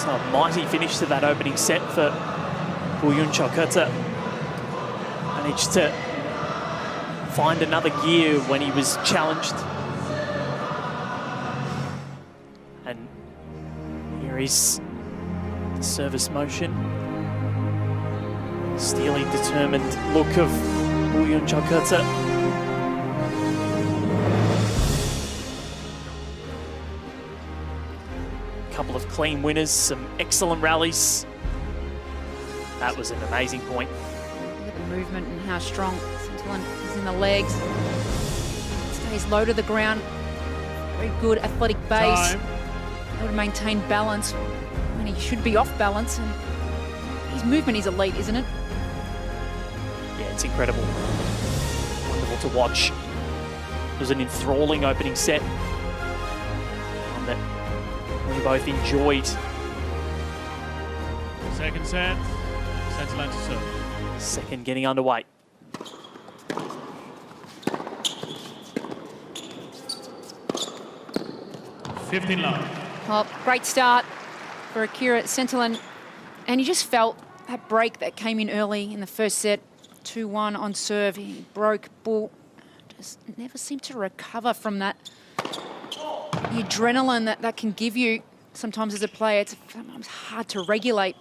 So a mighty finish to that opening set for Wildcard. Managed to find another gear when he was challenged. And here is the service motion. Steely, determined look of Wildcard. Couple of clean winners, some excellent rallies. That was an amazing point. Look at the movement and how strong Scintillant is in the legs. Stays low to the ground. Very good athletic base. Able to maintain balance when he should be off balance. And his movement is elite, isn't it? Yeah, it's incredible. Wonderful to watch. It was an enthralling opening set. One that we both enjoyed. Second set, Scintillant to serve. Second getting underway. Well, great start for Akira Scintillant. And you just felt that break that came in early in the first set. 2-1 on serve. He broke Bull. Just never seemed to recover from that. The adrenaline that can give you sometimes as a player, it's sometimes hard to regulate.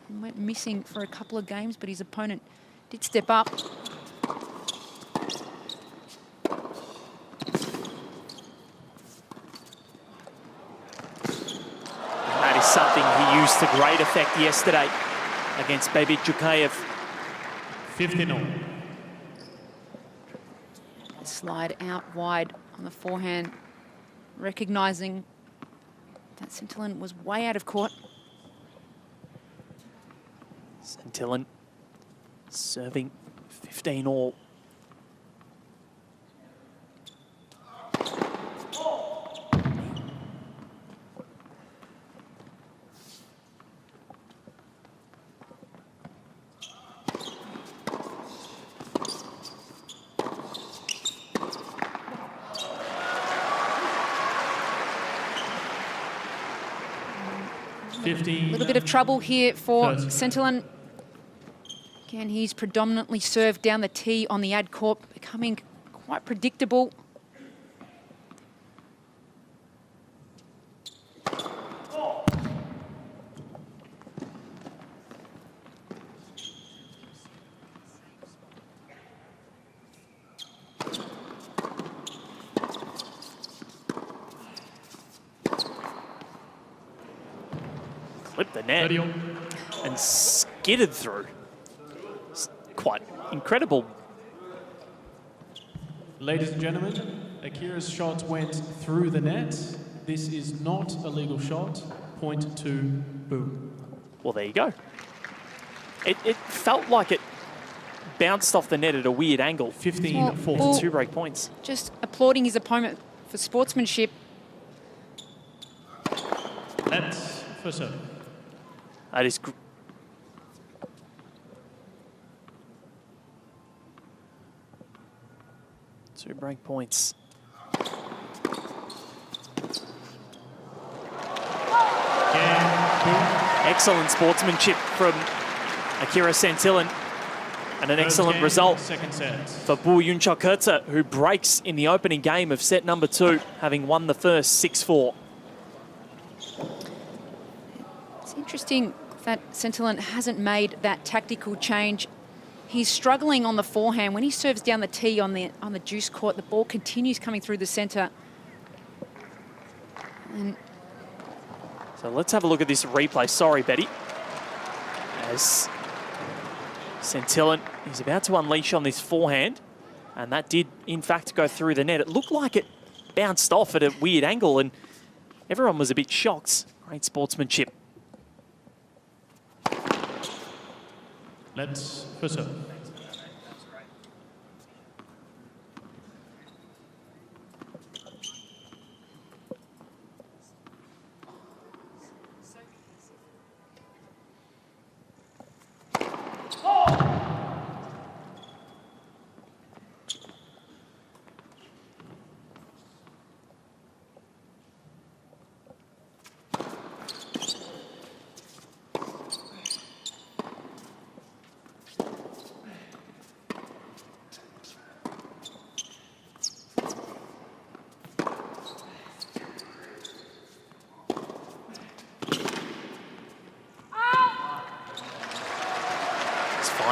He went missing for a couple of games, but his opponent did step up. That is something he used to great effect yesterday against Babit Jukayev. 15-0. Slide out wide on the forehand, recognising that Scintillant was way out of court. Scintillant serving 15 all. A little bit of trouble here for Scintillant. Again, he's predominantly served down the tee on the ad court, becoming quite predictable. Clipped the net and skidded through. It's quite incredible. Ladies and gentlemen, Akira's shot went through the net. This is not a legal shot. Point to boom. Well, there you go. It felt like it bounced off the net at a weird angle. 15-4. 2 break points. Just applauding his opponent for sportsmanship. That's for serve. That is 2 break points. Excellent sportsmanship from Akira Scintillant, and an excellent result for Wildcard, who breaks in the opening game of set number 2, having won the first 6-4. It's interesting that Scintillant hasn't made that tactical change. He's struggling on the forehand. When he serves down the tee on the juice court, the ball continues coming through the centre. And so let's have a look at this replay. Sorry, Betty. As Scintillant is about to unleash on this forehand, and that did, in fact, go through the net. It looked like it bounced off at a weird angle, and everyone was a bit shocked. Great sportsmanship. Let's for serve.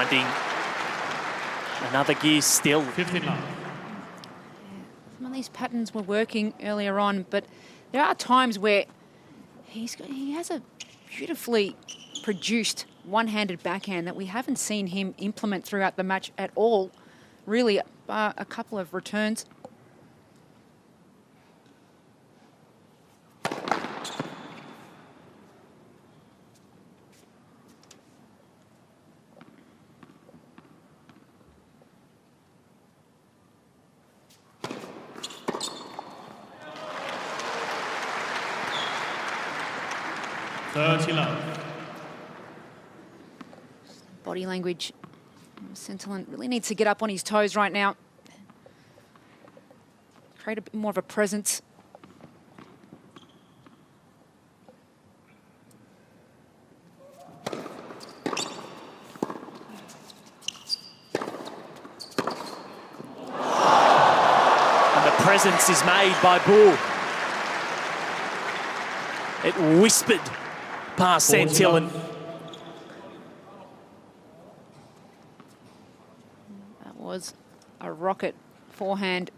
Finding another gear still. 15 love. Some of these patterns were working earlier on, but there are times where he has a beautifully produced one-handed backhand that we haven't seen him implement throughout the match at all, really, bar a couple of returns. Body language. Centilin really needs to get up on his toes right now. Create a bit more of a presence. And the presence is made by Bull. It whispered past Centilin. That was a rocket forehand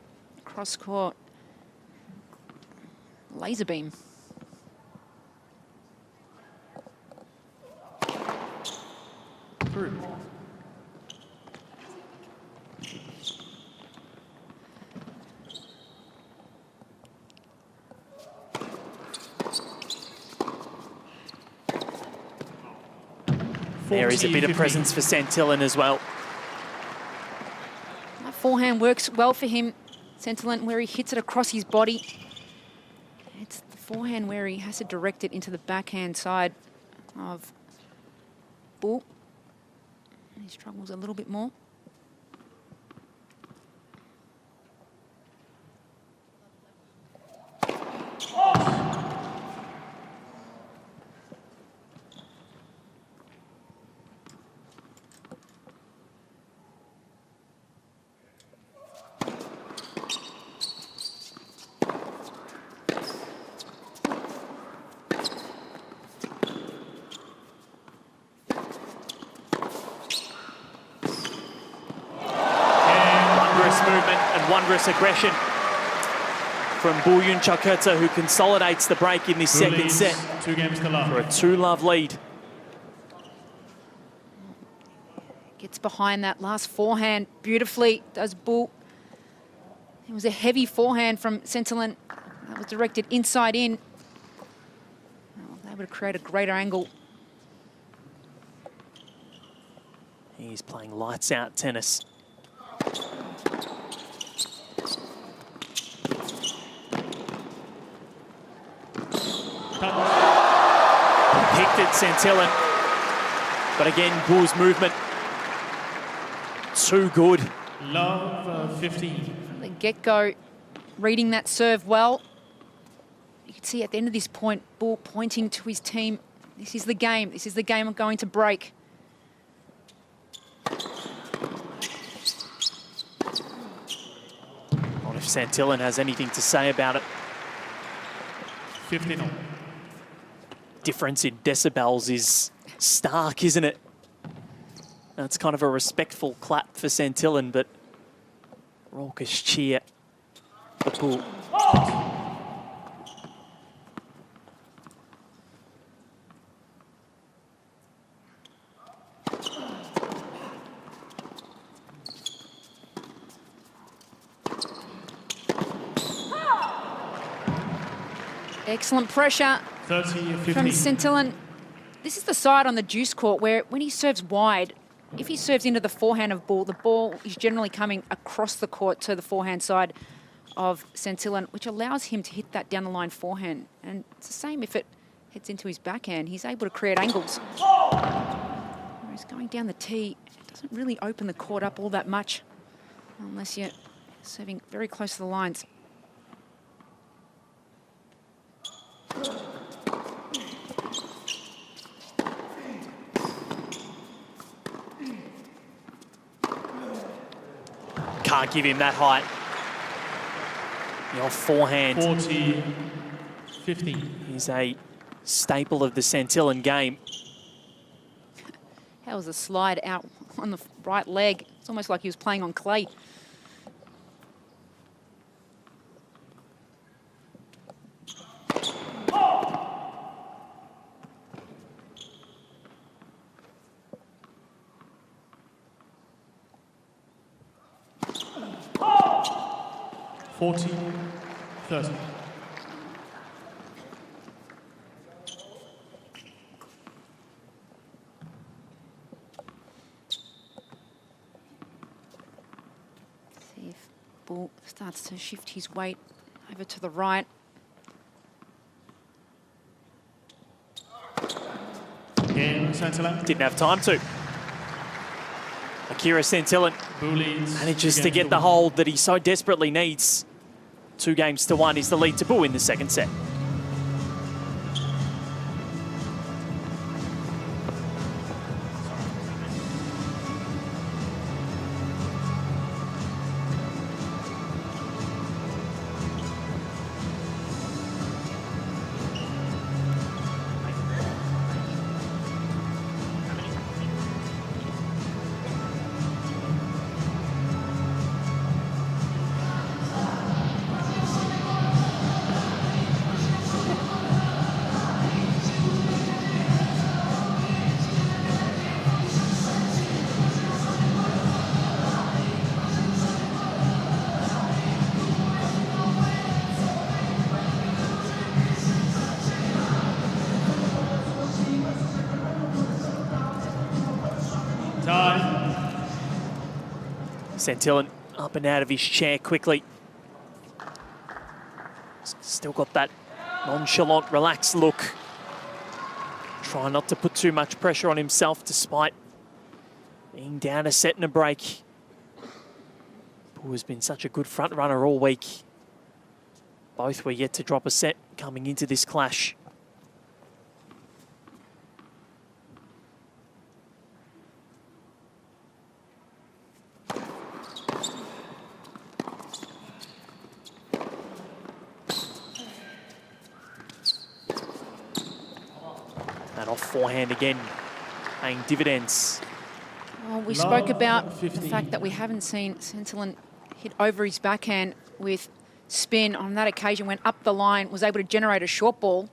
cross court laser beam. Through. There is a bit of presence for Centilin as well. That forehand works well for him. Centilin, where he hits it across his body. It's the forehand where he has to direct it into the backhand side of Bull. He struggles a little bit more. Wondrous aggression from Bulyun Chaketa, who consolidates the break in this second set 2 games to love. for a 2-love lead. Gets behind that last forehand beautifully, does Bull. It was a heavy forehand from Centilin that was directed inside in. Able to create a greater angle. He's playing lights out tennis. Picked at Centilin, but again, Bull's movement too good. Love 15. From the get-go, reading that serve well. You can see at the end of this point, Bull pointing to his team. This is the game. This is the game I'm going to break. Not if Centilin has anything to say about it. 15. Difference in decibels is stark, isn't it? That's kind of a respectful clap for Centilin, but raucous cheer for Bull. Excellent pressure 30-15. from Centilin. This is the side on the deuce court where when he serves wide, if he serves into the forehand of Bull, the ball is generally coming across the court to the forehand side of Centilin, which allows him to hit that down the line forehand. And it's the same if it heads into his backhand. He's able to create angles. Whereas going down the tee, it doesn't really open the court up all that much unless you're serving very close to the lines. Can't give him that height. Your forehand 40-15. is a staple of the Centilin game. That was a slide out on the right leg. It's almost like he was playing on clay. $40, 30. See if Bull starts to shift his weight over to the right. Again, Santillan. Didn't have time to. Akira Santillan manages to get the hold that he so desperately needs. 2-1 is the lead to Bull in the second set. Santillan up and out of his chair quickly. Still got that nonchalant, relaxed look. Try not to put too much pressure on himself despite being down a set and a break. Bull has been such a good front runner all week. Both were yet to drop a set coming into this clash. And off forehand again, paying dividends. Well, we spoke about the fact that we haven't seen Santillan hit over his backhand with spin. On that occasion, went up the line, was able to generate a short ball.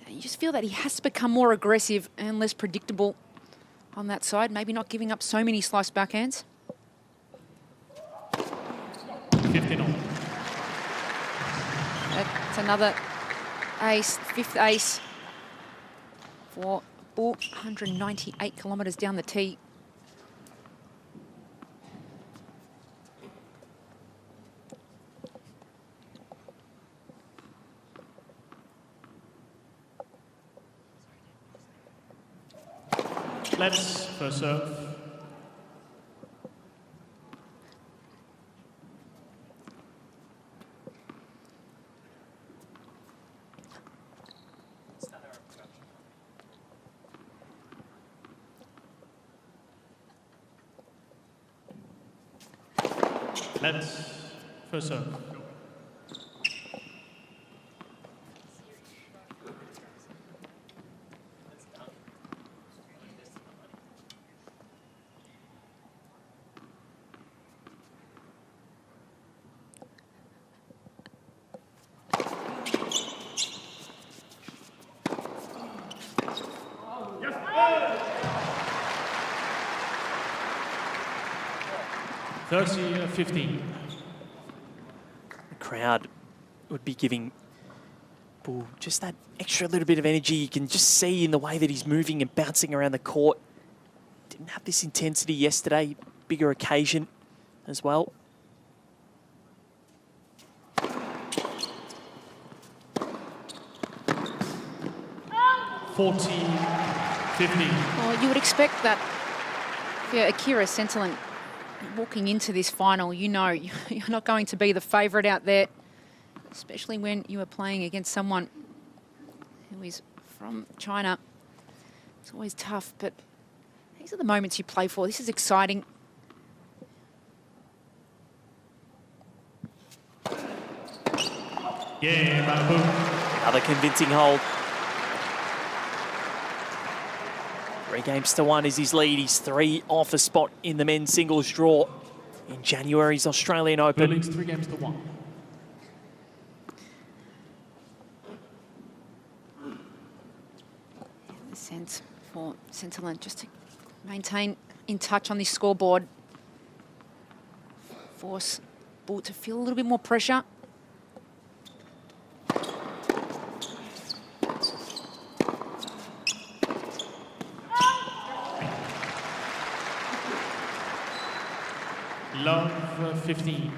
And you just feel that he has to become more aggressive and less predictable on that side. Maybe not giving up so many slice backhands. 15-all. That's another ace, fifth ace for Bull, 198 kilometres down the tee. Let's first serve. Let's first serve. $30-15. The crowd would be giving Bull just that extra little bit of energy. You can just see in the way that he's moving and bouncing around the court. Didn't have this intensity yesterday, bigger occasion as well. $40-15. Well, you would expect that for Akira Santillan walking into this final, you know you're not going to be the favourite out there, especially when you are playing against someone who is from China. It's always tough, but these are the moments you play for. This is exciting. Yeah, Malibu. Another convincing hold. 3-1 is his lead. He's 3 off a spot in the men's singles draw in January's Australian Open. Leads 3-1. The sense for Centerland just to maintain in touch on this scoreboard. Force Bull to feel a little bit more pressure. Love 15.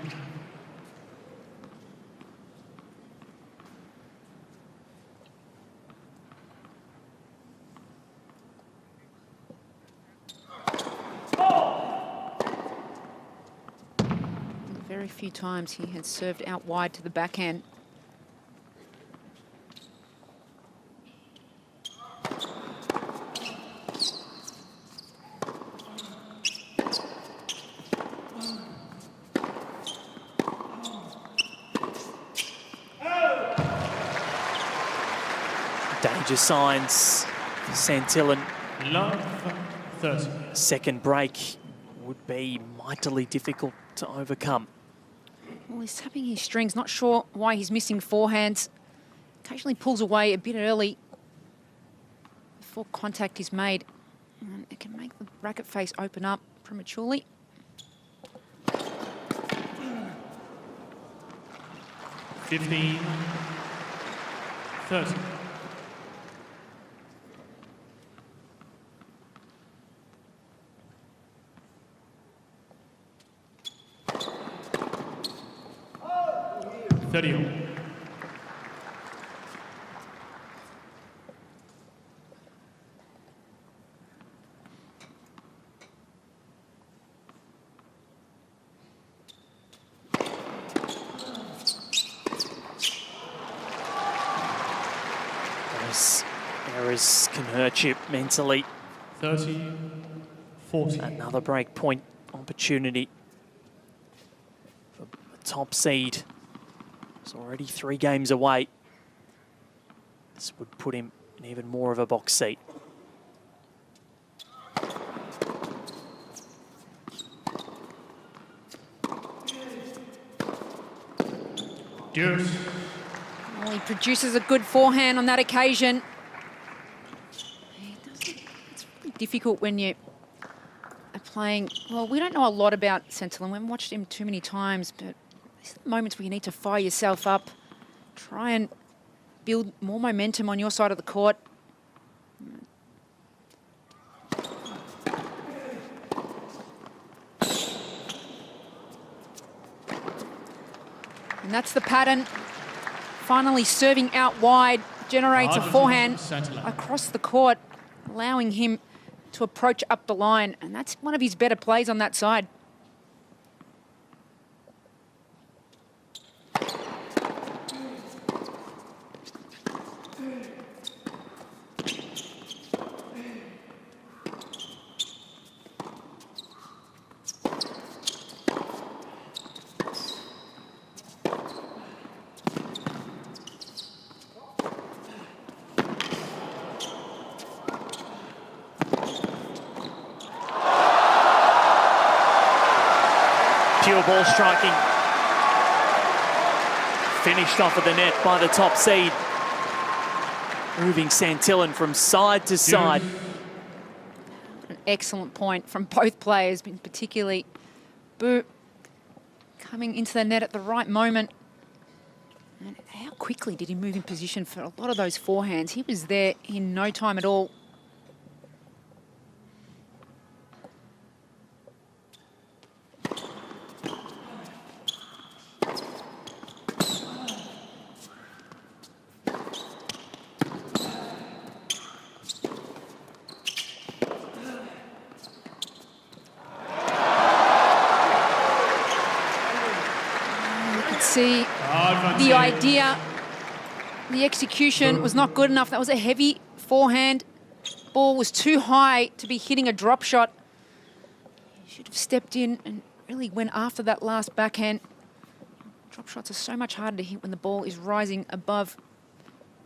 Very few times he had served out wide to the backhand. Danger signs for Santillan. Love 30. Second break would be mightily difficult to overcome. Well, he's tapping his strings, not sure why he's missing forehands. Occasionally pulls away a bit early before contact is made. And it can make the racket face open up prematurely. $15, 30. Those errors can hurt you mentally. 30, 40. Another break point opportunity for the top seed. It's already 3 games away. This would put him in even more of a box seat. Diyas. Well, he produces a good forehand on that occasion. It's really difficult when you are playing. Well, we don't know a lot about Centerland. We haven't watched him too many times, but these are the moments where you need to fire yourself up, try and build more momentum on your side of the court. And that's the pattern. Finally serving out wide, generates a forehand across the court, allowing him to approach up the line. And that's one of his better plays on that side. Pure ball striking. Finished off at the net by the top seed. Moving Santillan from side to side. An excellent point from both players, but particularly Boo coming into the net at the right moment. And how quickly did he move in position for a lot of those forehands? He was there in no time at all. See the idea, the execution was not good enough. That was a heavy forehand. Ball was too high to be hitting a drop shot. Should have stepped in and really went after that last backhand. Drop shots are so much harder to hit when the ball is rising above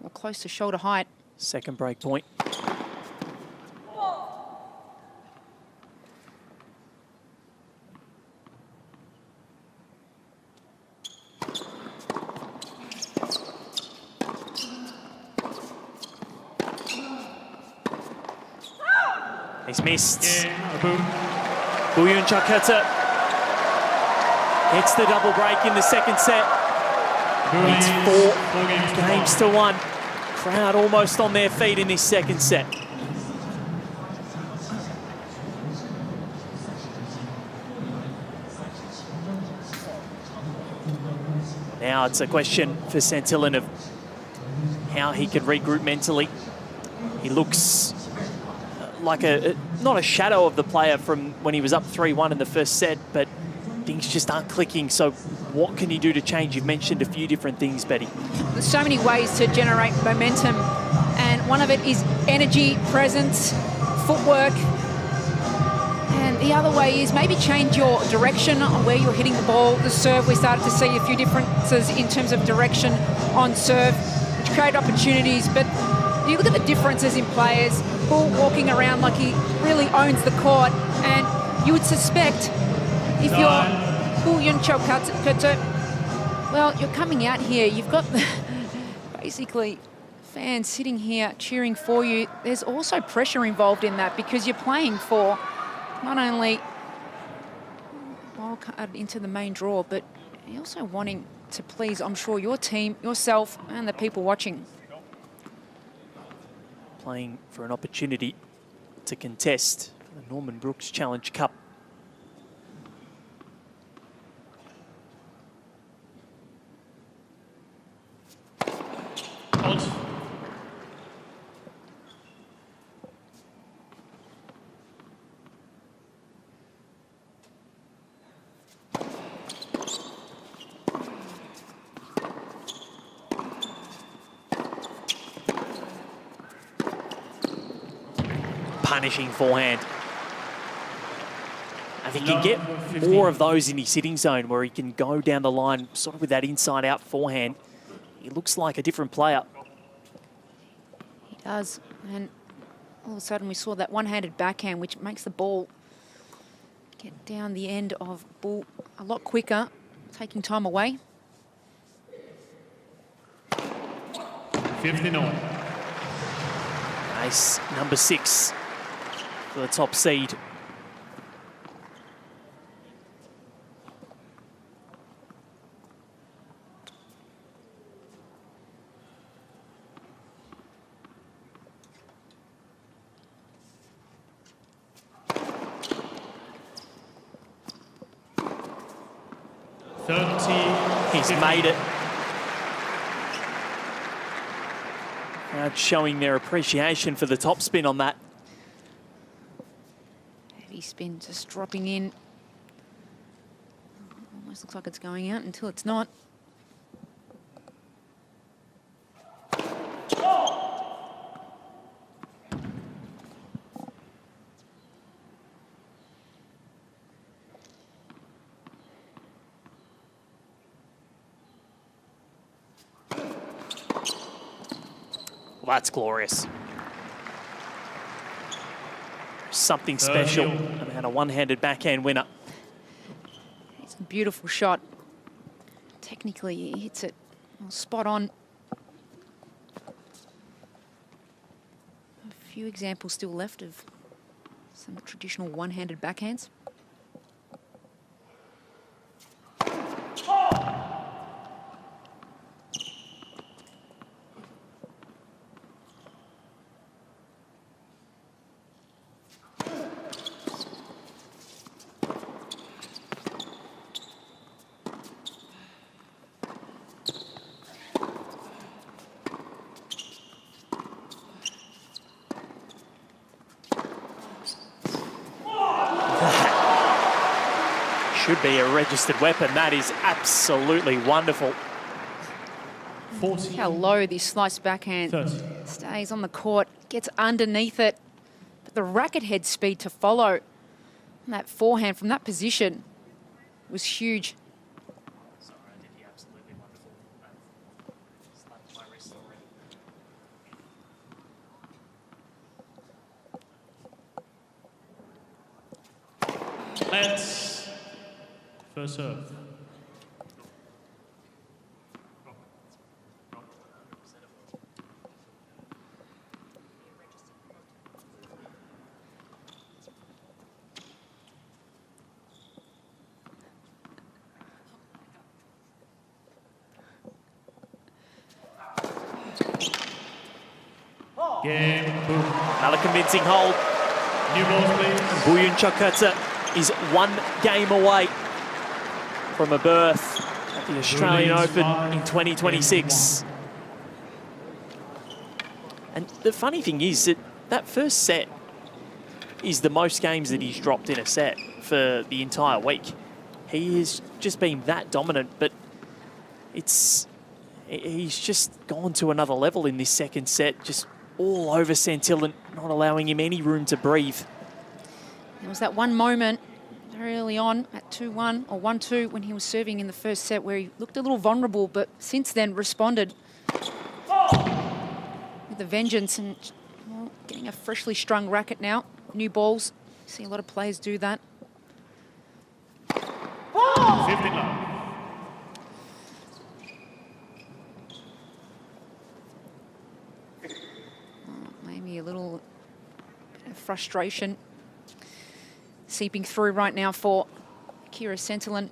or close to shoulder height. Second break point. He's missed. Yeah, boom. Yunchuk hits the double break in the second set. It's 4 games to 1. Crowd almost on their feet in this second set. Now it's a question for Santillan of how he can regroup mentally. He looks like not a shadow of the player from when he was up 3-1 in the first set, but things just aren't clicking. So what can he do to change? You've mentioned a few different things, Betty. There's so many ways to generate momentum, and one of it is energy, presence, footwork. And the other way is maybe change your direction on where you're hitting the ball. The serve, we started to see a few differences in terms of direction on serve, which create opportunities. But you look at the differences in players, Bull walking around like he really owns the court, and you would suspect if you're Bull Yunchuk, well, you're coming out here, you've got basically fans sitting here cheering for you. There's also pressure involved in that because you're playing for not only wildcard into the main draw, but you're also wanting to please, I'm sure, your team, yourself, and the people watching. Playing for an opportunity to contest for the Norman Brooks Challenge Cup. Punishing forehand. If he can get more of those in his sitting zone where he can go down the line sort of with that inside-out forehand, he looks like a different player. He does, and all of a sudden we saw that one-handed backhand, which makes the ball get down the end of Bull a lot quicker, taking time away. 59. Ace number 6 for the top seed. He's made it. Crowd showing their appreciation for the top spin on that. Heavy spin just dropping in. Almost looks like it's going out until it's not. Well, that's glorious. Something special about a one-handed backhand winner. It's a beautiful shot. Technically, he hits it spot on. A few examples still left of some traditional one-handed backhands. Should be a registered weapon. That is absolutely wonderful. 40. How low this sliced backhand 30. stays on the court, gets underneath it. But the racket head speed to follow and that forehand from that position was huge. Let's first serve. Game, boom. Another convincing hold. New balls, please. Buyun Chokata is 1 game away from a berth at the Australian Release Open 5, in 2026. And the funny thing is that that first set is the most games that he's dropped in a set for the entire week. He has just been that dominant, but he's just gone to another level in this second set, just all over Santillan, not allowing him any room to breathe. There was that one moment very early on at 2-1 or 1-2 when he was serving in the first set where he looked a little vulnerable, but since then responded with a vengeance and well, getting a freshly strung racket now. New balls. See a lot of players do that. 15 love. Maybe a little bit of frustration seeping through right now for Kira Santillan.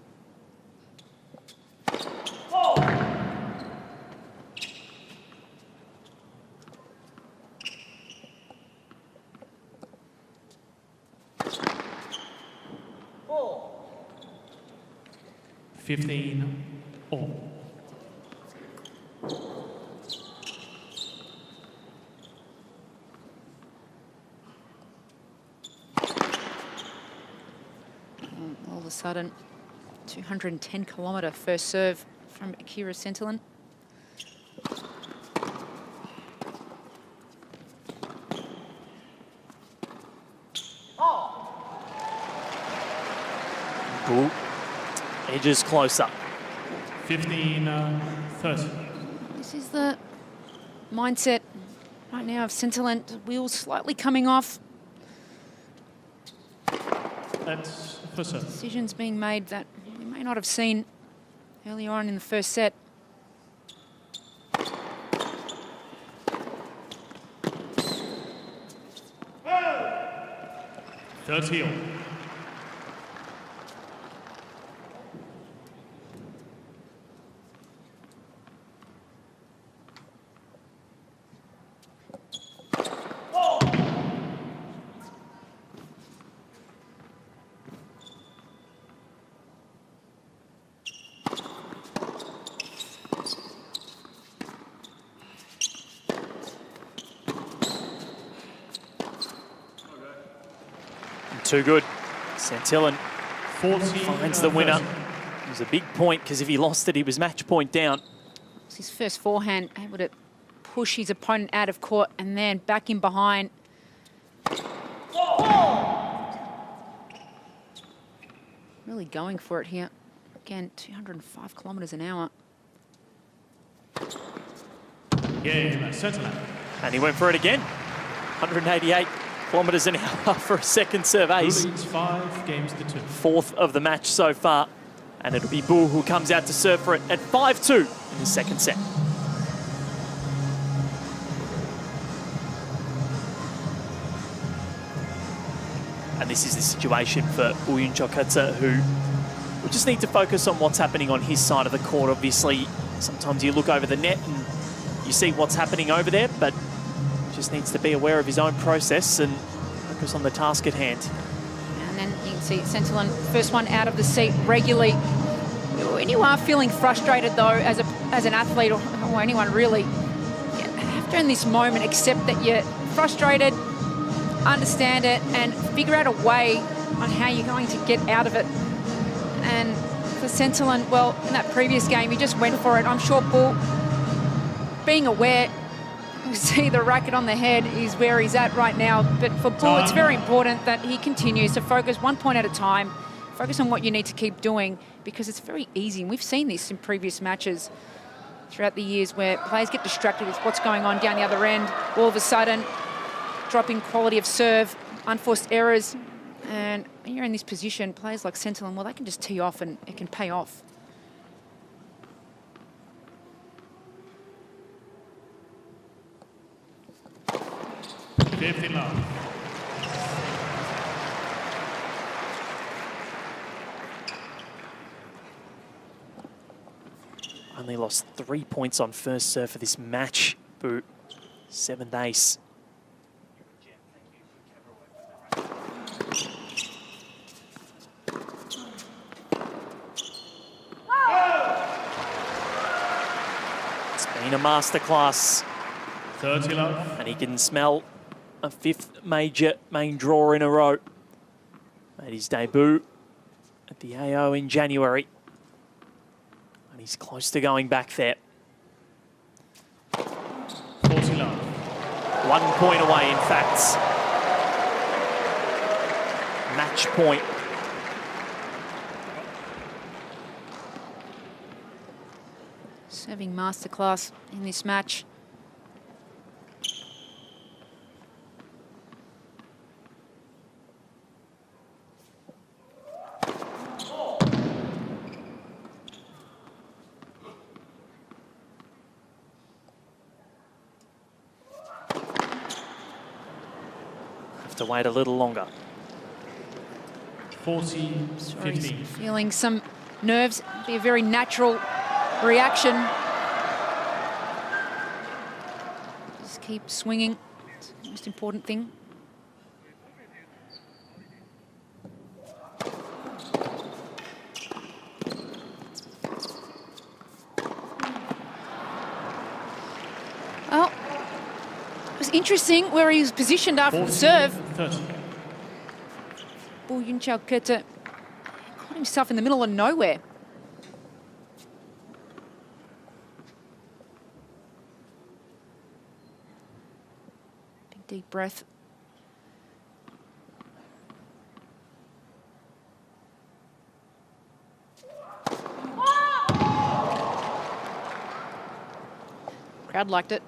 All. All of a sudden, 210-kilometre first serve from Kira Santillan. Bull edges closer. 15-30. This is the mindset right now of Santillan. Wheels slightly coming off. That's for serve. Decisions being made that we may not have seen earlier on in the first set. Too good. Santillan finds the winner. It was a big point because if he lost it, he was match point down. It's his first forehand, able to push his opponent out of court and then back in behind. Really going for it here. Again, 205 kilometres an hour. Game, Santillan. And he went for it again. 188 kilometres an hour for a second serve ace. Who leads 5 games to 2. Fourth of the match so far. And it'll be Bull who comes out to serve for it at 5-2 in the second set. And this is the situation for Buyun Chokata, who will just need to focus on what's happening on his side of the court. Obviously, sometimes you look over the net and you see what's happening over there, but just needs to be aware of his own process and focus on the task at hand. And then you can see Santillan, first one out of the seat regularly. When you are feeling frustrated, though, as an athlete or anyone really, you have to in this moment accept that you're frustrated, understand it, and figure out a way on how you're going to get out of it. And for Santillan, well, in that previous game, he just went for it. I'm sure Bull, being aware, you see the racket on the head is where he's at right now. But for Bull, it's very important that he continues to focus 1 point at a time, focus on what you need to keep doing, because it's very easy. And we've seen this in previous matches throughout the years where players get distracted with what's going on down the other end. All of a sudden, dropping quality of serve, unforced errors. And when you're in this position, players like Santillan, well, they can just tee off and it can pay off. Only lost 3 points on first serve for this match. Boo, 7th ace It's been a masterclass. 30 love. And he can smell a 5th major main draw in a row. Made his debut at the AO in January. And he's close to going back there. 40 love. 1 point away, in fact. Match point. Serving masterclass in this match. Have to wait a little longer. 40-50. Feeling some nerves, be a very natural reaction. Just keep swinging. It's the most important thing. Well, it was interesting where he was positioned after the serve. 30. Wildcard caught himself in the middle of nowhere. Big deep breath. Crowd liked it.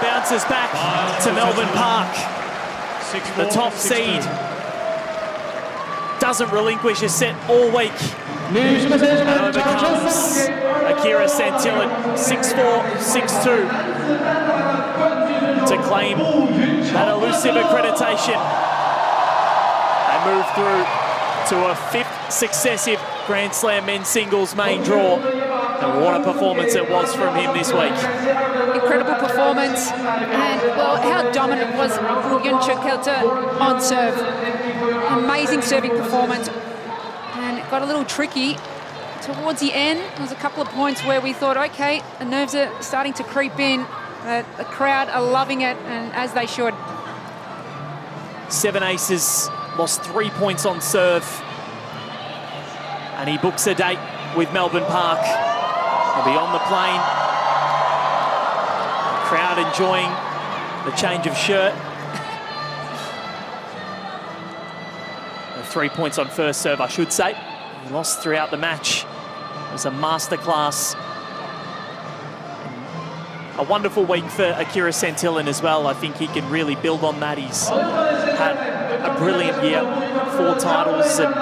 Bounces back to Melbourne Park. The top seed doesn't relinquish a set all week. And overcomes Akira Santillan 6-4, 6-2 to claim that elusive accreditation and move through to a 5th successive Grand Slam men's singles main draw. And what a performance it was from him this week. Incredible performance, and well, how dominant was Wildcard on serve. Amazing serving performance, and it got a little tricky towards the end. There was a couple of points where we thought, okay, the nerves are starting to creep in. The crowd are loving it, and as they should. 7 aces, lost 3 points on serve, and he books a date with Melbourne Park. He'll be on the plane. The crowd enjoying the change of shirt. 3 points on first serve, I should say. He lost throughout the match. It was a masterclass. A wonderful week for Akira Santillan as well. I think he can really build on that. He's had a brilliant year, 4 titles, and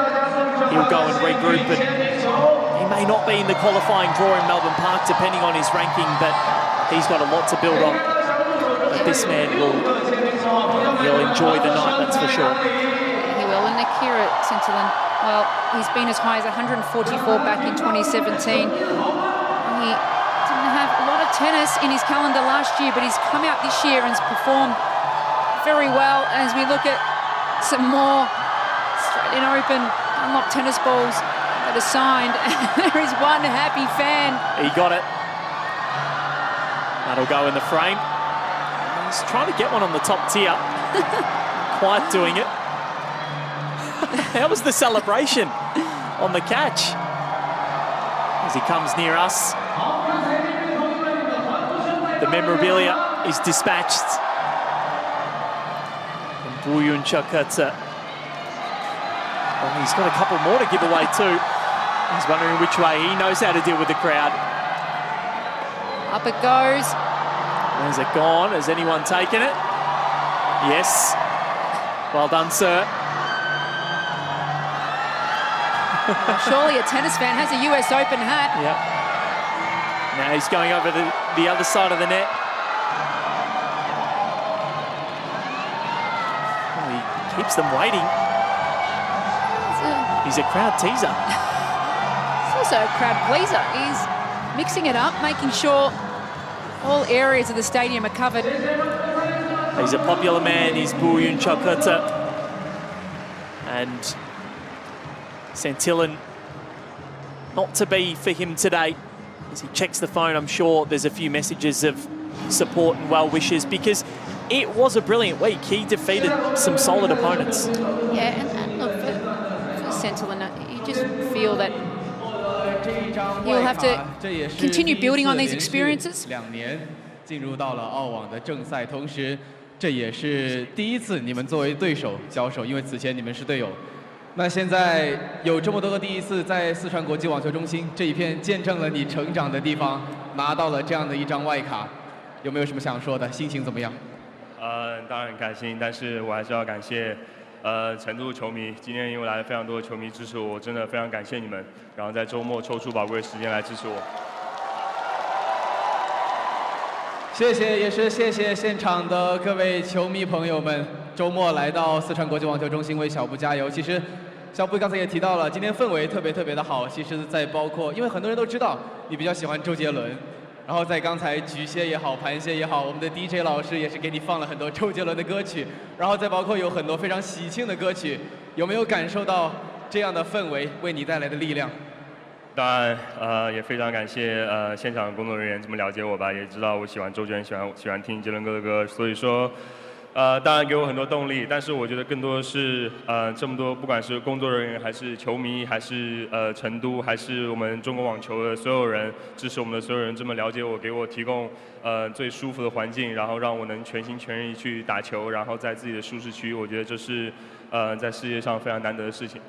he'll go and regroup. And he may not be in the qualifying draw in Melbourne Park, depending on his ranking, but he's got a lot to build on. But this man he'll enjoy the night, that's for sure. He will. And Akira Santillan, well, he's been as high as 144 back in 2017. He didn't have a lot of tennis in his calendar last year, but he's come out this year and has performed very well. As we look at some more Australian Open unlocked tennis balls that are signed, there is one happy fan. He got it. That'll go in the frame. He's trying to get one on the top tier. Quite doing it. How was the celebration on the catch? As he comes near us, the memorabilia is dispatched. And Wildcard, well, he's got a couple more to give away too. He's wondering which way he knows how to deal with the crowd. Up it goes. Where's it gone? Has anyone taken it? Yes. Well done, sir. Well, surely a tennis fan has a US Open hat. Yep. Now he's going over the other side of the net. Well, he keeps them waiting. He's a crowd teaser. He's also a crowd pleaser. He's mixing it up, making sure all areas of the stadium are covered. He's a popular man, he's Buyun Chakota. And Santillan, not to be for him today. As he checks the phone, I'm sure there's a few messages of support and well wishes, because it was a brilliant week. He defeated some solid opponents. Yeah, and look, for Santillan, you just feel that he'll have to continue building on these experiences. 2年进入到了澳网的正赛，同时这也是第一次你们作为对手交手，因为此前你们是队友。那现在有这么多个第一次在四川国际网球中心这一片见证了你成长的地方，拿到了这样的一张外卡，有没有什么想说的？心情怎么样？当然很开心，但是我还是要感谢成都球迷，今天因为来了非常多的球迷支持我，我真的非常感谢你们，然后在周末抽出宝贵的时间来支持我。谢谢，也是谢谢现场的各位球迷朋友们，周末来到四川国际网球中心为小布加油。其实小布刚才也提到了，今天氛围特别的好。其实在包括，因为很多人都知道你比较喜欢周杰伦，然后在刚才局歇也好，盘歇也好，我们的 DJ 老师也是给你放了很多周杰伦的歌曲，然后再包括有很多非常喜庆的歌曲，有没有感受到这样的氛围为你带来的力量？当然，也非常感谢现场工作人员这么了解我吧，也知道我喜欢周杰伦，喜欢听杰伦哥的歌，所以说，当然给我很多动力。但是我觉得更多的是这么多，不管是工作人员，还是球迷，还是成都，还是我们中国网球的所有人，支持我们的所有人，这么了解我，给我提供最舒服的环境，然后让我能全心全意去打球，然后在自己的舒适区，我觉得这是在世界上非常难得的事情。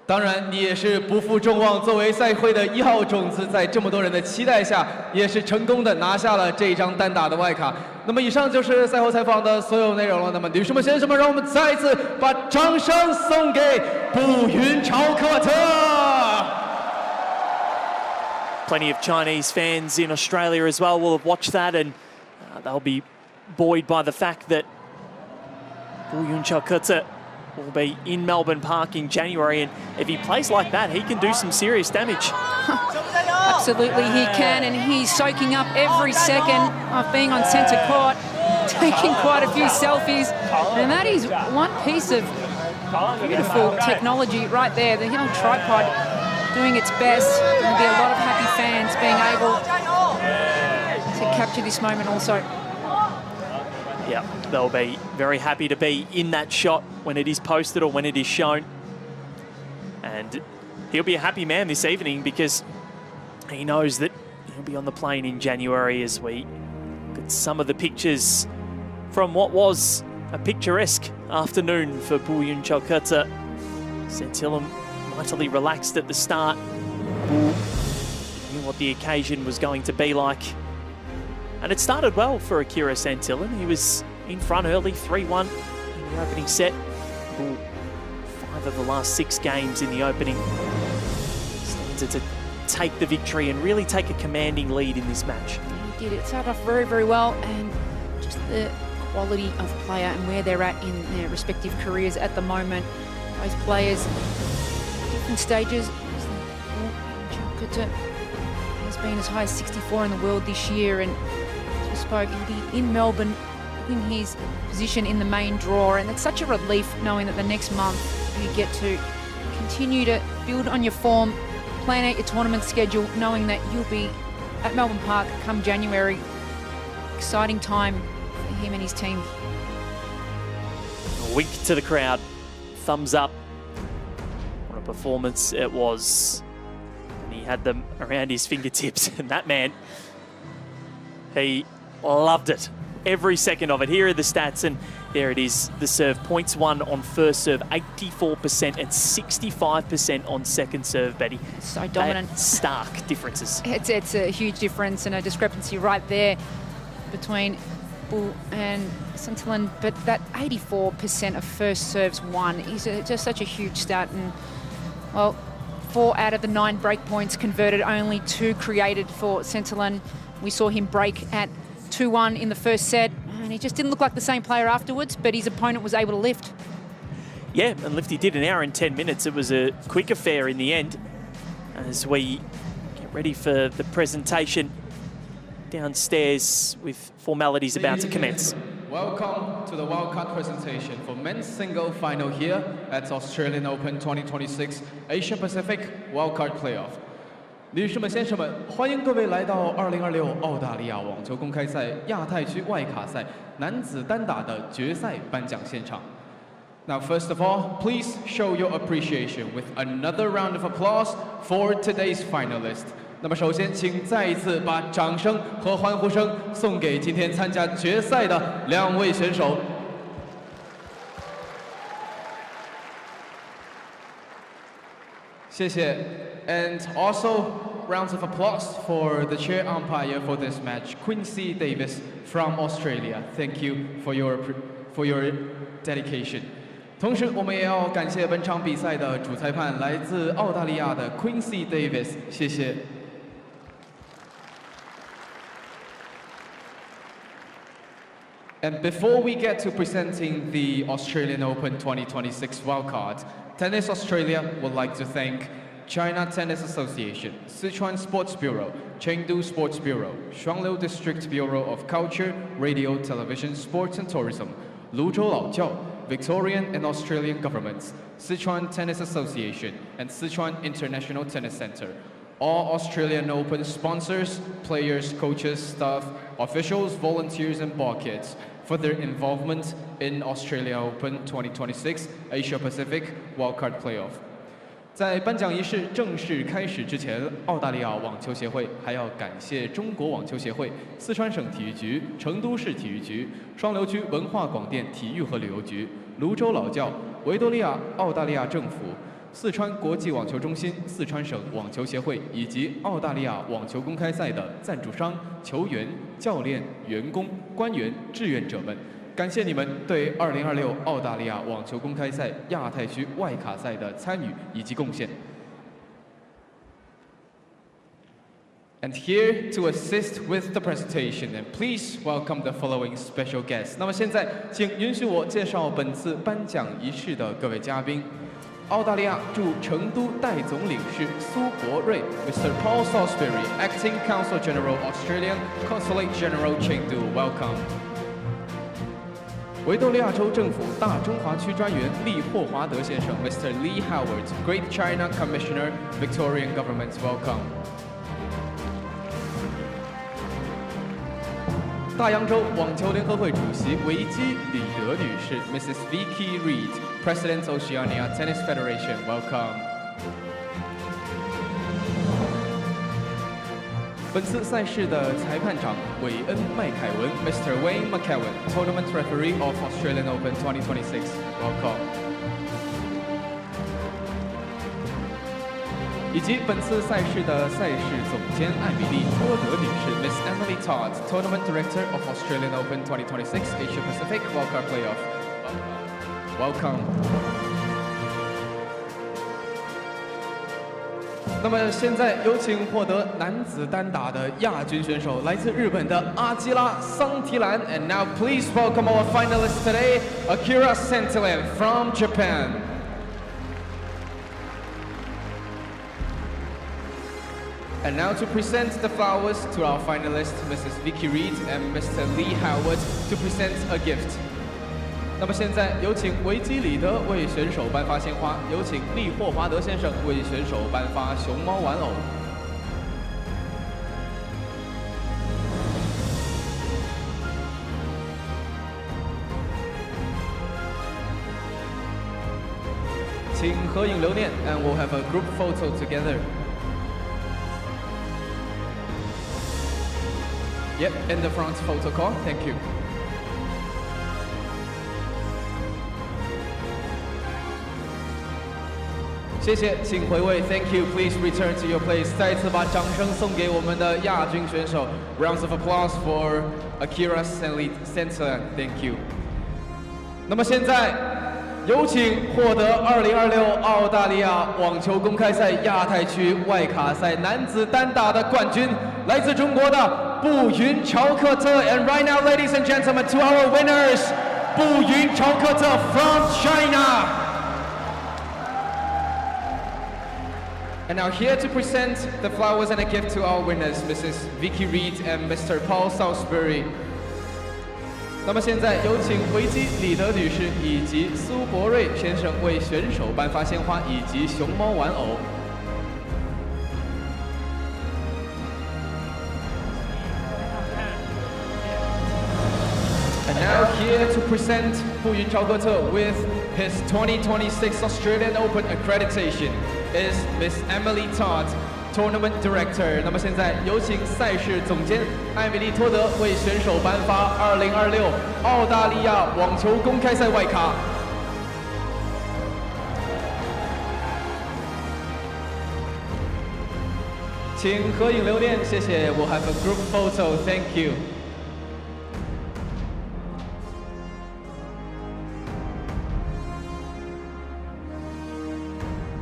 当然，你也是不负众望，作为赛会的1号种子，在这么多人的期待下，也是成功的拿下了这一张单打的外卡。那么，以上就是赛后采访的所有内容了。那么，女士们、先生们，让我们再一次把掌声送给步云朝克特。Plenty of Chinese fans in Australia as well will have watched that, and they'll be buoyed by the fact that Buyun Chakota will be in Melbourne Park in January, and if he plays like that, he can do some serious damage. Absolutely he can, and he's soaking up every second of being on centre court, taking quite a few selfies, and that is one piece of beautiful technology right there. The young tripod doing its best. There'll be a lot of happy fans being able to capture this moment also. Yeah, they'll be very happy to be in that shot when it is posted or when it is shown. And he'll be a happy man this evening because he knows that he'll be on the plane in January as we look at some of the pictures from what was a picturesque afternoon for Buyun Chakota. Santillan mightily relaxed at the start. Knew what the occasion was going to be like. And it started well for Akira Santillan. He was in front early, 3-1 in the opening set. 5 of the last 6 games in the opening. Stands to take the victory and really take a commanding lead in this match. He did. It started off very well, and just the quality of player and where they're at in their respective careers at the moment. Both players, different stages. Chakota has been as high as 64 in the world this year, and spoke, he'll be in Melbourne in his position in the main draw, and it's such a relief knowing that the next month you get to continue to build on your form, plan out your tournament schedule, knowing that you'll be at Melbourne Park come January. Exciting time for him and his team. A wink to the crowd, thumbs up. What a performance it was. And he had them around his fingertips, and that man, he loved it. Every second of it. Here are the stats, and there it is. The serve. Points won on first serve, 84% and 65% on second serve, Betty. So dominant. They're stark differences. It's a huge difference and a discrepancy right there between Bull and Santillan, but that 84% of first serves won is just such a huge stat. And, well, 4 out of the 9 break points converted, only 2 created for Santillan. We saw him break at 2-1 in the first set, and he just didn't look like the same player afterwards, but his opponent was able to lift. Yeah, and Lifty did. An hour and 10 minutes. It was a quick affair in the end. As we get ready for the presentation downstairs with formalities about to commence. Welcome to the Wildcard presentation for men's single final here at Australian Open 2026 Asia Pacific Wildcard Playoff. 女士们、先生们，欢迎各位来到2026澳大利亚网球公开赛亚太区外卡赛男子单打的决赛颁奖现场。Now, first of all, please show your appreciation with another round of applause for today's finalist. 那么，首先，请再一次把掌声和欢呼声送给今天参加决赛的两位选手。谢谢。And also, rounds of applause for the chair umpire for this match, Quincy Davis from Australia. Thank you for your dedication. 同时，我们也要感谢本场比赛的主裁判，来自澳大利亚的 Quincy Davis。谢谢。And before we get to presenting the Australian Open 2026 wildcard, Tennis Australia would like to thank China Tennis Association, Sichuan Sports Bureau, Chengdu Sports Bureau, Shuangliu District Bureau of Culture, Radio, Television, Sports and Tourism, Luzhou Laojiao, Victorian and Australian governments, Sichuan Tennis Association, and Sichuan International Tennis Center. All Australian Open sponsors, players, coaches, staff, officials, volunteers, and bar kids for their involvement in Australia Open 2026 Asia Pacific Wildcard Playoff. 在颁奖仪式正式开始之前，澳大利亚网球协会还要感谢中国网球协会、四川省体育局、成都市体育局、双流区文化广电体育和旅游局、泸州老窖、维多利亚澳大利亚政府、四川国际网球中心、四川省网球协会以及澳大利亚网球公开赛的赞助商、球员、教练、员工、官员、志愿者们。感谢你们对2026澳大利亚网球公开赛亚太区外卡赛的参与以及贡献。And here to assist with the presentation, and please welcome the following special guests. 那么现在，请允许我介绍本次颁奖仪式的各位嘉宾。澳大利亚驻成都代总领事苏国瑞 ，Mr. Paul Salisbury, Acting Consul General, Australian Consulate General Chengdu, welcome. 维多利亚州政府大中华区专员利霍华德先生 ，Mr. Lee Howard, Great China Commissioner, Victorian Government, welcome. 大洋洲网球联合会主席维基里德女士 ，Mrs. Vicky Reed, President Oceania Tennis Federation, welcome. 本次赛事的裁判长韦恩麦凯文 ，Mr. Wayne McEwen, Tournament Referee of Australian Open 2026, welcome. 以及本次赛事的赛事总监艾米丽·托德女士 ，Miss Emily Todd, Tournament Director of Australian Open 2026 Asia Pacific Wildcard Playoff, welcome. 那么现在有请获得男子单打的亚军选手，来自日本的阿基拉·桑提兰。And now please welcome our finalists today, Akira Santilan from Japan. And now to present the flowers to our finalists, Mrs. Vicky Reed and Mr. Lee Howard, to present a gift. 那么现在有请维基里德为选手颁发鲜花，有请利霍华德先生为选手颁发熊猫玩偶。请合影留念 ，and we'll have a group photo together. Yep, in the front photo call. Thank you. 谢谢，请回位 ，Thank you. Please return to your place. 再一次把掌声送给我们的亚军选手。Rounds of applause for Akira Santilan. Thank you. 那么现在有请获得2026澳大利亚网球公开赛亚太区外卡赛男子单打的冠军，来自中国的步云朝克特。And right now, ladies and gentlemen, to our winners, 步云朝克特 from China. And now here to present the flowers and a gift to our winners, Mrs. Vicky Reed and Mr. Paul Salisbury. 那么现在有请维基李德女士以及苏博瑞先生为选手颁发鲜花以及熊猫玩偶。And now here to present Fu Yunchao Gote with his 2026 Australian Open accreditation is Miss Emily Todd, Tournament Director. 那么现在有请赛事总监艾米丽·托德为选手颁发2026澳大利亚网球公开赛外卡。请合影留念，谢谢。We'll have a group photo. Thank you.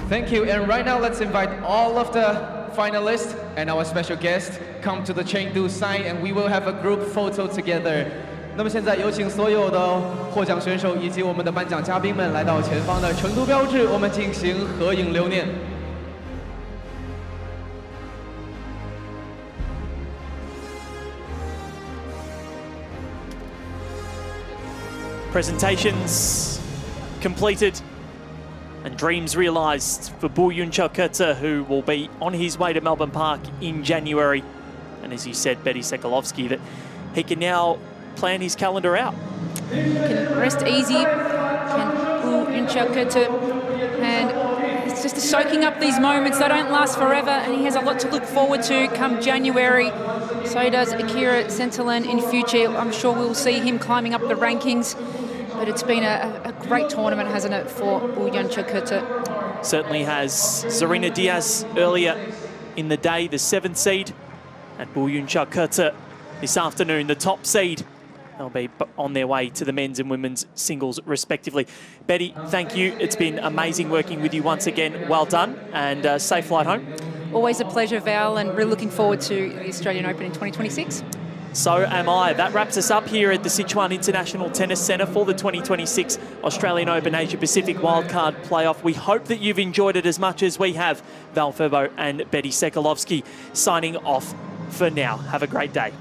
Thank you, and right now let's invite all of the finalists and our special guest come to the Chengdu side, and we will have a group photo together. 那么现在有请所有的获奖选手以及我们的颁奖嘉宾们来到前方的成都标志，我们进行合影留念。Presentations completed. And dreams realised for Bu Yunchao Gote, who will be on his way to Melbourne Park in January. And as you said, Betty Sekulovsky, that he can now plan his calendar out. Can rest easy, can Bu Yunchao Gote, and it's just soaking up these moments. They don't last forever, and he has a lot to look forward to come January. So does Akira Centelin in future. I'm sure we'll see him climbing up the rankings. But it's been a great tournament, hasn't it, for Bu Yunchao Gote? Certainly has. Zarina Diyas earlier in the day, the 7th seed, and Bu Yunchao Gote this afternoon, the top seed. They'll be on their way to the men's and women's singles, respectively. Betty, thank you. It's been amazing working with you once again. Well done, and safe flight home. Always a pleasure, Val, and really looking forward to the Australian Open in 2026. So am I. That wraps us up here at the Sichuan International Tennis Centre for the 2026 Australian Open Asia Pacific Wildcard Playoff. We hope that you've enjoyed it as much as we have. Val Furbo and Betty Sekulovsky signing off for now. Have a great day.